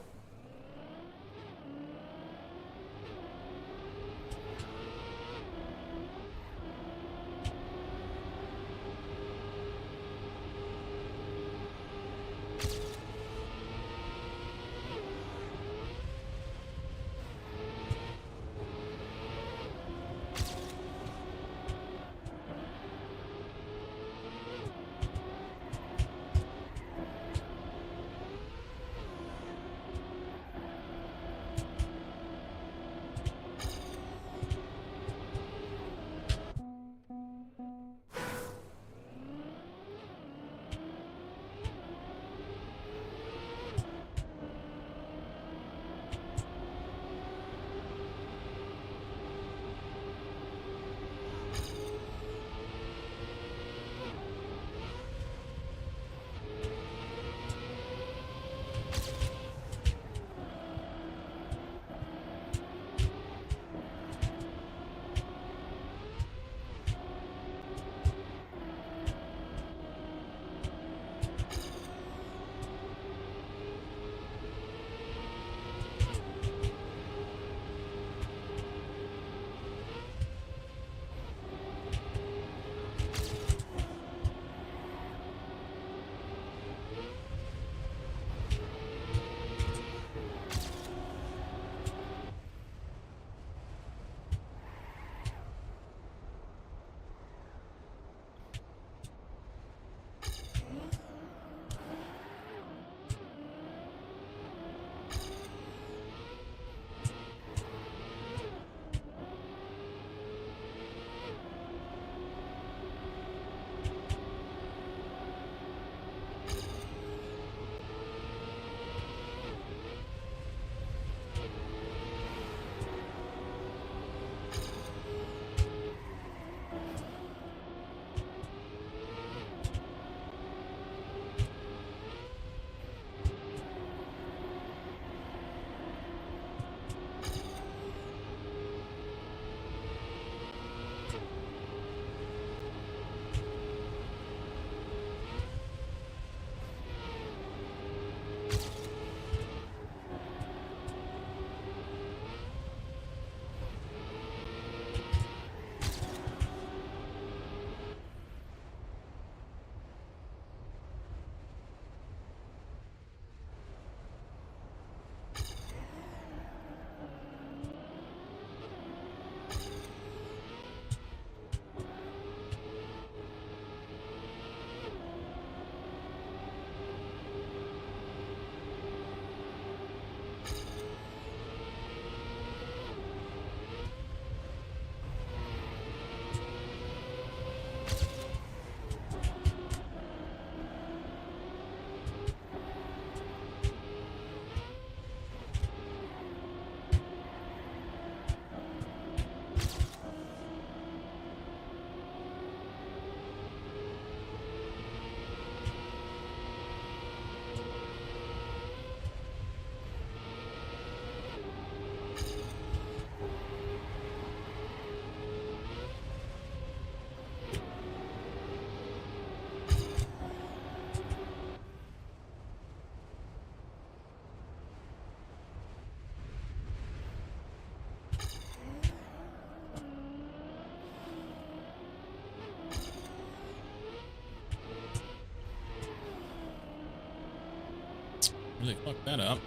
Speaker 1: Really fucked that up.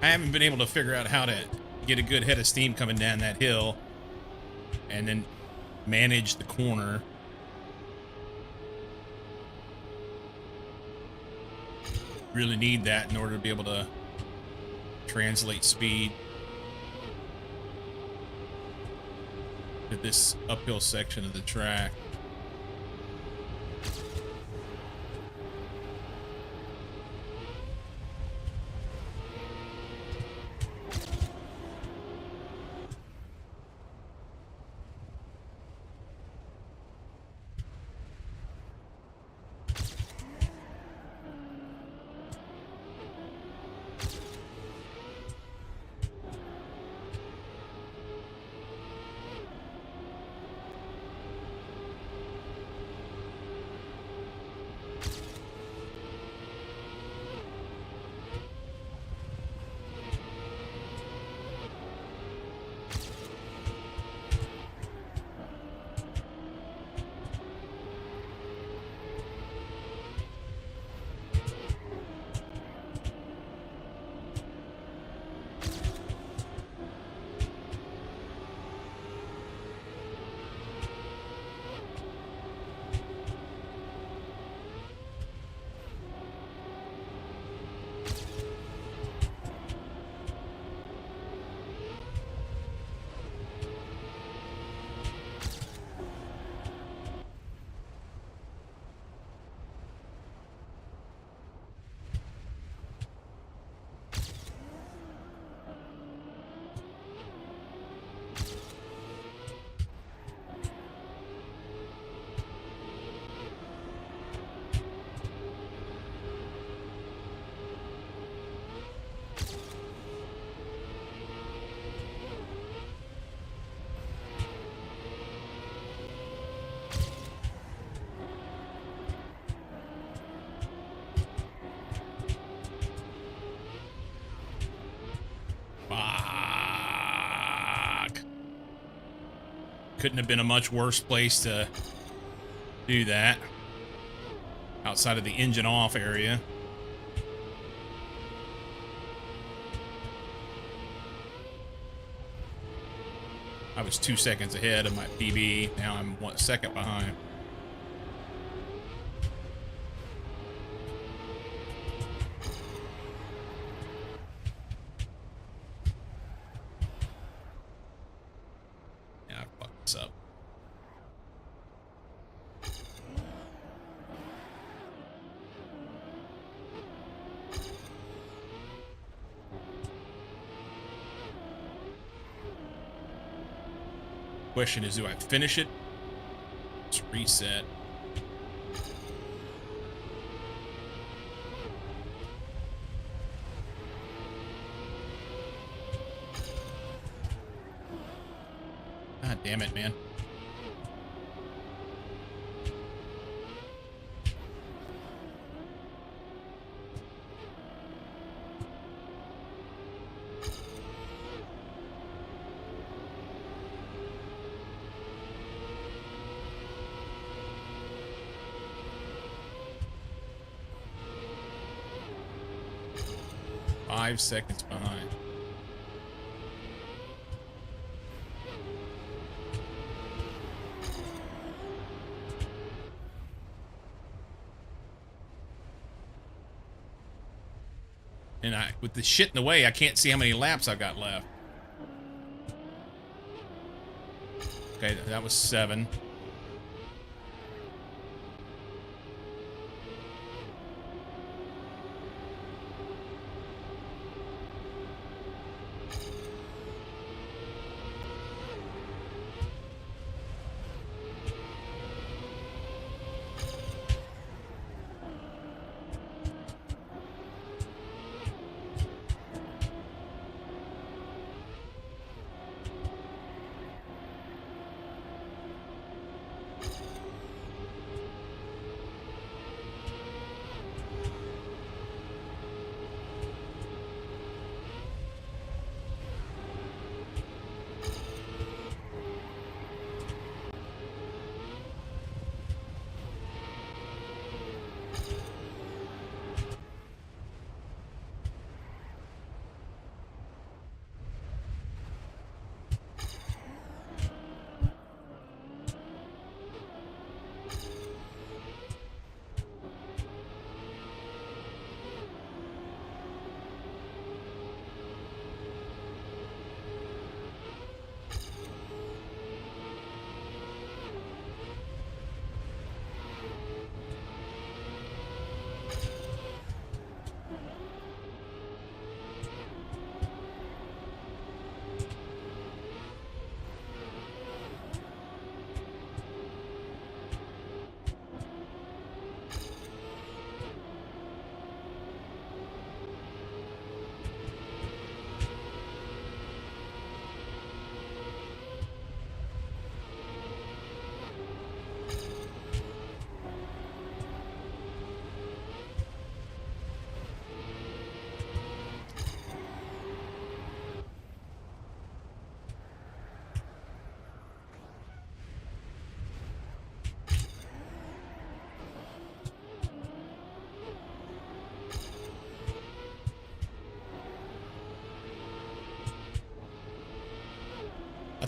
Speaker 1: I haven't been able to figure out how to get a good head of steam coming down that hill and then manage the corner. Really need that in order to be able to translate speed to this uphill section of the track. Couldn't have been a much worse place to do that. Outside of the engine off area. I was 2 seconds ahead of my PB. Now I'm 1 second behind. Yeah, I fucked this up. Question is, do I finish it? Let's reset. God damn it, man. Five seconds behind. And with the shit in the way, I can't see how many laps I've got left. Okay, that was 7.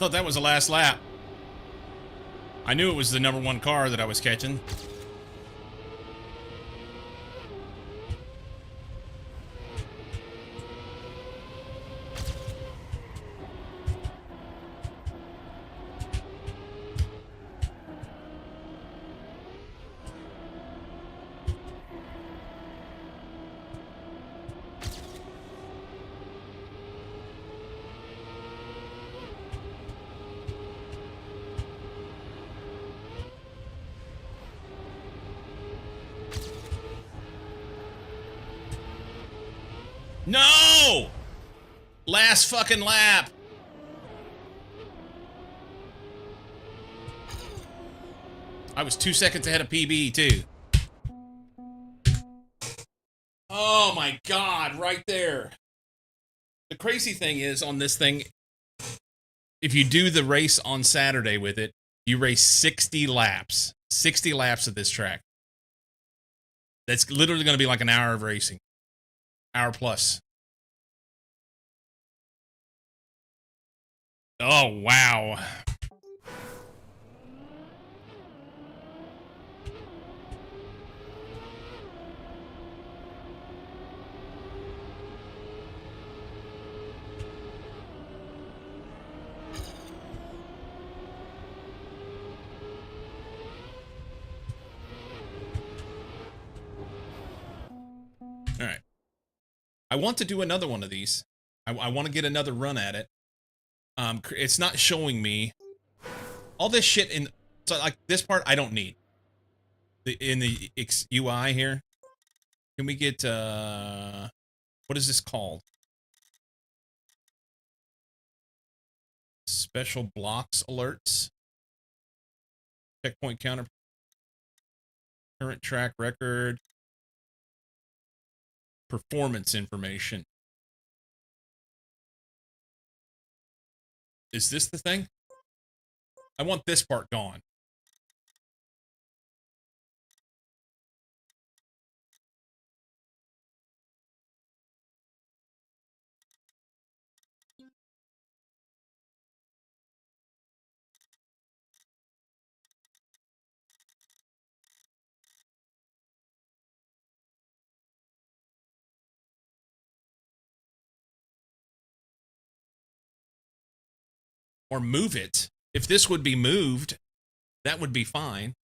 Speaker 1: thought that was the last lap. I knew it was the #1 car that I was catching. No! Last fucking lap. I was 2 seconds ahead of PB, too. Oh my god, right there. The crazy thing is, on this thing, if you do the race on Saturday with it, you race 60 laps. 60 laps of this track. That's literally going to be like an hour of racing. Hour plus. Oh, wow. All right. I want to do another one of these. I want to get another run at it. It's not showing me all this shit in. So like this part, I don't need. In the UI here, can we get what is this called? Special blocks alerts. Checkpoint counter. Current track record. Performance information. Is this the thing? I want this part gone. Or move it. If this would be moved, that would be fine.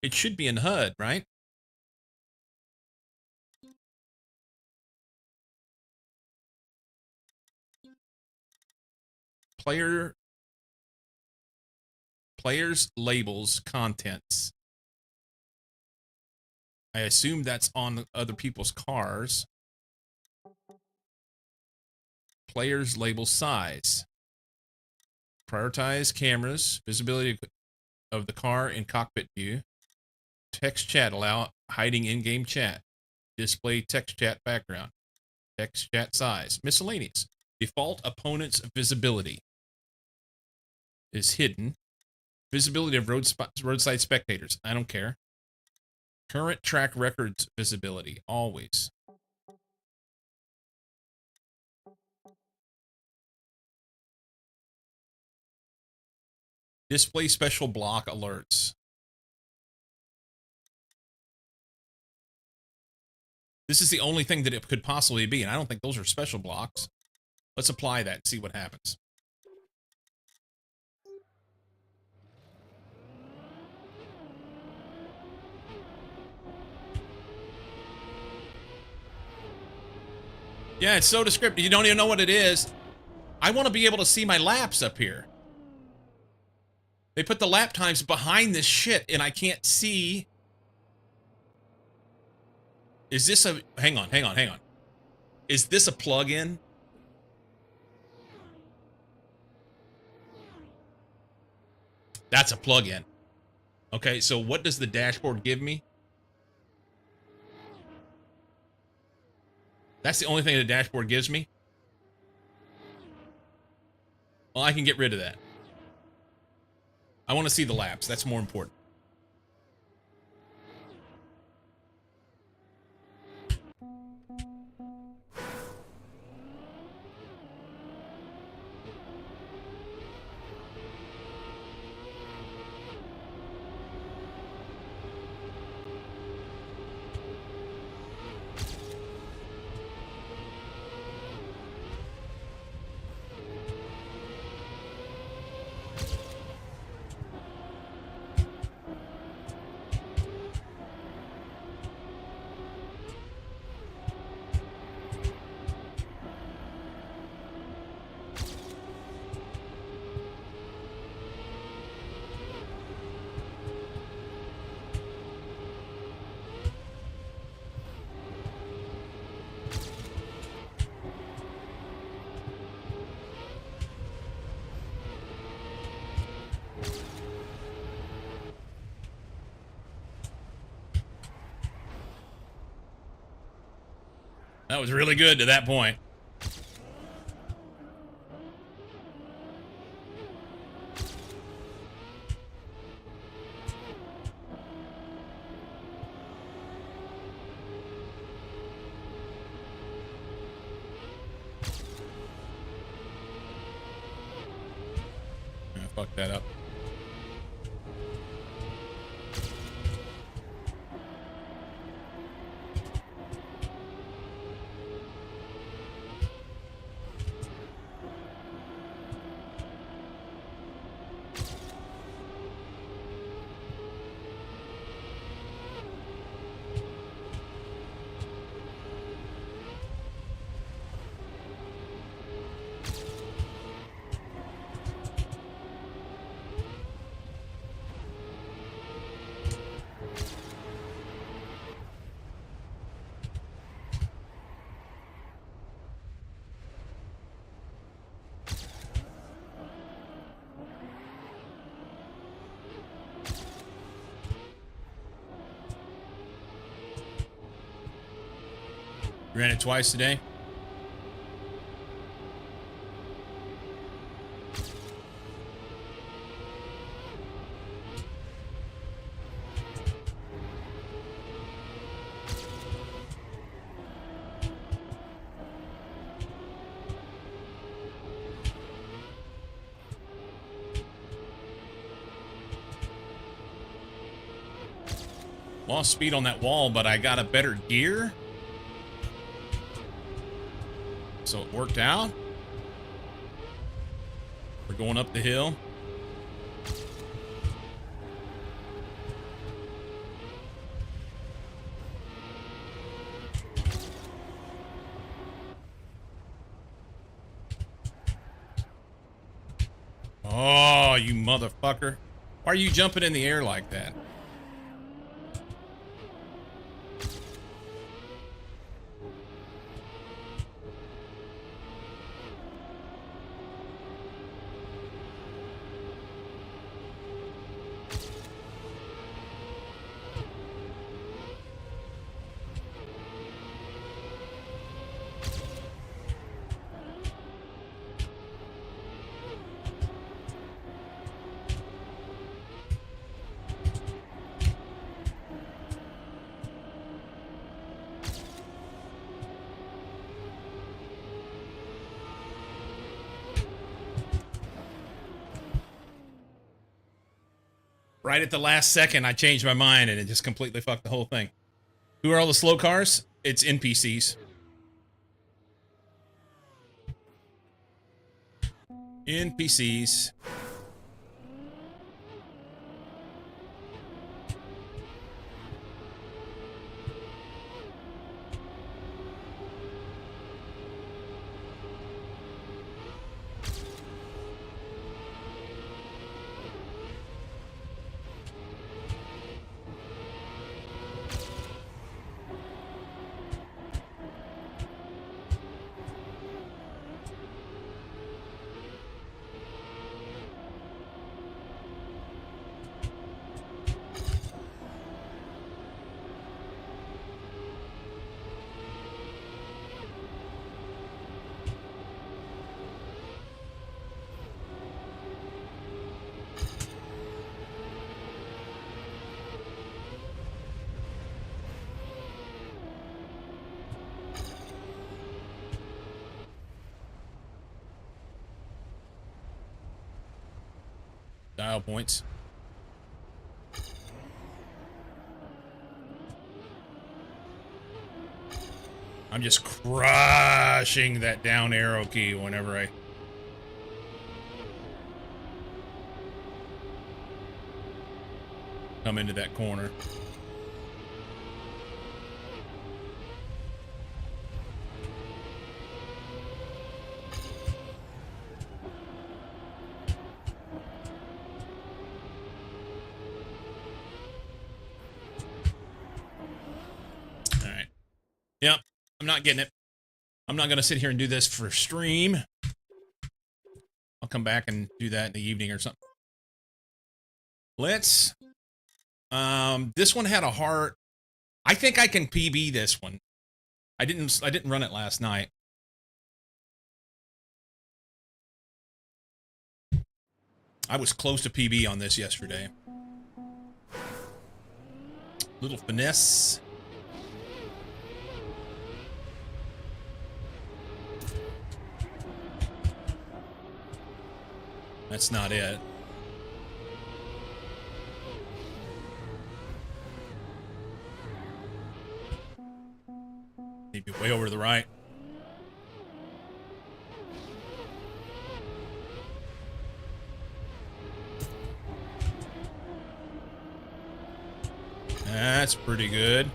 Speaker 1: It should be in HUD, right? Players labels contents. I assume that's on other people's cars. Players label size. Prioritize cameras, visibility of the car in cockpit view. Text chat allow hiding in-game chat. Display text chat background. Text chat size. Miscellaneous. Default opponent's visibility is hidden. Visibility of roadside spectators. I don't care. Current track records visibility. Always. Display special block alerts. This is the only thing that it could possibly be, and I don't think those are special blocks. Let's apply that and see what happens. Yeah, it's so descriptive. You don't even know what it is. I want to be able to see my laps up here. They put the lap times behind this shit, and I can't see. Is this a... Hang on. Is this a plug-in? That's a plug-in. Okay, so what does the dashboard give me? That's the only thing the dashboard gives me? Well, I can get rid of that. I want to see the laps. That's more important. That was really good to that point. I fucked that up. You ran it twice today? Lost speed on that wall, but I got a better gear. So it worked out. We're going up the hill. Oh, you motherfucker. Why are you jumping in the air like that? Right at the last second, I changed my mind and it just completely fucked the whole thing. Who are all the slow cars? It's NPCs. NPCs. Dial points. I'm just crushing that down arrow key whenever I come into that corner. All right. Yep. I'm not getting it. I'm not going to sit here and do this for stream. I'll come back and do that in the evening or something. Let's, this one had a heart. I think I can PB this one. I didn't run it last night. I was close to PB on this yesterday. Little finesse. That's not it. Need to be way over to the right. That's pretty good.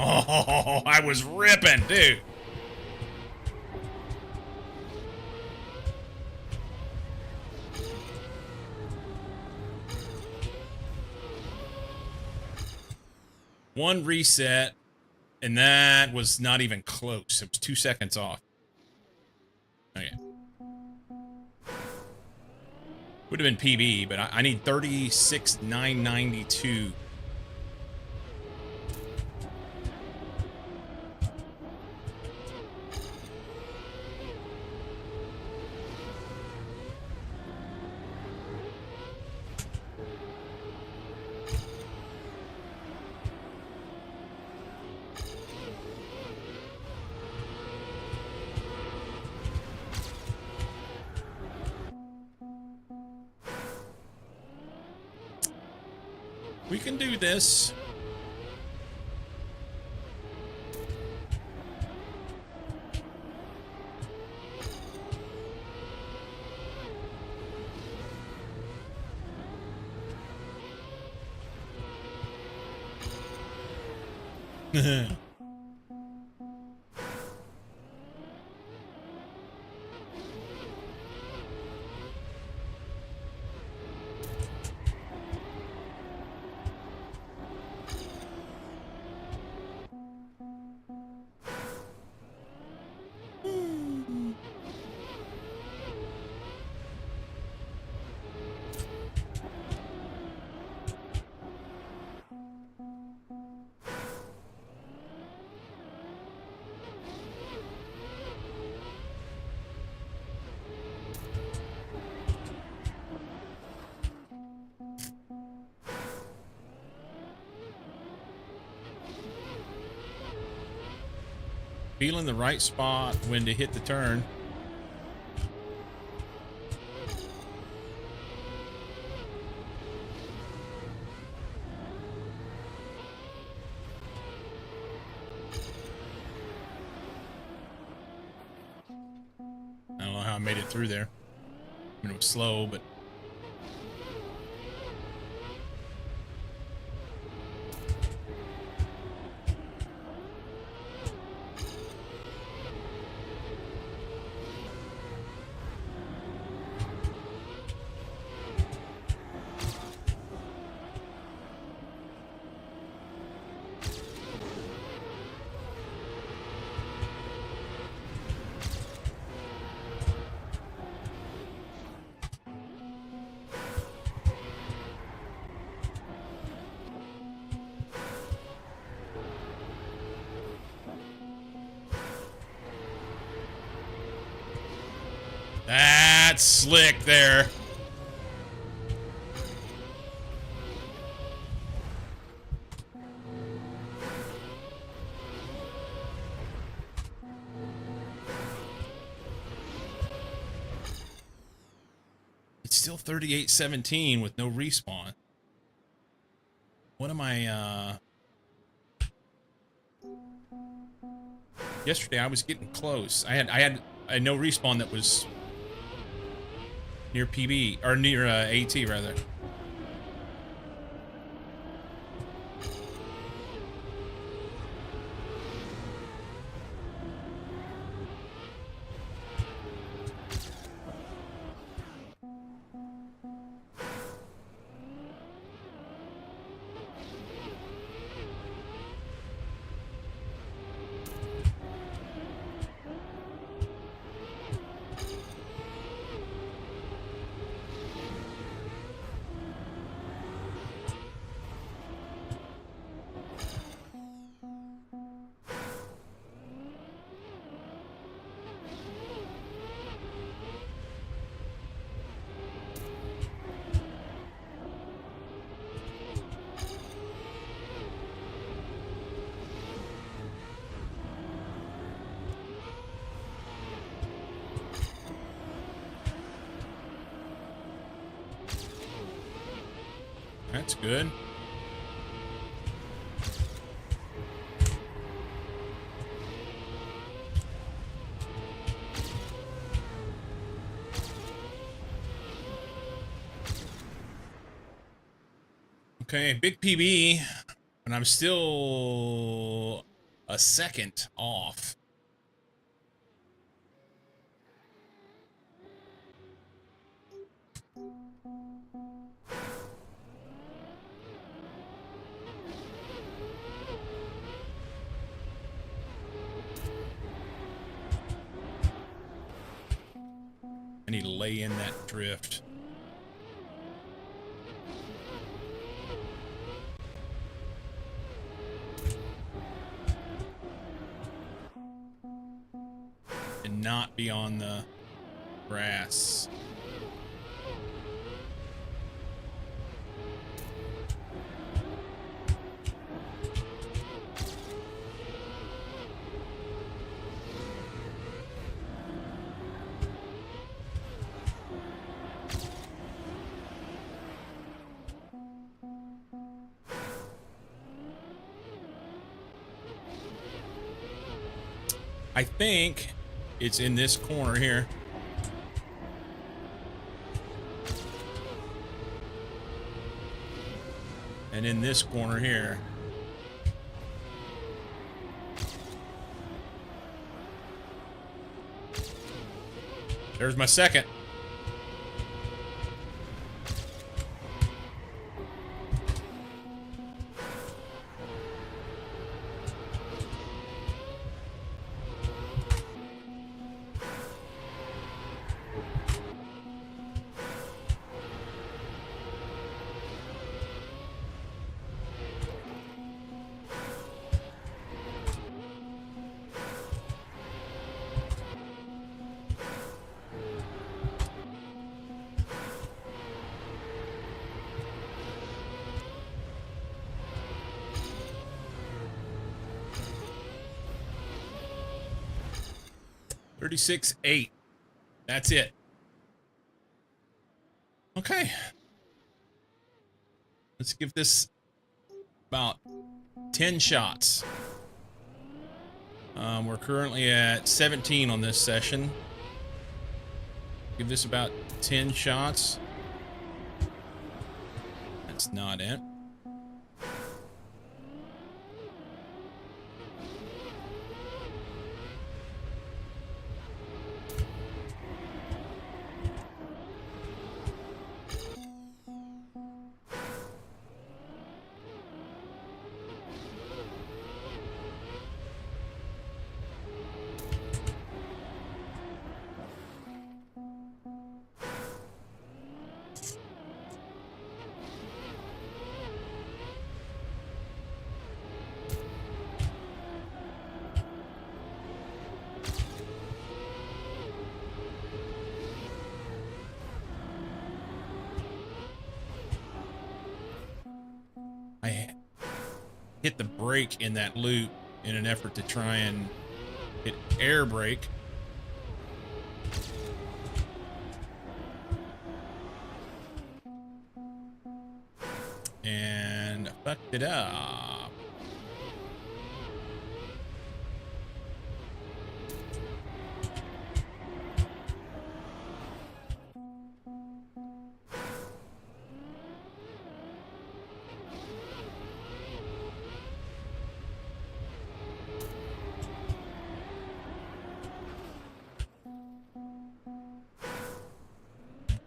Speaker 1: Oh, I was ripping, dude. One reset, and that was not even close. It was 2 seconds off. Okay. Would have been PB, but I need 36,992. We can do this. Feeling the right spot when to hit the turn. I don't know how I made it through there. I mean, it was slow, but... That's slick there. It's still 38-17 with no respawn. What am I, Yesterday I was getting close. I had no respawn that was near PB, or near AT rather. That's good. Okay, big PB, and I'm still a second off. I need to lay in that drift. And not be on the grass. I think it's in this corner here. And in this corner here. There's my second. $36.8. That's it. Okay. Let's give this about 10 shots. We're currently at 17 on this session. Give this about 10 shots. That's not it. I hit the brake in that loop in an effort to try and hit air brake. And fucked it up.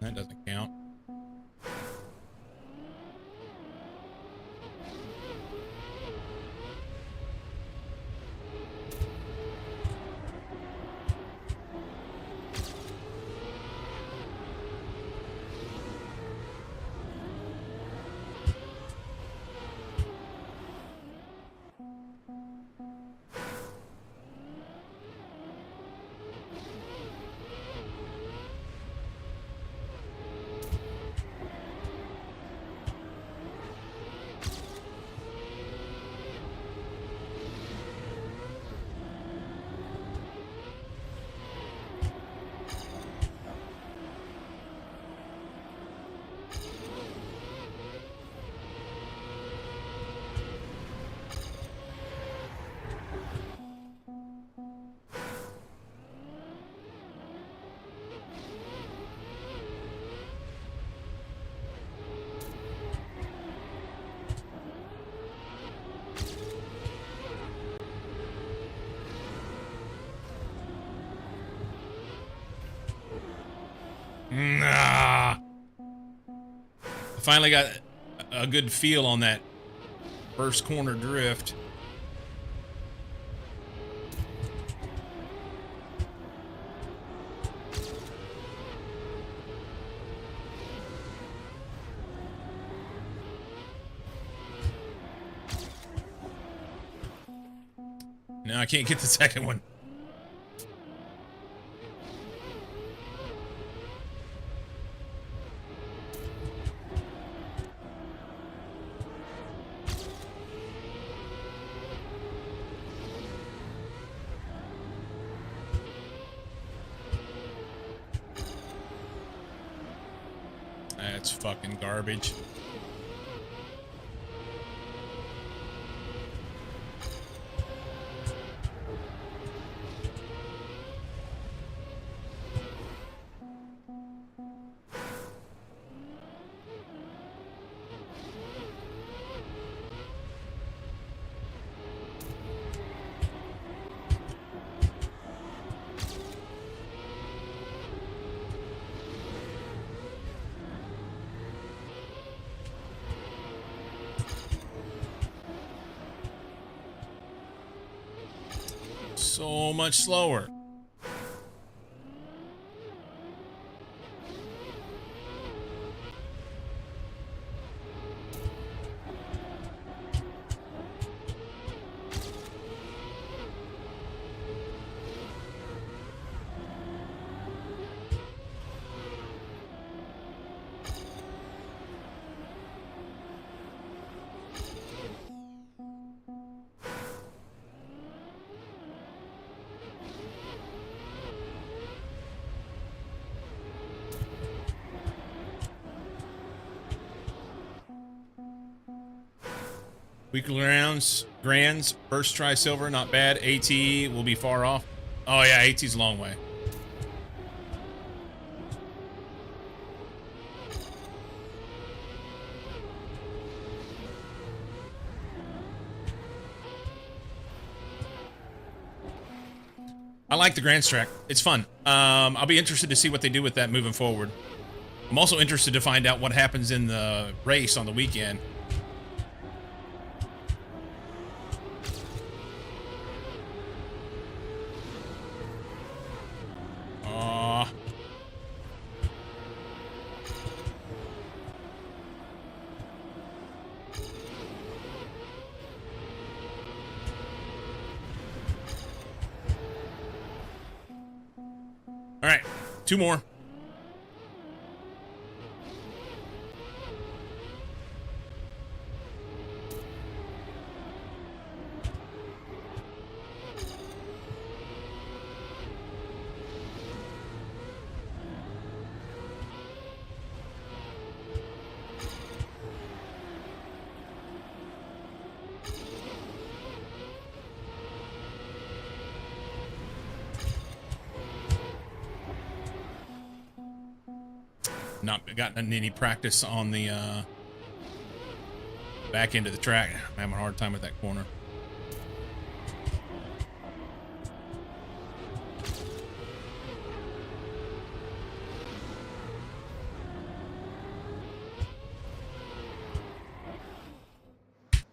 Speaker 1: That doesn't count. Nah. I finally got a good feel on that first corner drift. No, I can't get the second one. That's fucking garbage. So much slower. Weekly grands, first try silver, not bad. AT will be far off. Oh yeah, AT's a long way. I like the Grants track. It's fun. I'll be interested to see what they do with that moving forward. I'm also interested to find out what happens in the race on the weekend. All right, 2 more. Not gotten any practice on the back end of the track. I'm having a hard time with that corner.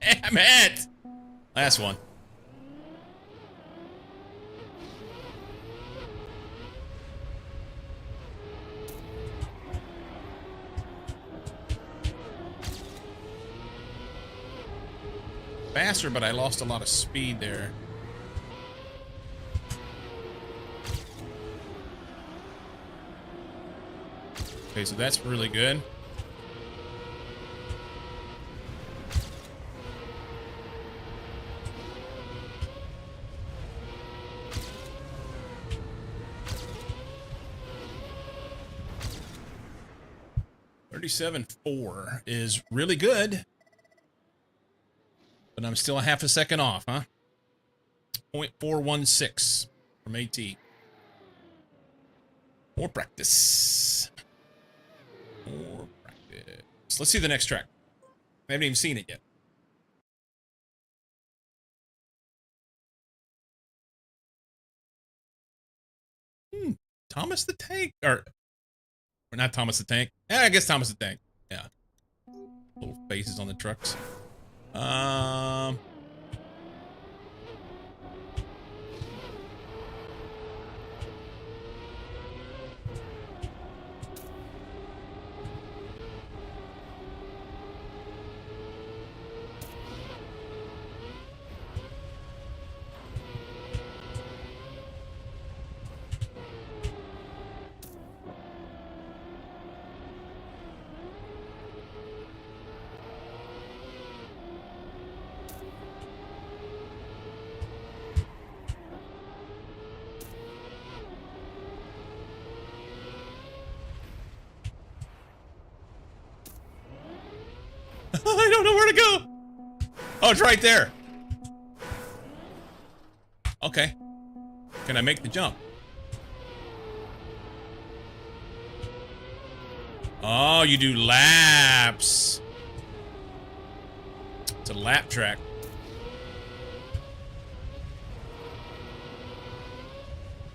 Speaker 1: Damn it! Last one. Faster, but I lost a lot of speed there. Okay, so that's really good. $37.4 is really good. But I'm still a half a second off, huh? 0.416 from AT. More practice. More practice. Let's see the next track. I haven't even seen it yet. Thomas the Tank, or Or not Thomas the Tank. Yeah, I guess Thomas the Tank. Yeah. Little faces on the trucks. I don't know where to go. Oh, it's right there. Okay. Can I make the jump? Oh, you do laps. It's a lap track.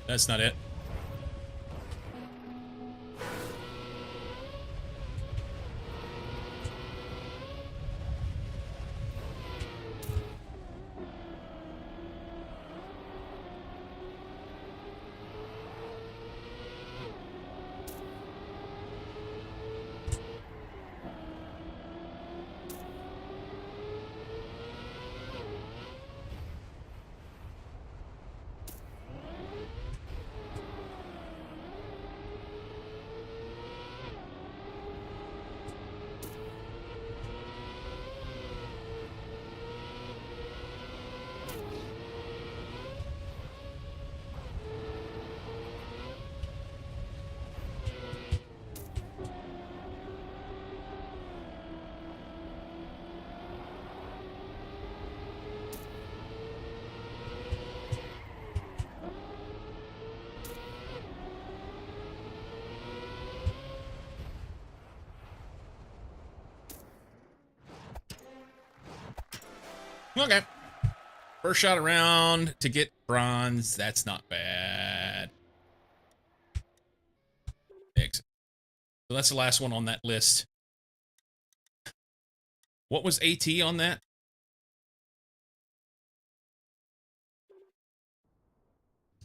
Speaker 1: That's not it. Okay. First shot around to get bronze. That's not bad. Exit. So that's the last one on that list. What was AT on that?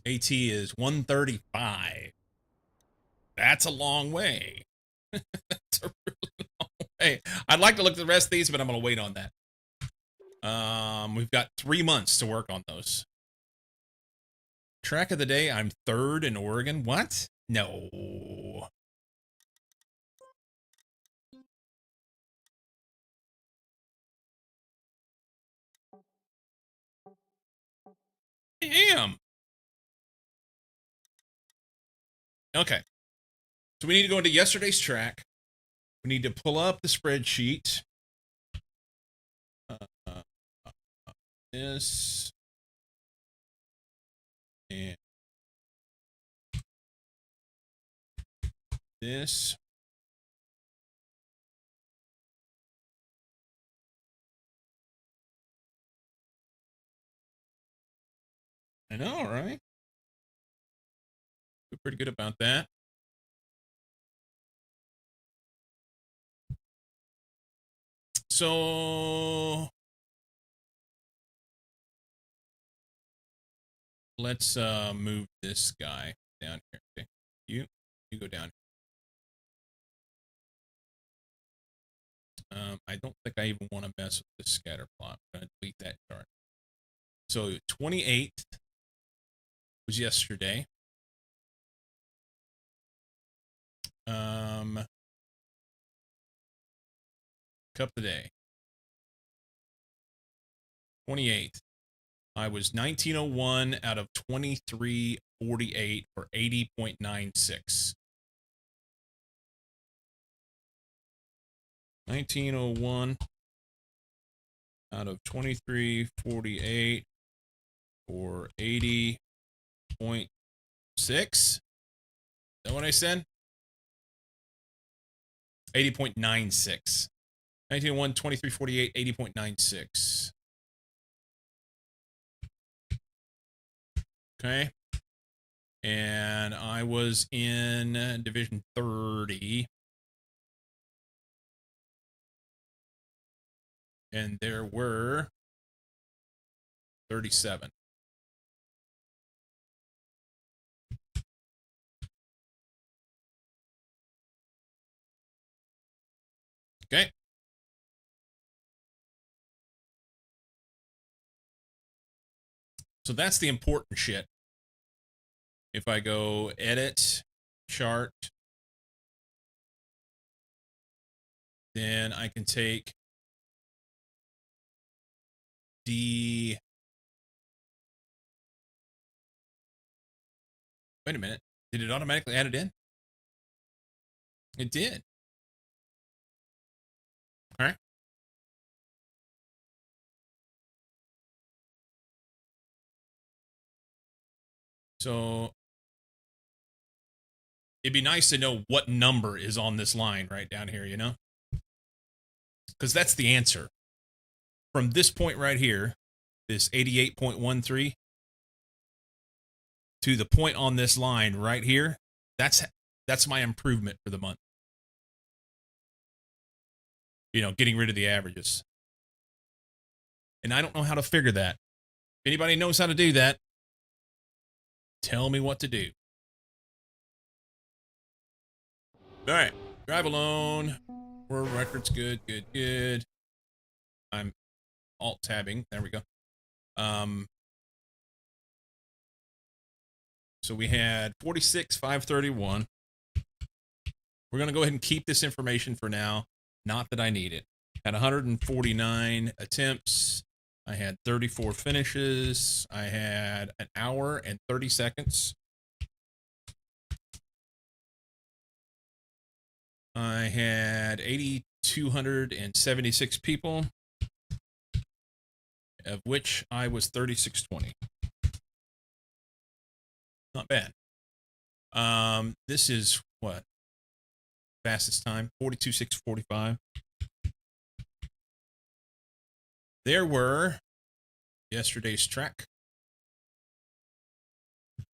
Speaker 1: AT is 135. That's a long way. That's a really long way. I'd like to look at the rest of these, but I'm going to wait on that. We've got 3 months to work on those. Track of the day, I'm 3rd in Oregon. What? No. Damn. Okay. So we need to go into yesterday's track. We need to pull up the spreadsheet. This. And this. I know, right? Feel pretty good about that. So let's move this guy down here. Okay. You go down. I don't think I even want to mess with this scatter plot. I'm gonna delete that chart. So 28th was yesterday. Cup today. 28th. I was 1901 out of 2348 for 80.96. 1901 out of 2348 for 80.6. Is that what I said? 80.96. 1901, 2348, 80.96. Okay. And I was in Division 30. And there were 37. Okay. So that's the important shit. If I go edit, chart, then I can take D. Wait a minute. Did it automatically add it in? It did. All right. So it'd be nice to know what number is on this line right down here, you know? Because that's the answer. From this point right here, this 88.13, to the point on this line right here, that's my improvement for the month. You know, getting rid of the averages. And I don't know how to figure that. If anybody knows how to do that, tell me what to do. All right. Drive alone. World records. Good, good, good. I'm alt-tabbing. There we go. So we had 46,531. We're going to go ahead and keep this information for now. Not that I need it. Had 149 attempts. I had 34 finishes. I had an hour and 30 seconds. I had 8,276 people, of which I was 3620. Not bad. This is what? Fastest time, 42,645. There were yesterday's track.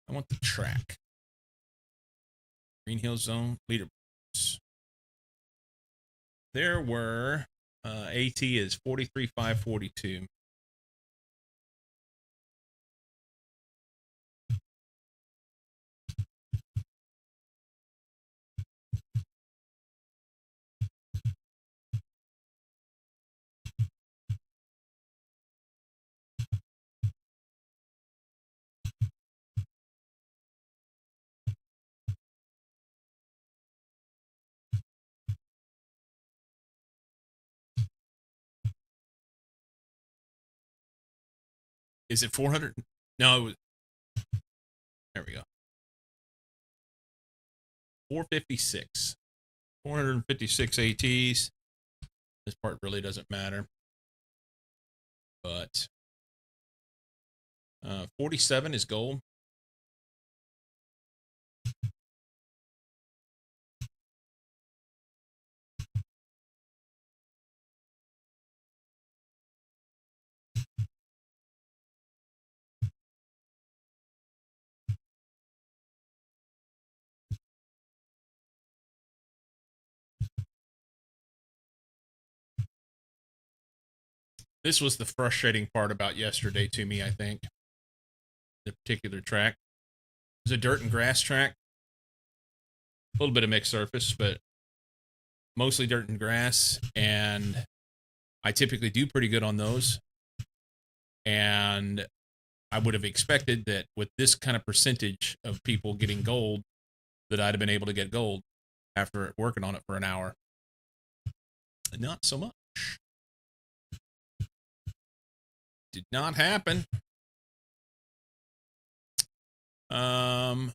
Speaker 1: I want the track. Green Hill Zone leaderboards. There were AT is 43,542. Is it 400? No, it was, there we go. 456. 456 ATs. This part really doesn't matter. But 47 is gold. This was the frustrating part about yesterday to me, I think. The particular track. It was a dirt and grass track. A little bit of mixed surface, but mostly dirt and grass. And I typically do pretty good on those. And I would have expected that with this kind of percentage of people getting gold, that I'd have been able to get gold after working on it for an hour. Not so much. Did not happen. Well,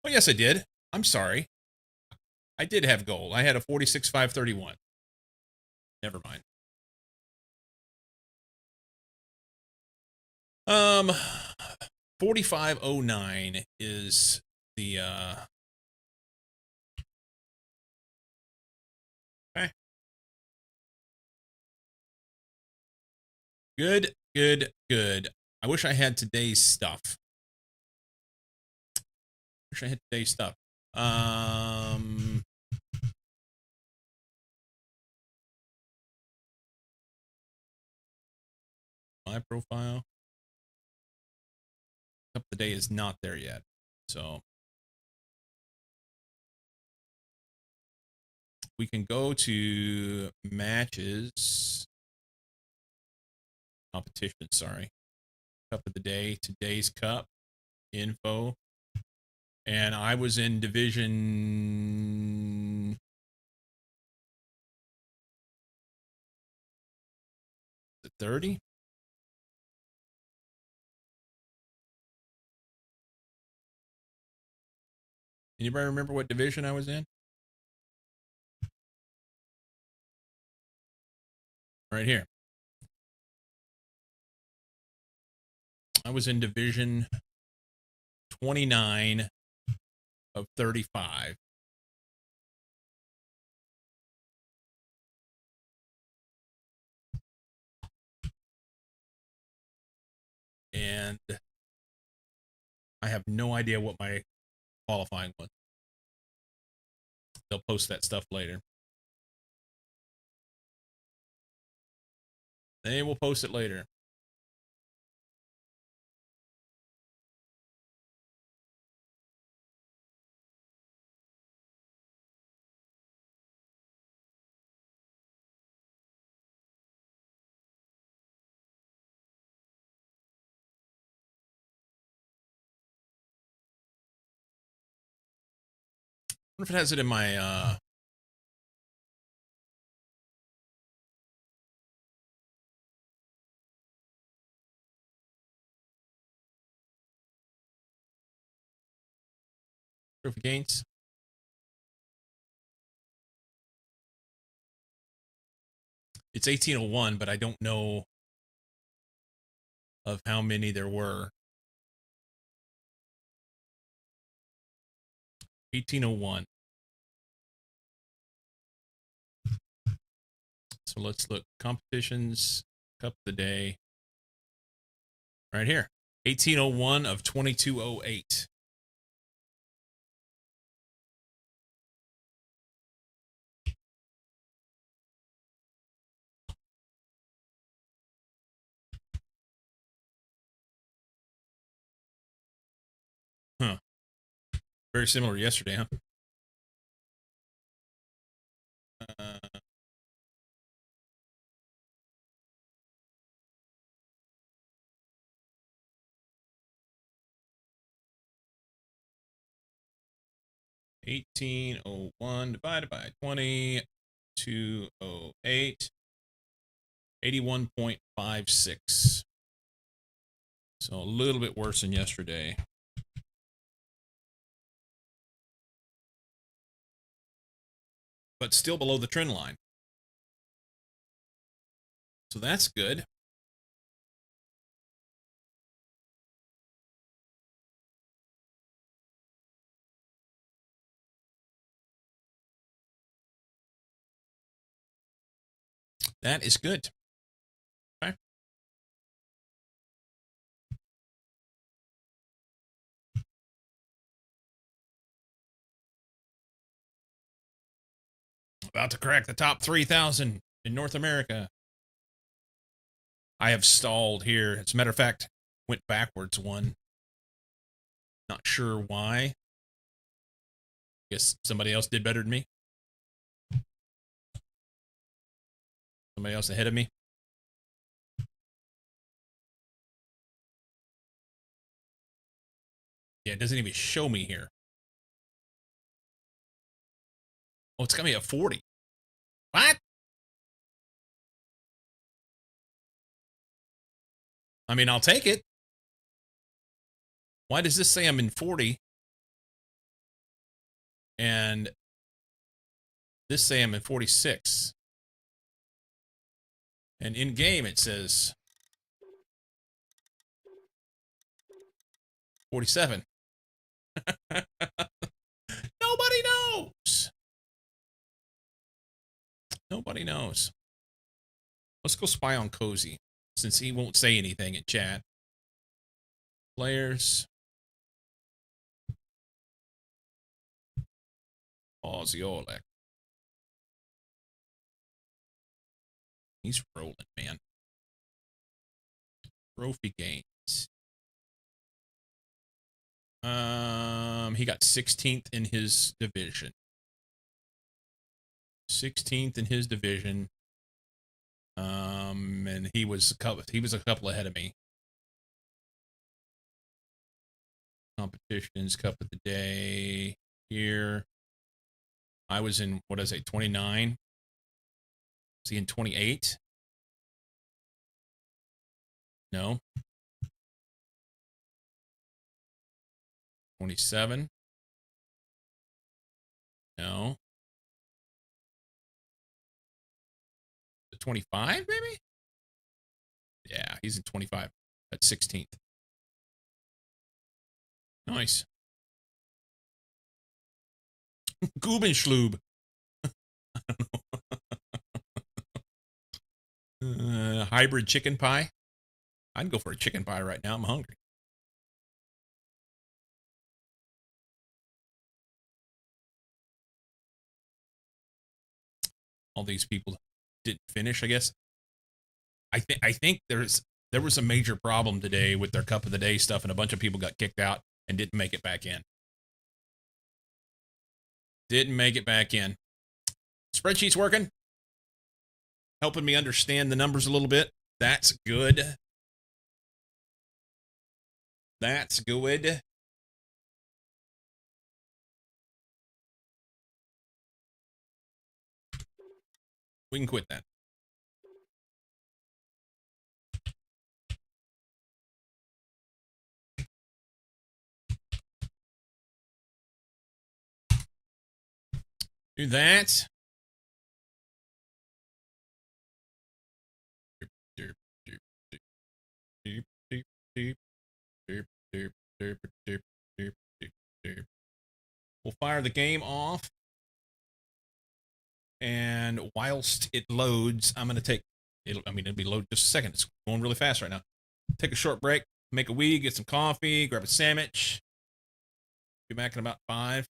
Speaker 1: yes, I did. I'm sorry. I did have gold. I had a 46,531. Never mind. 4509 is the okay. Good, good, good. I wish I had today's stuff. Where should I hit today's stuff? My profile. Up the day is not there yet. So we can go to matches. Competition, sorry. Cup of the day, today's cup, info. And I was in division 30. Anybody remember what division I was in? Right here. I was in division 29 of 35. And I have no idea what my qualifying was. They'll post that stuff later. They will post it later. I wonder if it has it in my proof of gains. It's 1801, but I don't know of how many there were. 1801. So let's look. Competitions, cup of the day. Right here. 1801 of 2208. Huh. Very similar to yesterday, huh? 1801 divided by 2208. 81.56. So a little bit worse than yesterday. But still below the trend line. So that's good. That is good. Okay. About to crack the top 3,000 in North America. I have stalled here. As a matter of fact, went backwards one. Not sure why. Guess somebody else did better than me. Somebody else ahead of me. Yeah, it doesn't even show me here. Oh, it's got me at 40. What? I mean, I'll take it. Why does this say I'm in 40? And this say I'm in 46. And in game it says 47. Nobody knows. Nobody knows. Let's go spy on Cozy, since he won't say anything in chat. Players. Ozziolek. He's rolling, man. Trophy games. He got 16th in his division. 16th in his division. And he was a couple ahead of me. Competitions, Cup of the Day here. I was in, what did I say, 29? Was he in 28? No. 27? No. 25, maybe? Yeah, he's in 25 at 16th. Nice. Gubenschlube. Hybrid chicken pie. I'd go for a chicken pie right now. I'm hungry. All these people didn't finish, I guess. I think there was a major problem today with their Cup of the Day stuff, and a bunch of people got kicked out and didn't make it back in. Didn't make it back in. Spreadsheet's working. Helping me understand the numbers a little bit. That's good. That's good. We can quit that. Do that. We'll fire the game off. And whilst it loads, I'm going to take, it'll be loaded just a second. It's going really fast right now. Take a short break, make a wee, get some coffee, grab a sandwich. Be back in about 5.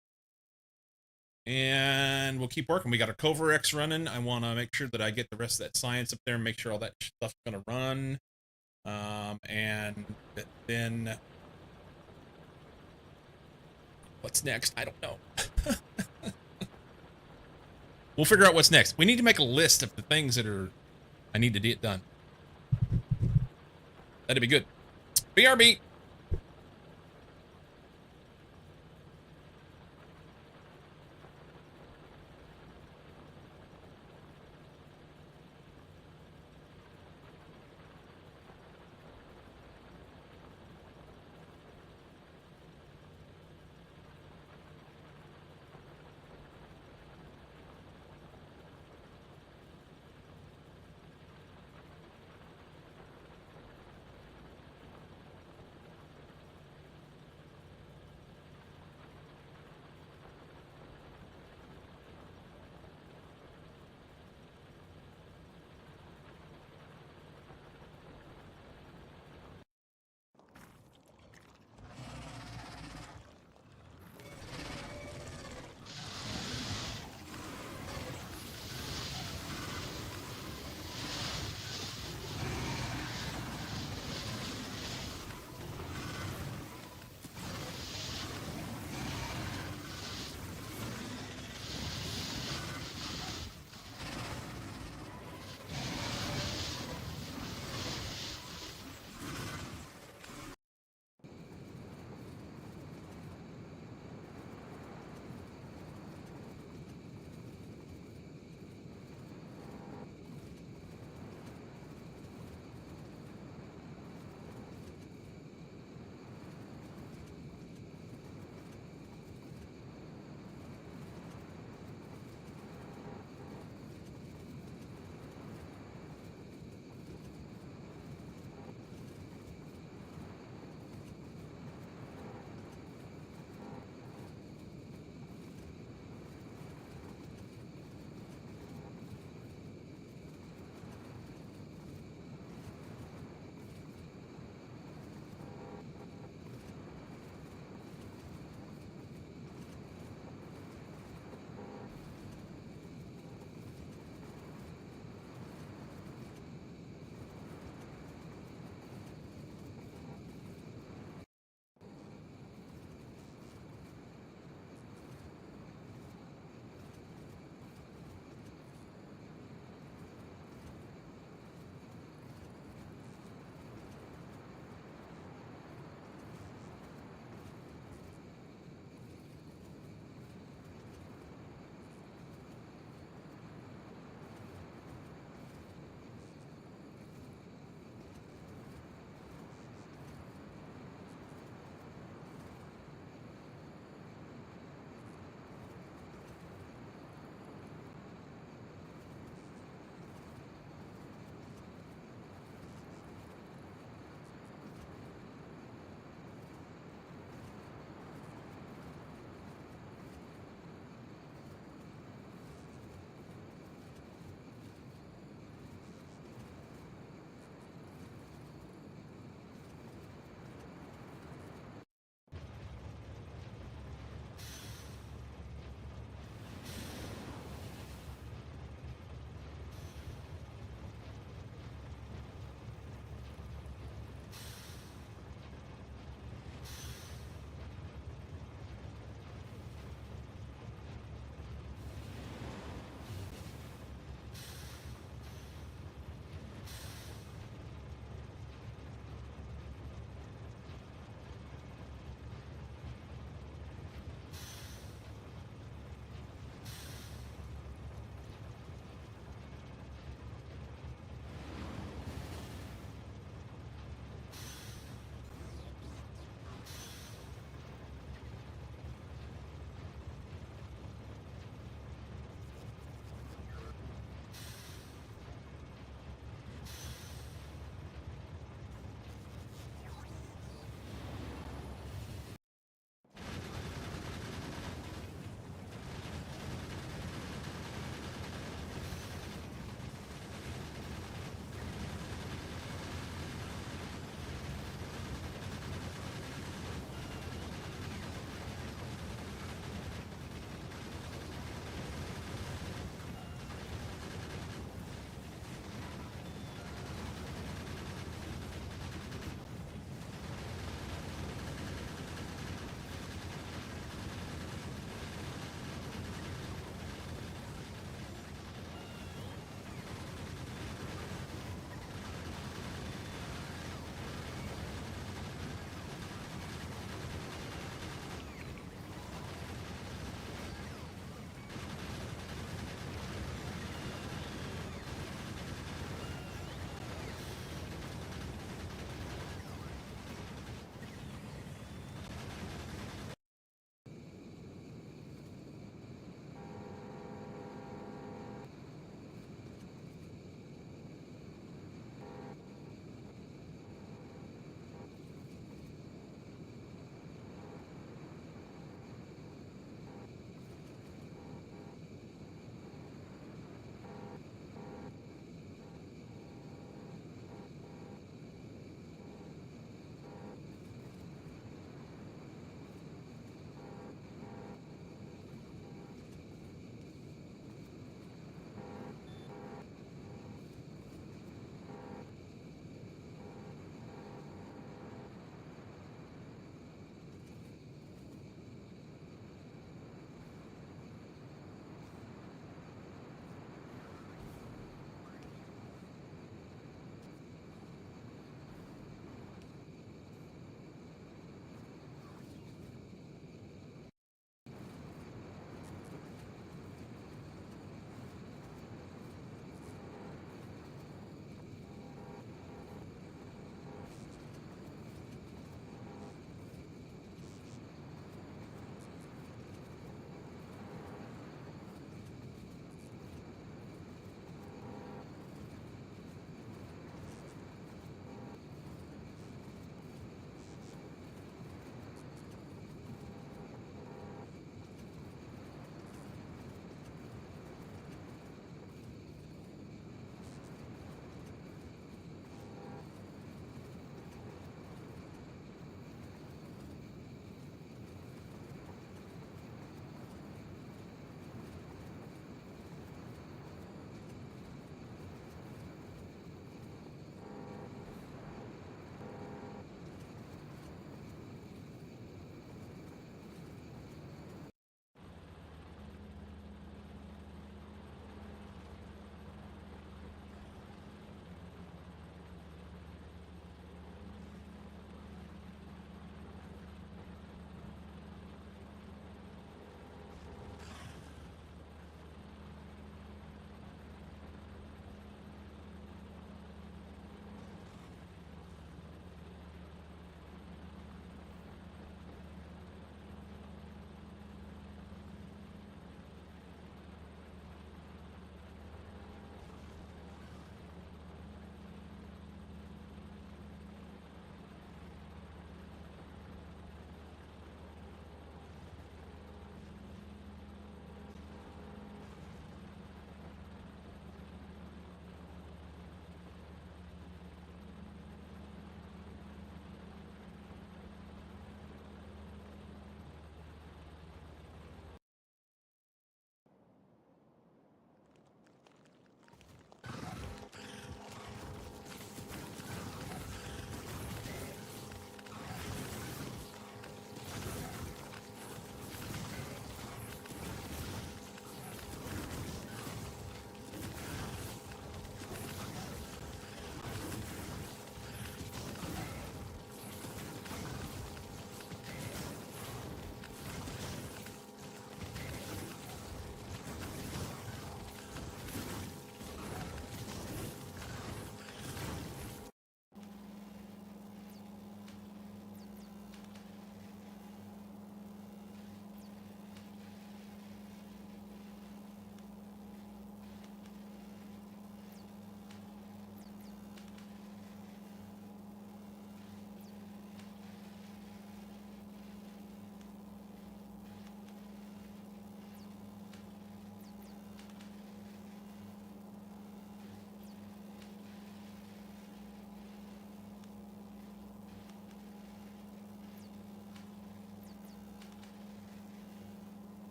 Speaker 1: And we'll keep working. We got our Covarex running. I want to make sure that I get the rest of that science up there and make sure all that stuff's going to run. And then what's next? I don't know. We'll figure out what's next. We need to make a list of the things that I need to get done. That'd be good. BRB.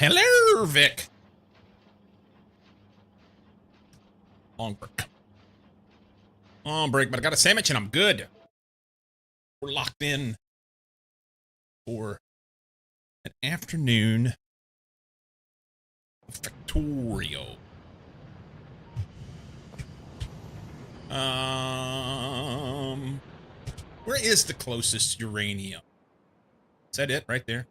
Speaker 1: Hello, Vic. Long break. Long break, but I got a sandwich and I'm good. We're locked in for an afternoon of Factorio. Where is the closest uranium? Is that it right there?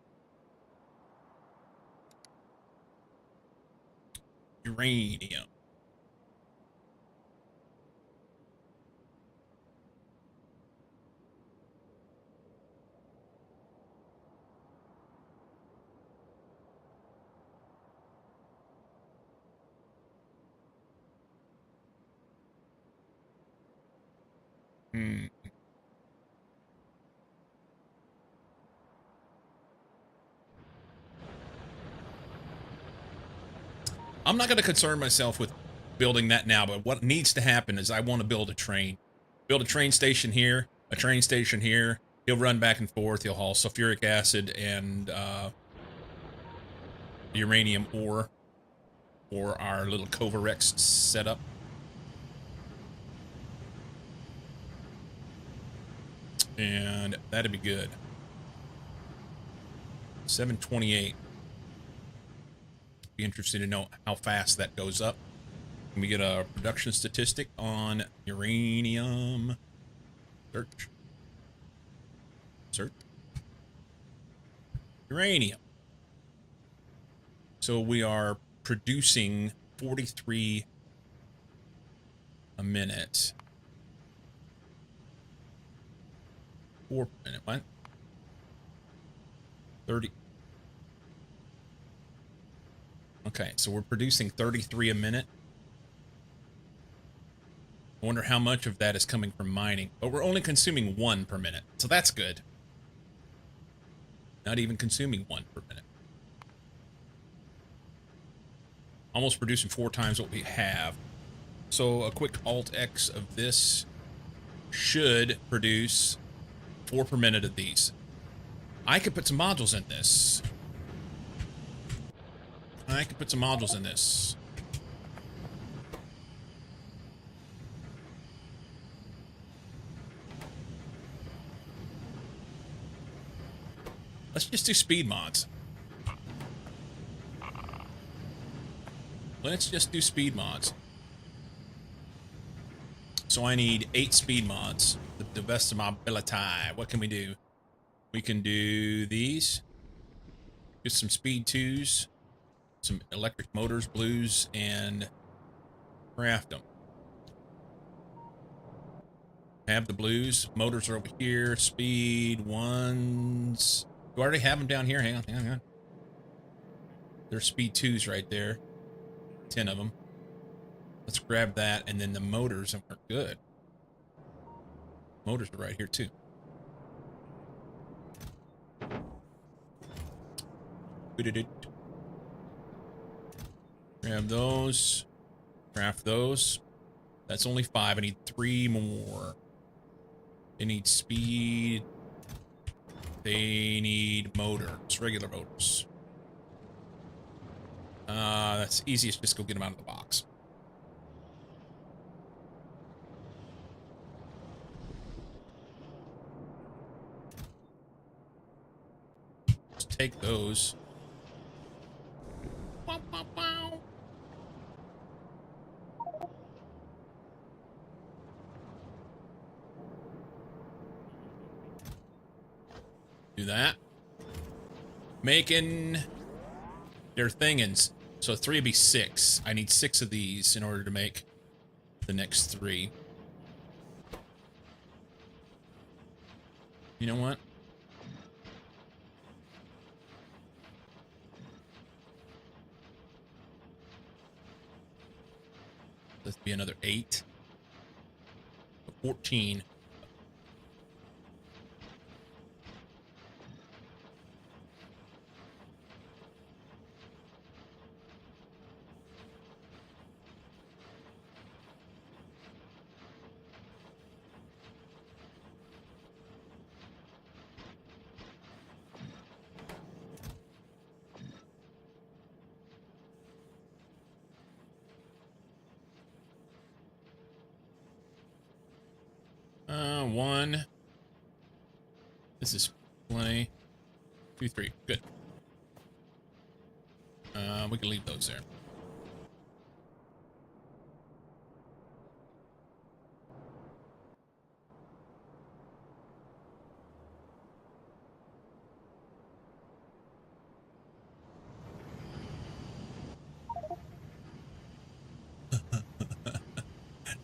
Speaker 1: Uranium. I'm not going to concern myself with building that now, but what needs to happen is I want to build a train. Build a train station here, a train station here. He'll run back and forth. He'll haul sulfuric acid and uranium ore for our little Covarex setup. And that'd be good. 728. Be interested to know how fast that goes up. Can we get a production statistic on uranium? Search. Search. Uranium. So we are producing 43 a minute. 4 per minute. What? 30. Okay, so we're producing 33 a minute. I wonder how much of that is coming from mining. But we're only consuming 1 per minute. So that's good. Not even consuming 1 per minute. Almost producing 4 times what we have. So a quick Alt-X of this should produce 4 per minute of these. I could put some modules in this. Let's just do speed mods. So I need 8 speed mods. The best of my ability. What can we do? We can do these. Just some speed 2s. Some electric motors, blues, and craft them. Have the blues. Motors are over here. Speed 1s. Do I already have them down here? Hang on. There's speed 2s right there. 10 of them. Let's grab that, and then the motors are good. Motors are right here too. Grab those. Craft those. That's only 5. I need 3 more. They need speed. They need motors. Regular motors. That's easiest. Just go get them out of the box. Let's take those. Do that. Making their thingins. So 3 would be 6. I need 6 of these in order to make the next 3. You know what? Let's be another 8. 14. One. This is plenty. 2, 3. Good. We can leave those there.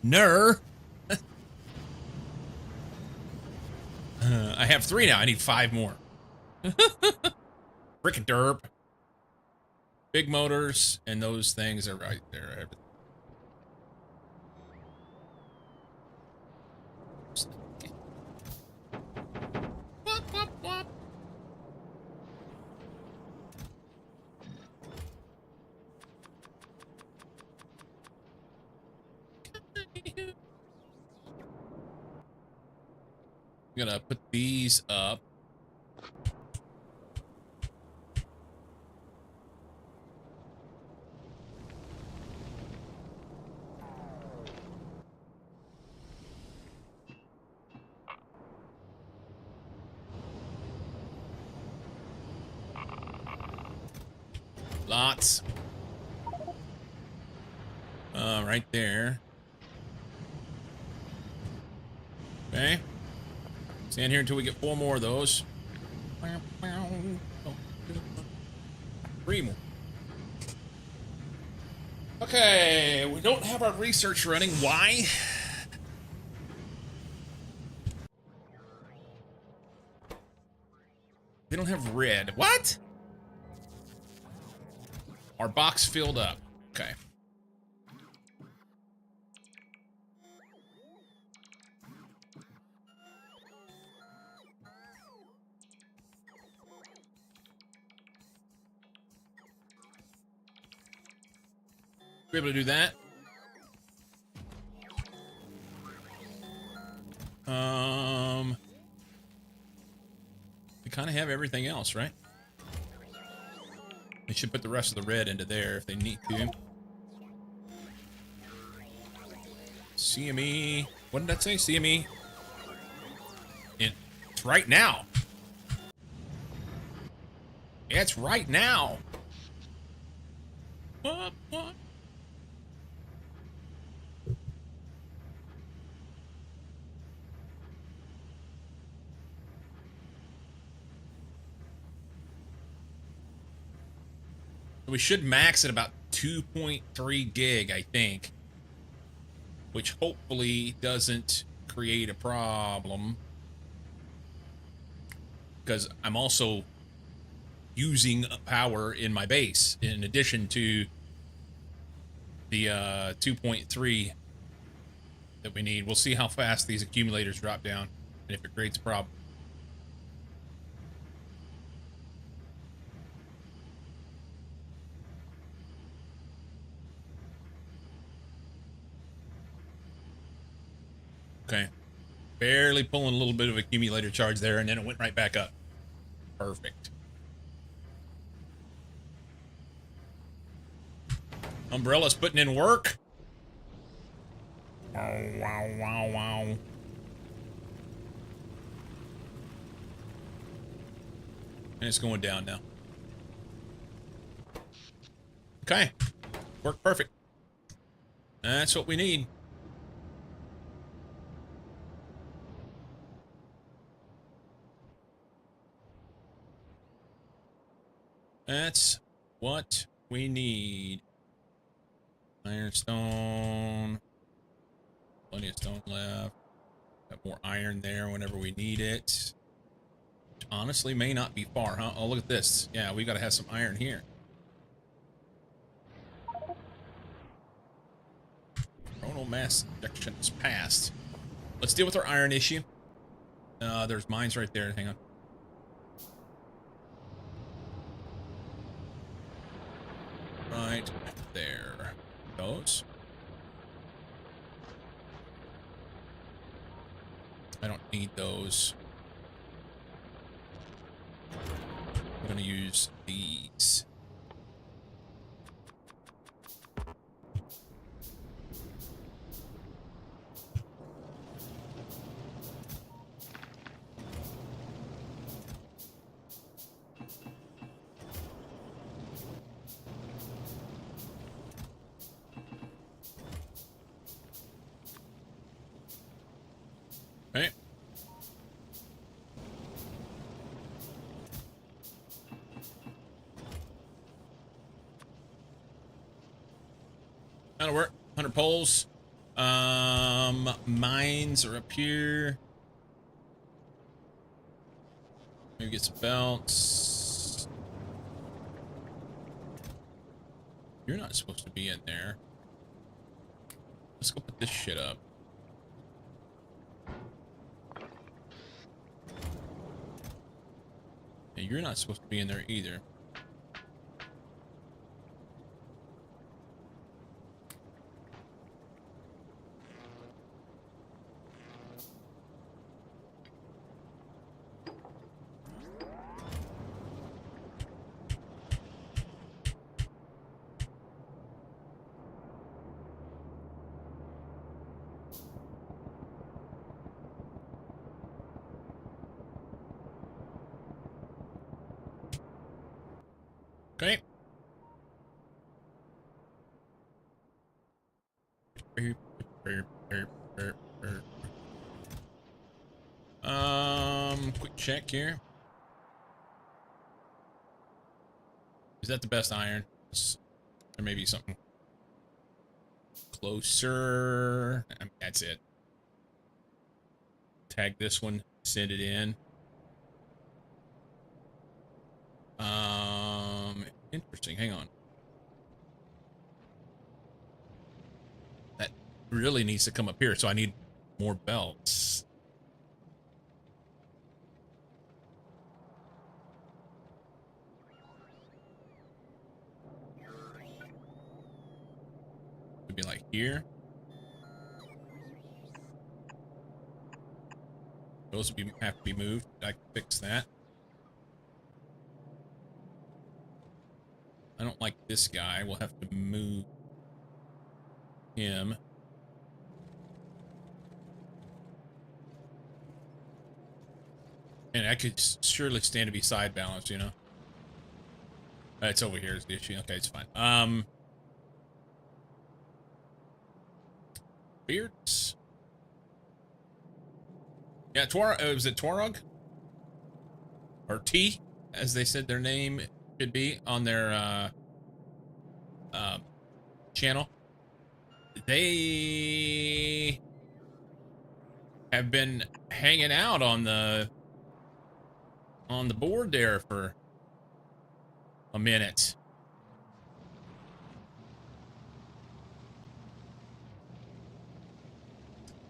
Speaker 1: Ner. I have 3 now. I need 5 more. Frickin' derp. Big motors, and those things are right there. Wop, wop, wop. I'm gonna put these up. Lots. Right there. Okay. Stand here until we get 4 more of those. 3 more. Okay, we don't have our research running. Why? We don't have red. What? Our box filled up. Okay. Be able to do that. We kind of have everything else, right? They should put the rest of the red into there if they need to. CME. What did that say? CME. It's right now. It's right now. What? We should max at about 2.3 gig, I think. Which hopefully doesn't create a problem. Because I'm also using power in my base in addition to the 2.3 that we need. We'll see how fast these accumulators drop down and if it creates a problem. Okay. Barely pulling a little bit of accumulator charge there, and then it went right back up. Perfect. Umbrella's putting in work. Wow, wow, wow, wow. And it's going down now. Okay. Worked perfect. That's what we need. That's what we need. Ironstone. Plenty of stone left. Got more iron there whenever we need it. Which honestly may not be far, huh? Oh, look at this. Yeah, we gotta have some iron here. Coronal mass ejection is passed. Let's deal with our iron issue. There's mines right there. Hang on. Right there. Those. I don't need those. I'm gonna use these. That'll work. 100 poles. Mines are up here. Maybe get some belts. You're not supposed to be in there. Let's go put this shit up. Yeah, you're not supposed to be in there either. Okay. Quick check here. Is that the best iron? There may be something closer. I mean, that's it. Tag this one, send it in. Interesting. Hang on. That really needs to come up here, so I need more belts. Could be like here. Those would have to be moved. I can fix that. I don't like this guy. We'll have to move him. And I could surely stand to be side balanced, you know. It's over here is the issue. Okay, it's fine. Beards. Yeah, was it Twarog? Or T, as they said their name should be on their channel. They have been hanging out on the board there for a minute.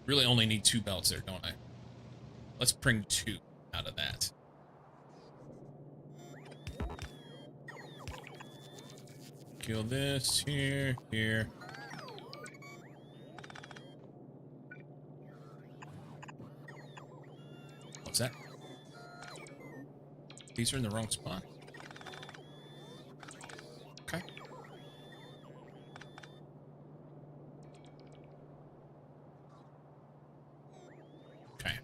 Speaker 1: Really only need 2 belts there, don't I? Let's bring 2 out of that. Kill this here, here. What's that? These are in the wrong spot. Okay. Okay.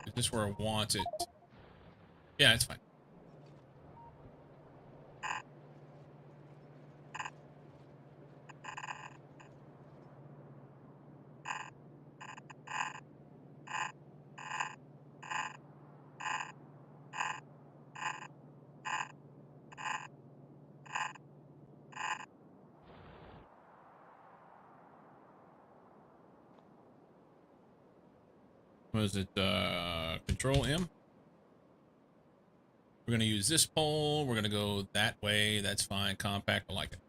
Speaker 1: Is this where I want it? Yeah, it's fine. Was it Control M? We're gonna use this pole. We're gonna go that way. That's fine. Compact. I like it.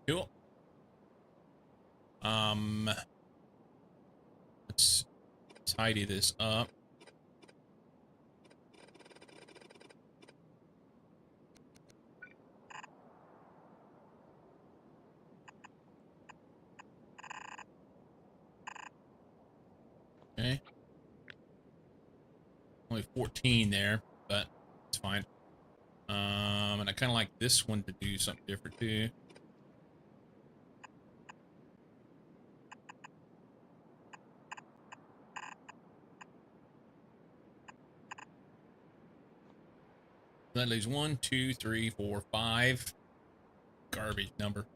Speaker 1: Cool. Let's tidy this up. Okay. Only 14 there, but it's fine. And I kind of like this one to do something different too. That leaves 1, 2, 3, 4, 5. Garbage number.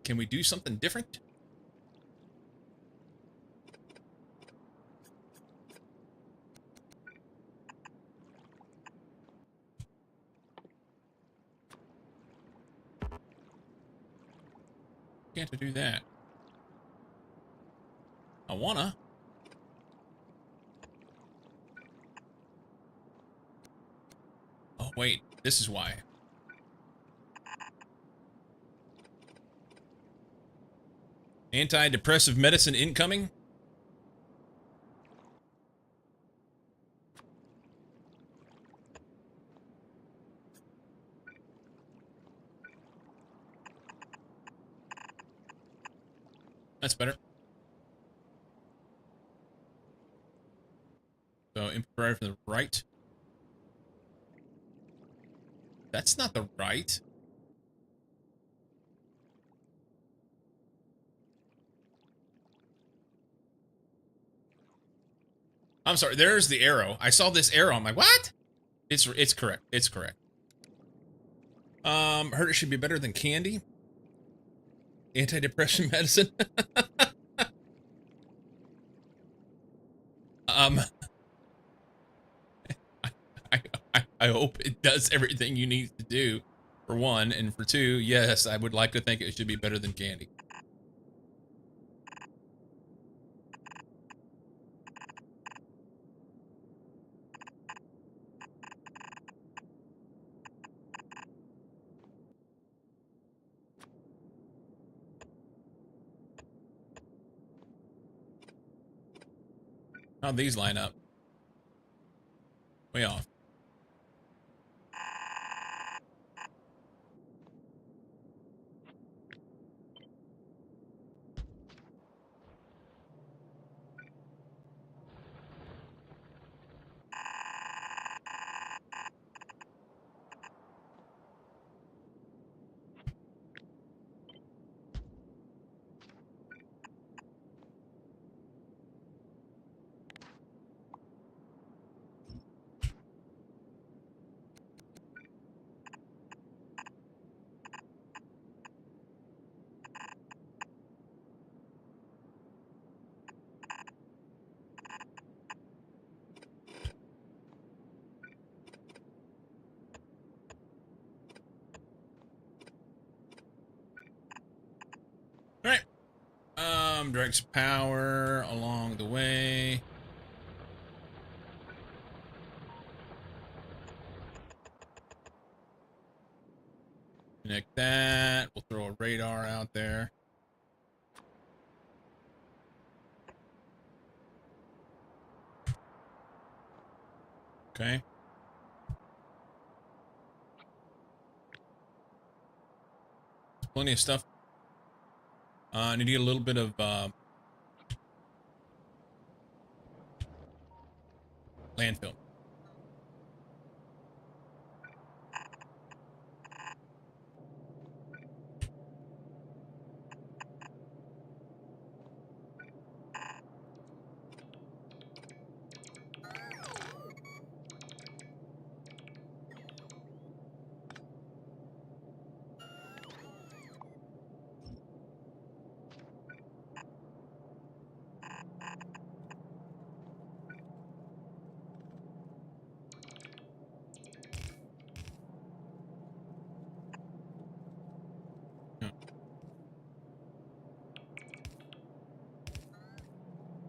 Speaker 1: Can we do something different? Can't do that. I wanna. Oh, wait. This is why. Antidepressive medicine incoming? That's better. So, infrared from the right. That's not the right. I'm sorry, there's the arrow. I saw this arrow. I'm like, what? It's correct. It's correct. Heard it should be better than candy. Antidepressant medicine. um, I, I hope it does everything you need to do, for one, and for two, yes, I would like to think it should be better than candy. How'd these line up? Way off. All right. Direct some power along the way. Connect that. We'll throw a radar out there. Okay. Plenty of stuff. I need to get a little bit of landfill.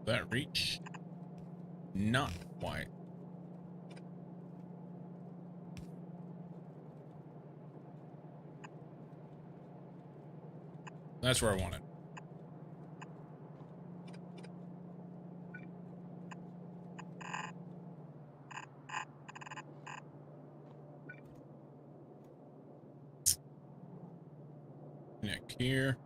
Speaker 1: That reach? Not quite. That's where I want it. Connect here.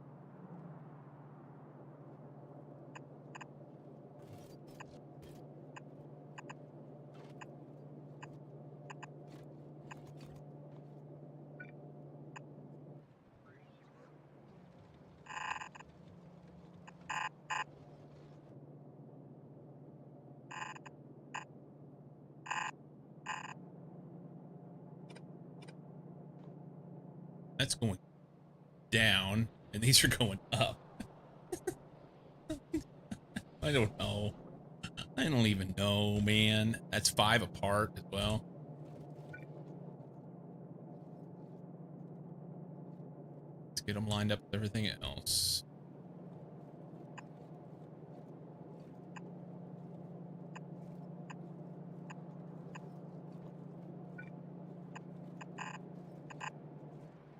Speaker 1: That's going down, And these are going up. I don't know. I don't even know, man. That's 5 apart as well. Let's get them lined up with everything else.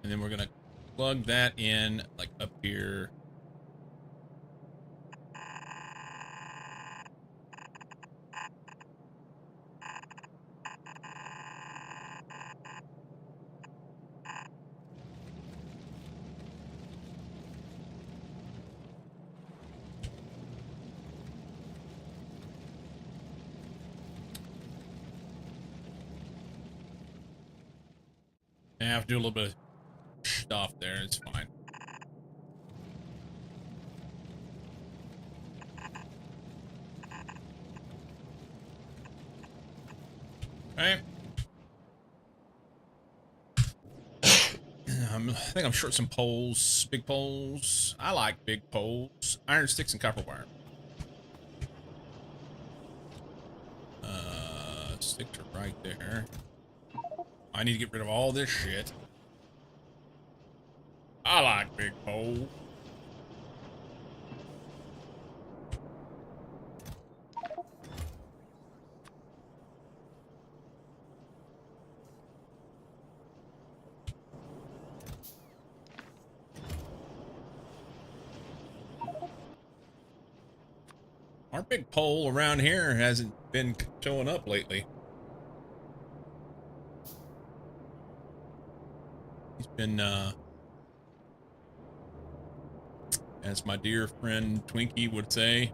Speaker 1: And then we're gonna plug that in, like, up here. I have to do a little bit of stuff there. It's fine. Alright. I think I'm short some poles. Big poles. I like big poles. Iron sticks and copper wire. Stick to right there. I need to get rid of all this shit. I like big poles. Our big pole around here hasn't been showing up lately. He's been, as my dear friend Twinkie would say,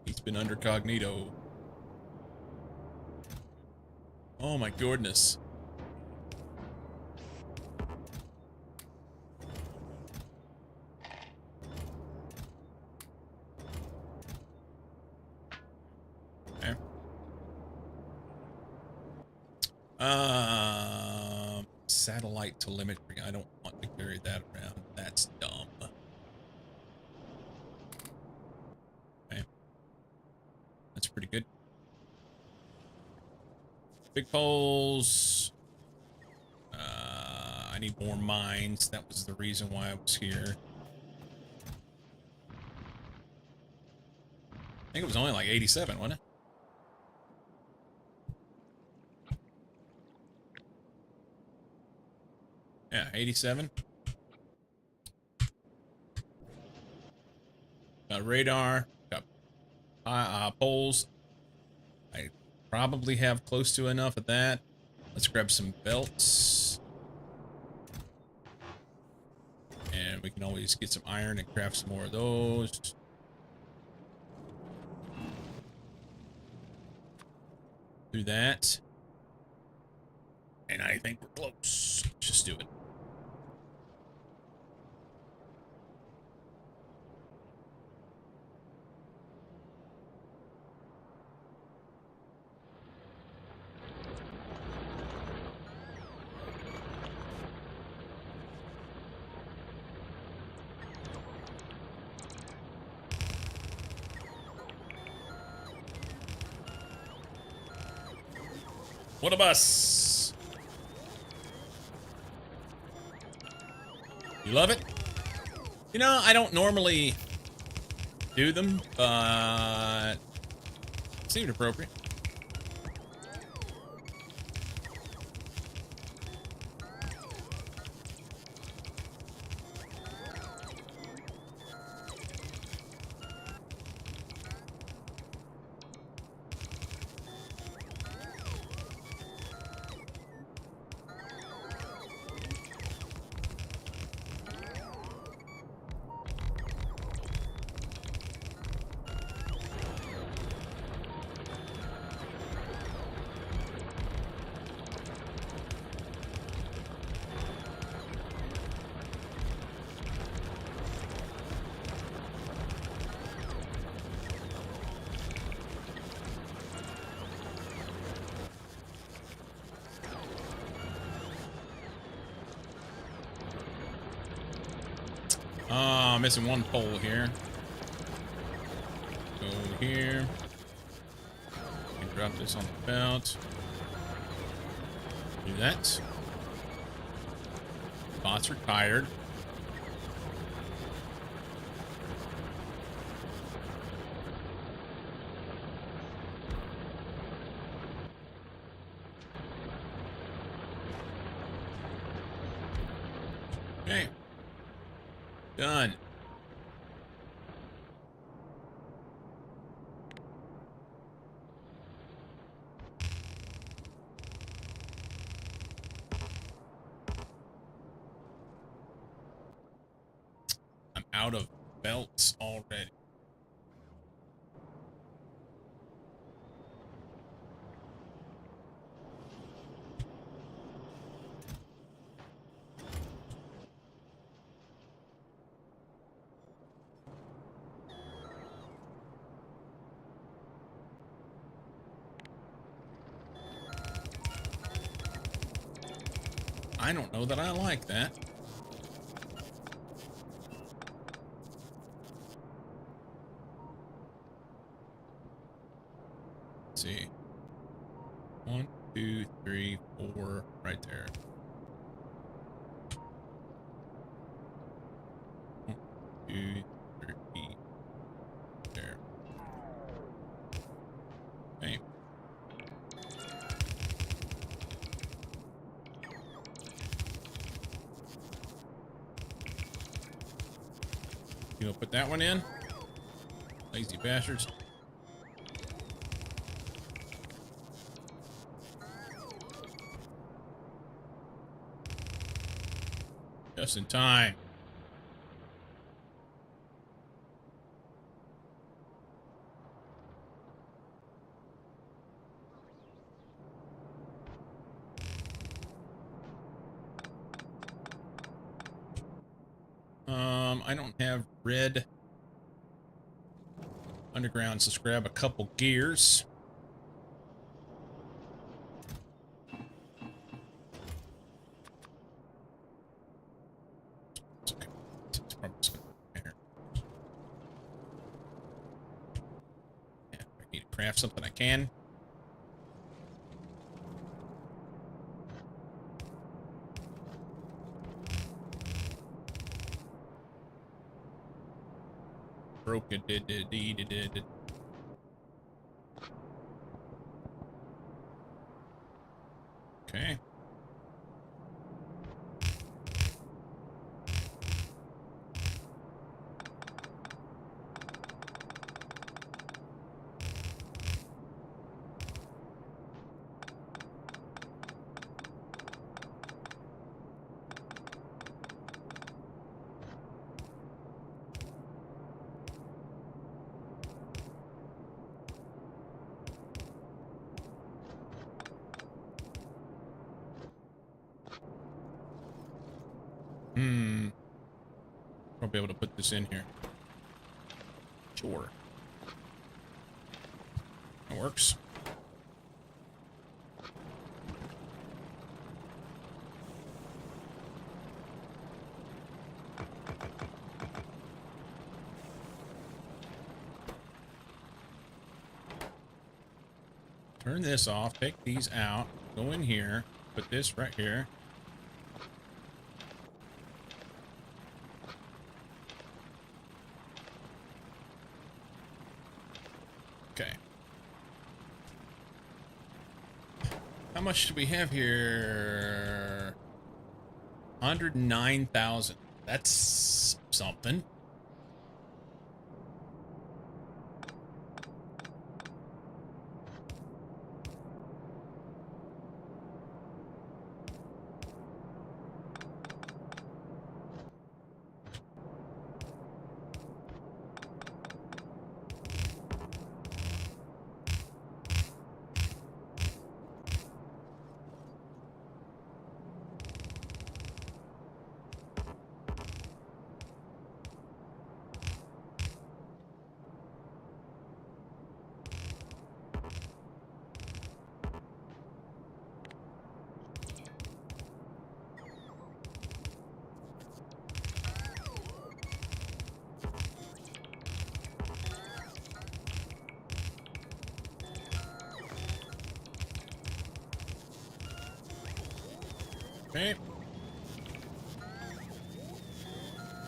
Speaker 1: he's been under cognito. Oh my goodness. Okay. Satellite telemetry. I don't want to carry that around. That's dumb. Okay. That's pretty good. Big poles. I need more mines. That was the reason why I was here. I think it was only like 87, wasn't it? Yeah, 87. Got radar. Got poles. I probably have close to enough of that. Let's grab some belts. And we can always get some iron and craft some more of those. Do that. And I think we're close. Just do it. What a bus! You love it? You know, I don't normally do them, but it seemed appropriate. Oh, missing one pole here. Go here. And drop this on the belt. Do that. Bots are tired. Okay. Done. I'm out of belts already. I don't know that I like that. Let's see. 1, 2, 3, 4, right there. 1, 2, 3, there. Okay. You gonna put that one in? Lazy bastards. Just in time. I don't have red underground, so let's grab a couple gears. It's okay. It's probably just gonna be here. Yeah, if I need to craft something, I can. Broken did. Okay. I'll be able to put this in here. Sure. That works. Turn this off, take these out, go in here, put this right here. Okay. How much do we have here? 109,000. That's something. Okay.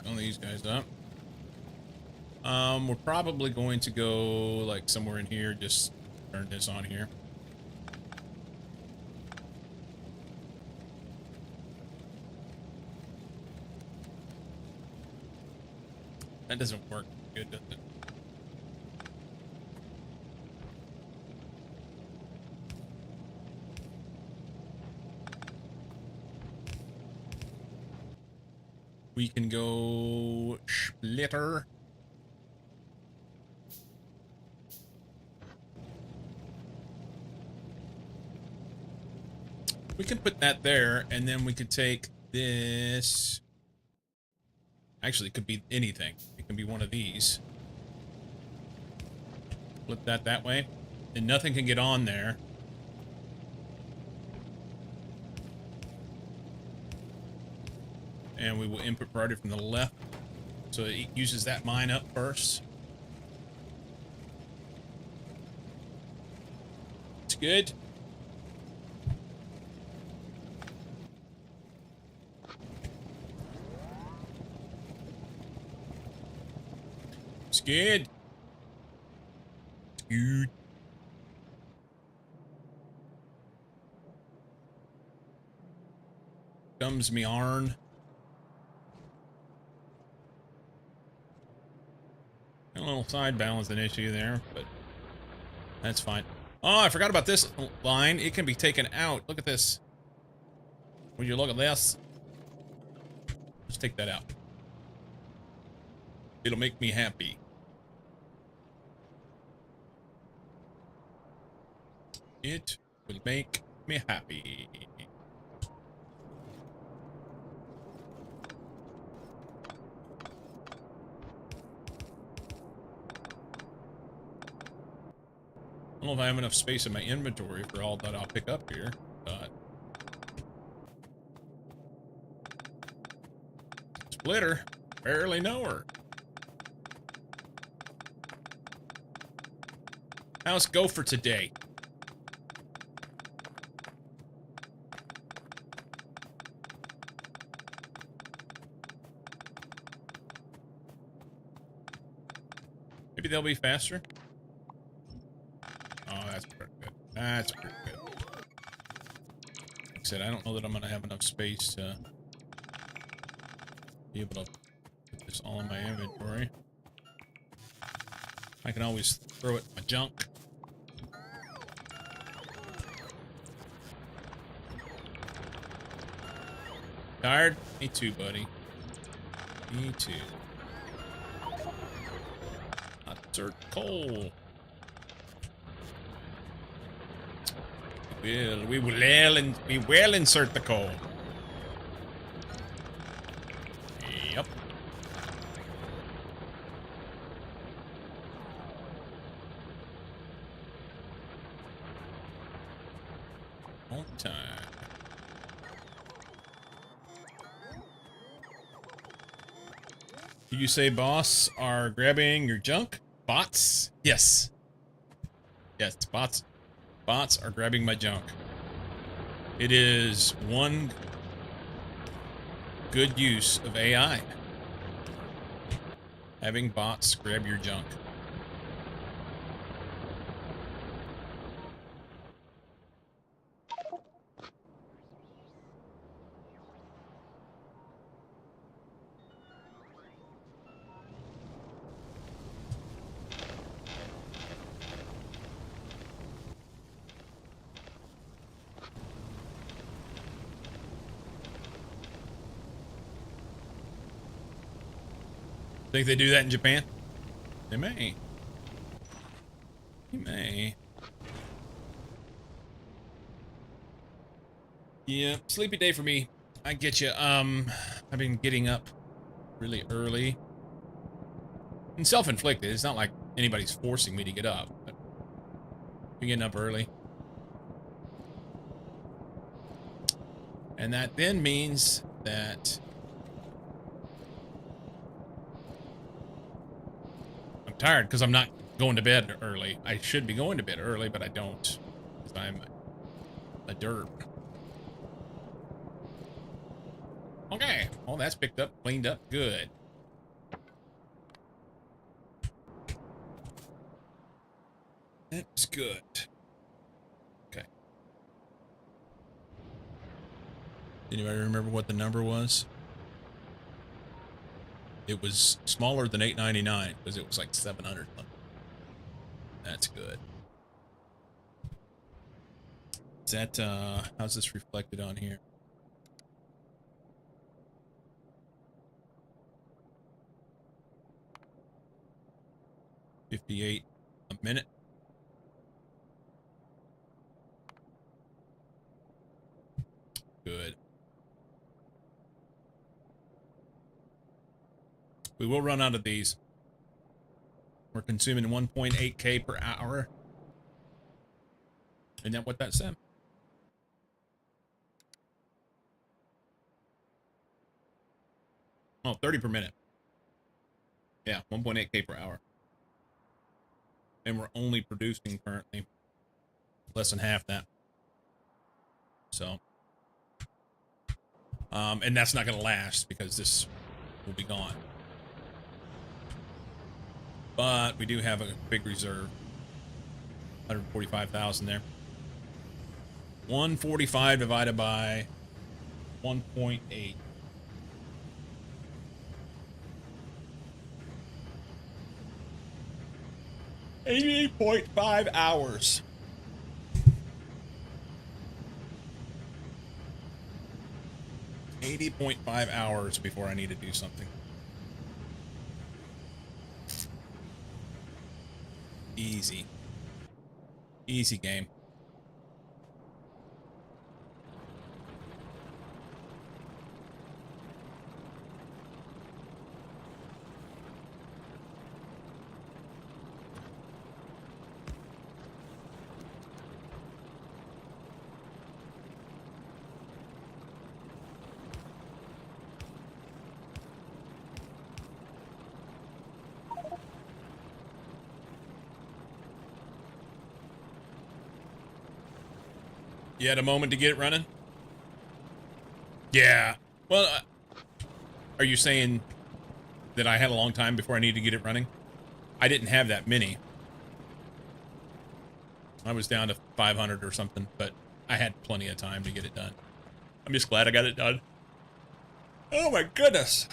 Speaker 1: Fill these guys up. We're probably going to go like somewhere in here. Just turn this on here. That doesn't work good, does it? We can go splitter. We can put that there, and then we could take this. Actually, it could be anything. It can be one of these. Flip that way. And nothing can get on there. And we will input priority from the left. So it uses that mine up first. It's good. It's good. It's good. Comes me arn. A little side balance an issue there, but that's fine. Oh, I forgot about this line. It can be taken out. Look at this. Would you look at this? Let's take that out. It'll make me happy. It will make me happy. I don't know if I have enough space in my inventory for all that I'll pick up here, but... Splitter. Barely know her. How's go for today? Maybe they'll be faster? Oh, that's pretty good. That's pretty good. Like I said, I don't know that I'm going to have enough space to be able to put this all in my inventory. I can always throw it in my junk. Tired? Me too, buddy. Me too. Insert coal. We will insert the coal. Yep. On time. Did you say boss are grabbing your junk? Bots? Yes. Yes, bots. Bots are grabbing my junk. It is one good use of AI. Having bots grab your junk. Think they do that in Japan? They may. They may. Yeah, sleepy day for me. I get you. I've been getting up really early. And self-inflicted. It's not like anybody's forcing me to get up. But I'm getting up early. And that then means that I'm tired because I'm not going to bed early. I should be going to bed early, but I don't. Because I'm a derp. Okay. All that's picked up, cleaned up. Good. That's good. Okay. Anybody remember what the number was? It was smaller than 899 because it was like 700 something. That's good. Is that, how's this reflected on here? $58 a minute. Good. We will run out of these. We're consuming 1.8K per hour. Isn't that what that said? Oh, 30 per minute. Yeah, 1.8K per hour. And we're only producing currently less than half that. So, and that's not going to last because this will be gone. But we do have a big reserve. 145,000 there. 145 divided by 1.8. 80.5 hours. $80.5 before I need to do something. Easy. Easy game. You had a moment to get it running? Yeah. Well, are you saying that I had a long time before I needed to get it running? I didn't have that many. I was down to 500 or something, but I had plenty of time to get it done. I'm just glad I got it done. Oh my goodness.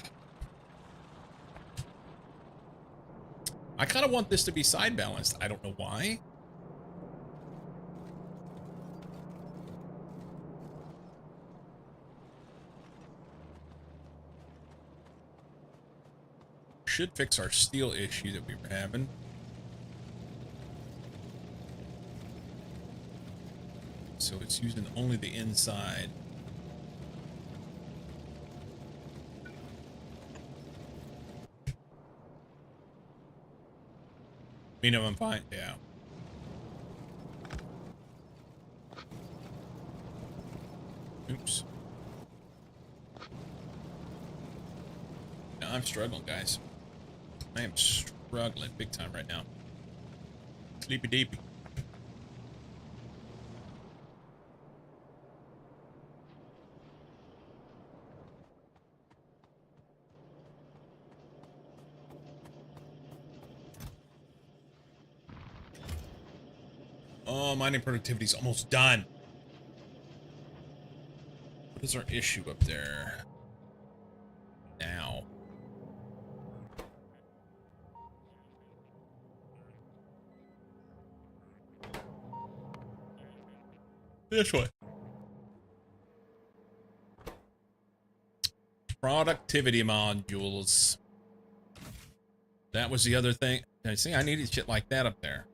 Speaker 1: I kind of want this to be side balanced. I don't know why. Should fix our steel issue that we were having. So it's using only the inside. You know I'm fine. Yeah. Oops. Now I'm struggling, guys. I am struggling big time right now. Sleepy deepy. Oh, mining productivity's almost done. What is our issue up there? Now. This one. Productivity modules. That was the other thing. I see I needed shit like that up there.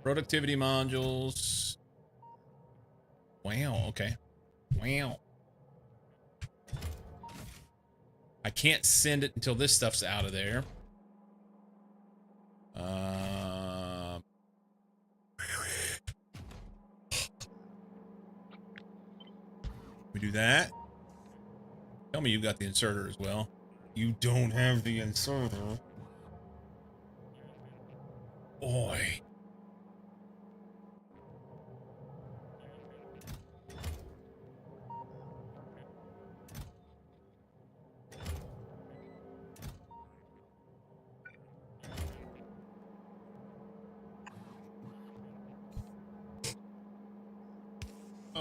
Speaker 1: Productivity modules. Wow, okay. Wow. I can't send it until this stuff's out of there. We do that. Tell me you got the inserter as well. You don't have the inserter. Boy.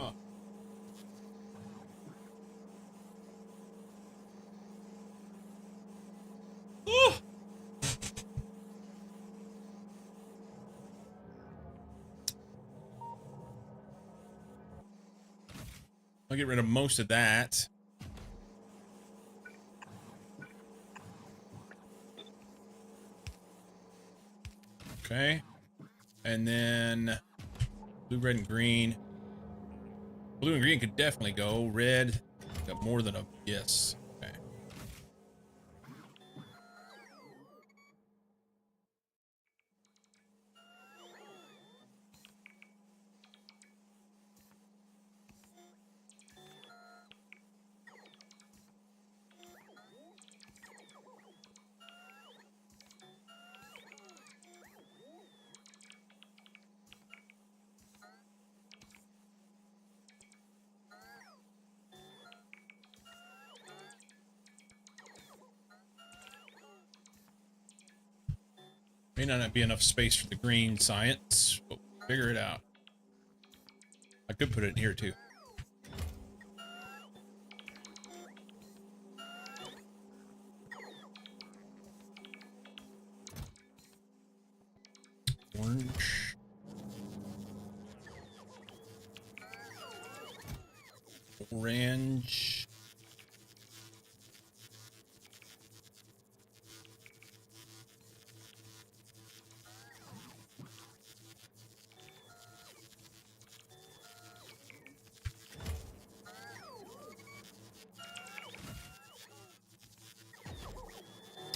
Speaker 1: Huh. Oh! I'll get rid of most of that. Okay. And then blue, red, and green. Blue and green could definitely go. Red, got more than a yes. Okay. May not be enough space for the green science, but we'll figure it out. I could put it in here too. Orange. Orange.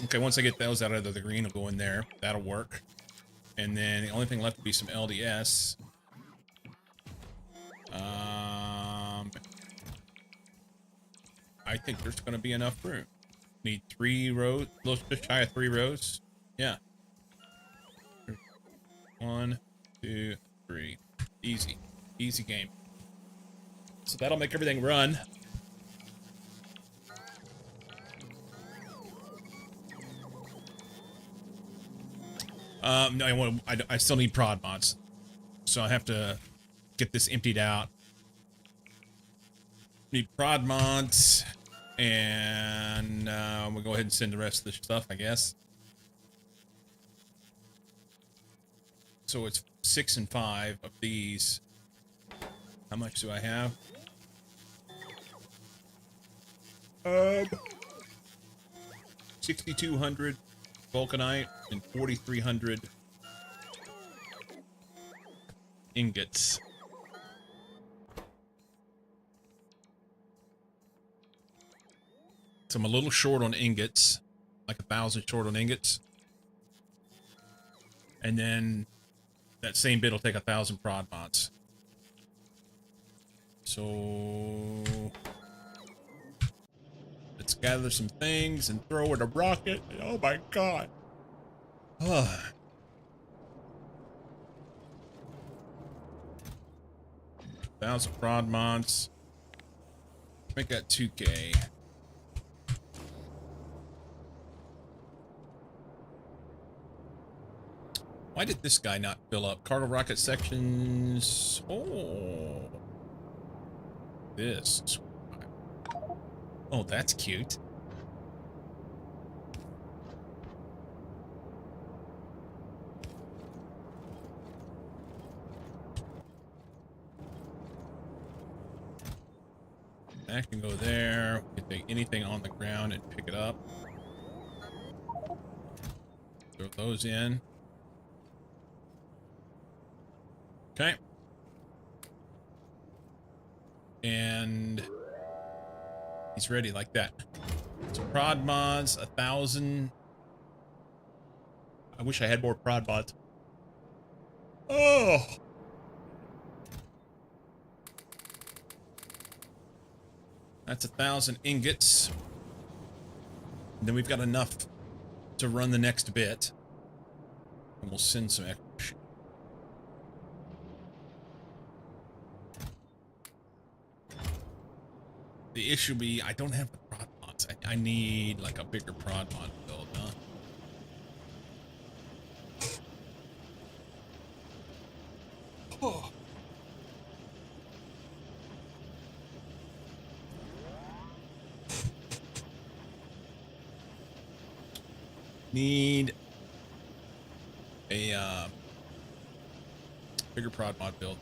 Speaker 1: Okay, once I get those out of there, the green will go in there. That'll work. And then the only thing left will be some LDS. I think there's going to be enough room. Need 3 rows, just shy of 3 rows. Yeah. 1, 2, 3. Easy. Easy game. So that'll make everything run. No, I still need prod mods. So I have to get this emptied out. Need prod mods. And we'll go ahead and send the rest of the stuff, I guess. So it's 6 and 5 of these. How much do I have? 6,200 vulcanite and 4,300 ingots. So I'm a little short on ingots, like 1,000 short on ingots. And then that same bit will take 1,000 prod mods. So let's gather some things and throw it a rocket. Oh my god. 1,000 prod mods. Make that 2K. Why did this guy not fill up? Cargo rocket sections. Oh. This. Oh, that's cute. That can go there. We can take anything on the ground and pick it up. Throw those in. Okay. And he's ready like that. So prod mods, 1,000. I wish I had more prod mods. Oh! That's 1,000 ingots. And then we've got enough to run the next bit. And we'll send some extra. The issue be, I don't have the prod mods. I need like a bigger prod mod build, huh? Oh. Need a bigger prod mod build.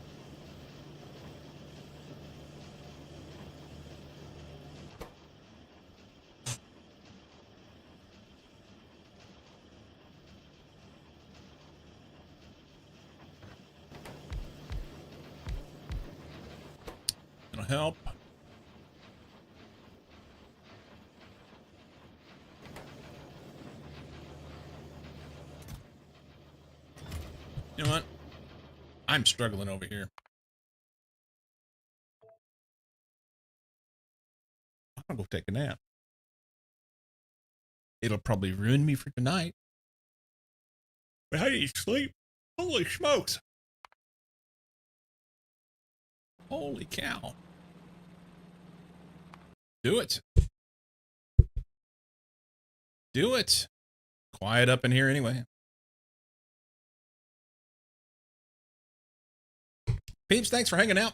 Speaker 1: It'll help. You know what? I'm struggling over here. I'm gonna go take a nap. It'll probably ruin me for tonight. But how do you sleep? Holy smokes. Holy cow. Do it. Do it. Quiet up in here anyway. Peeps, thanks for hanging out.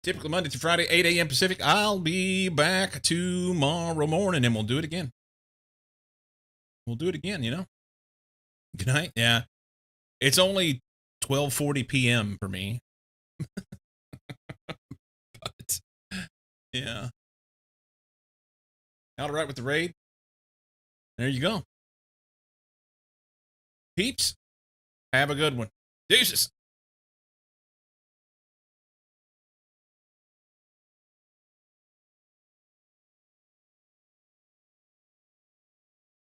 Speaker 1: Typically Monday through Friday, 8 a.m. Pacific. I'll be back tomorrow morning and we'll do it again. We'll do it again, you know? Good night. Yeah. It's only 12:40 p.m. for me. But, yeah. All right with the raid. There you go. Peeps, have a good one. Deuces.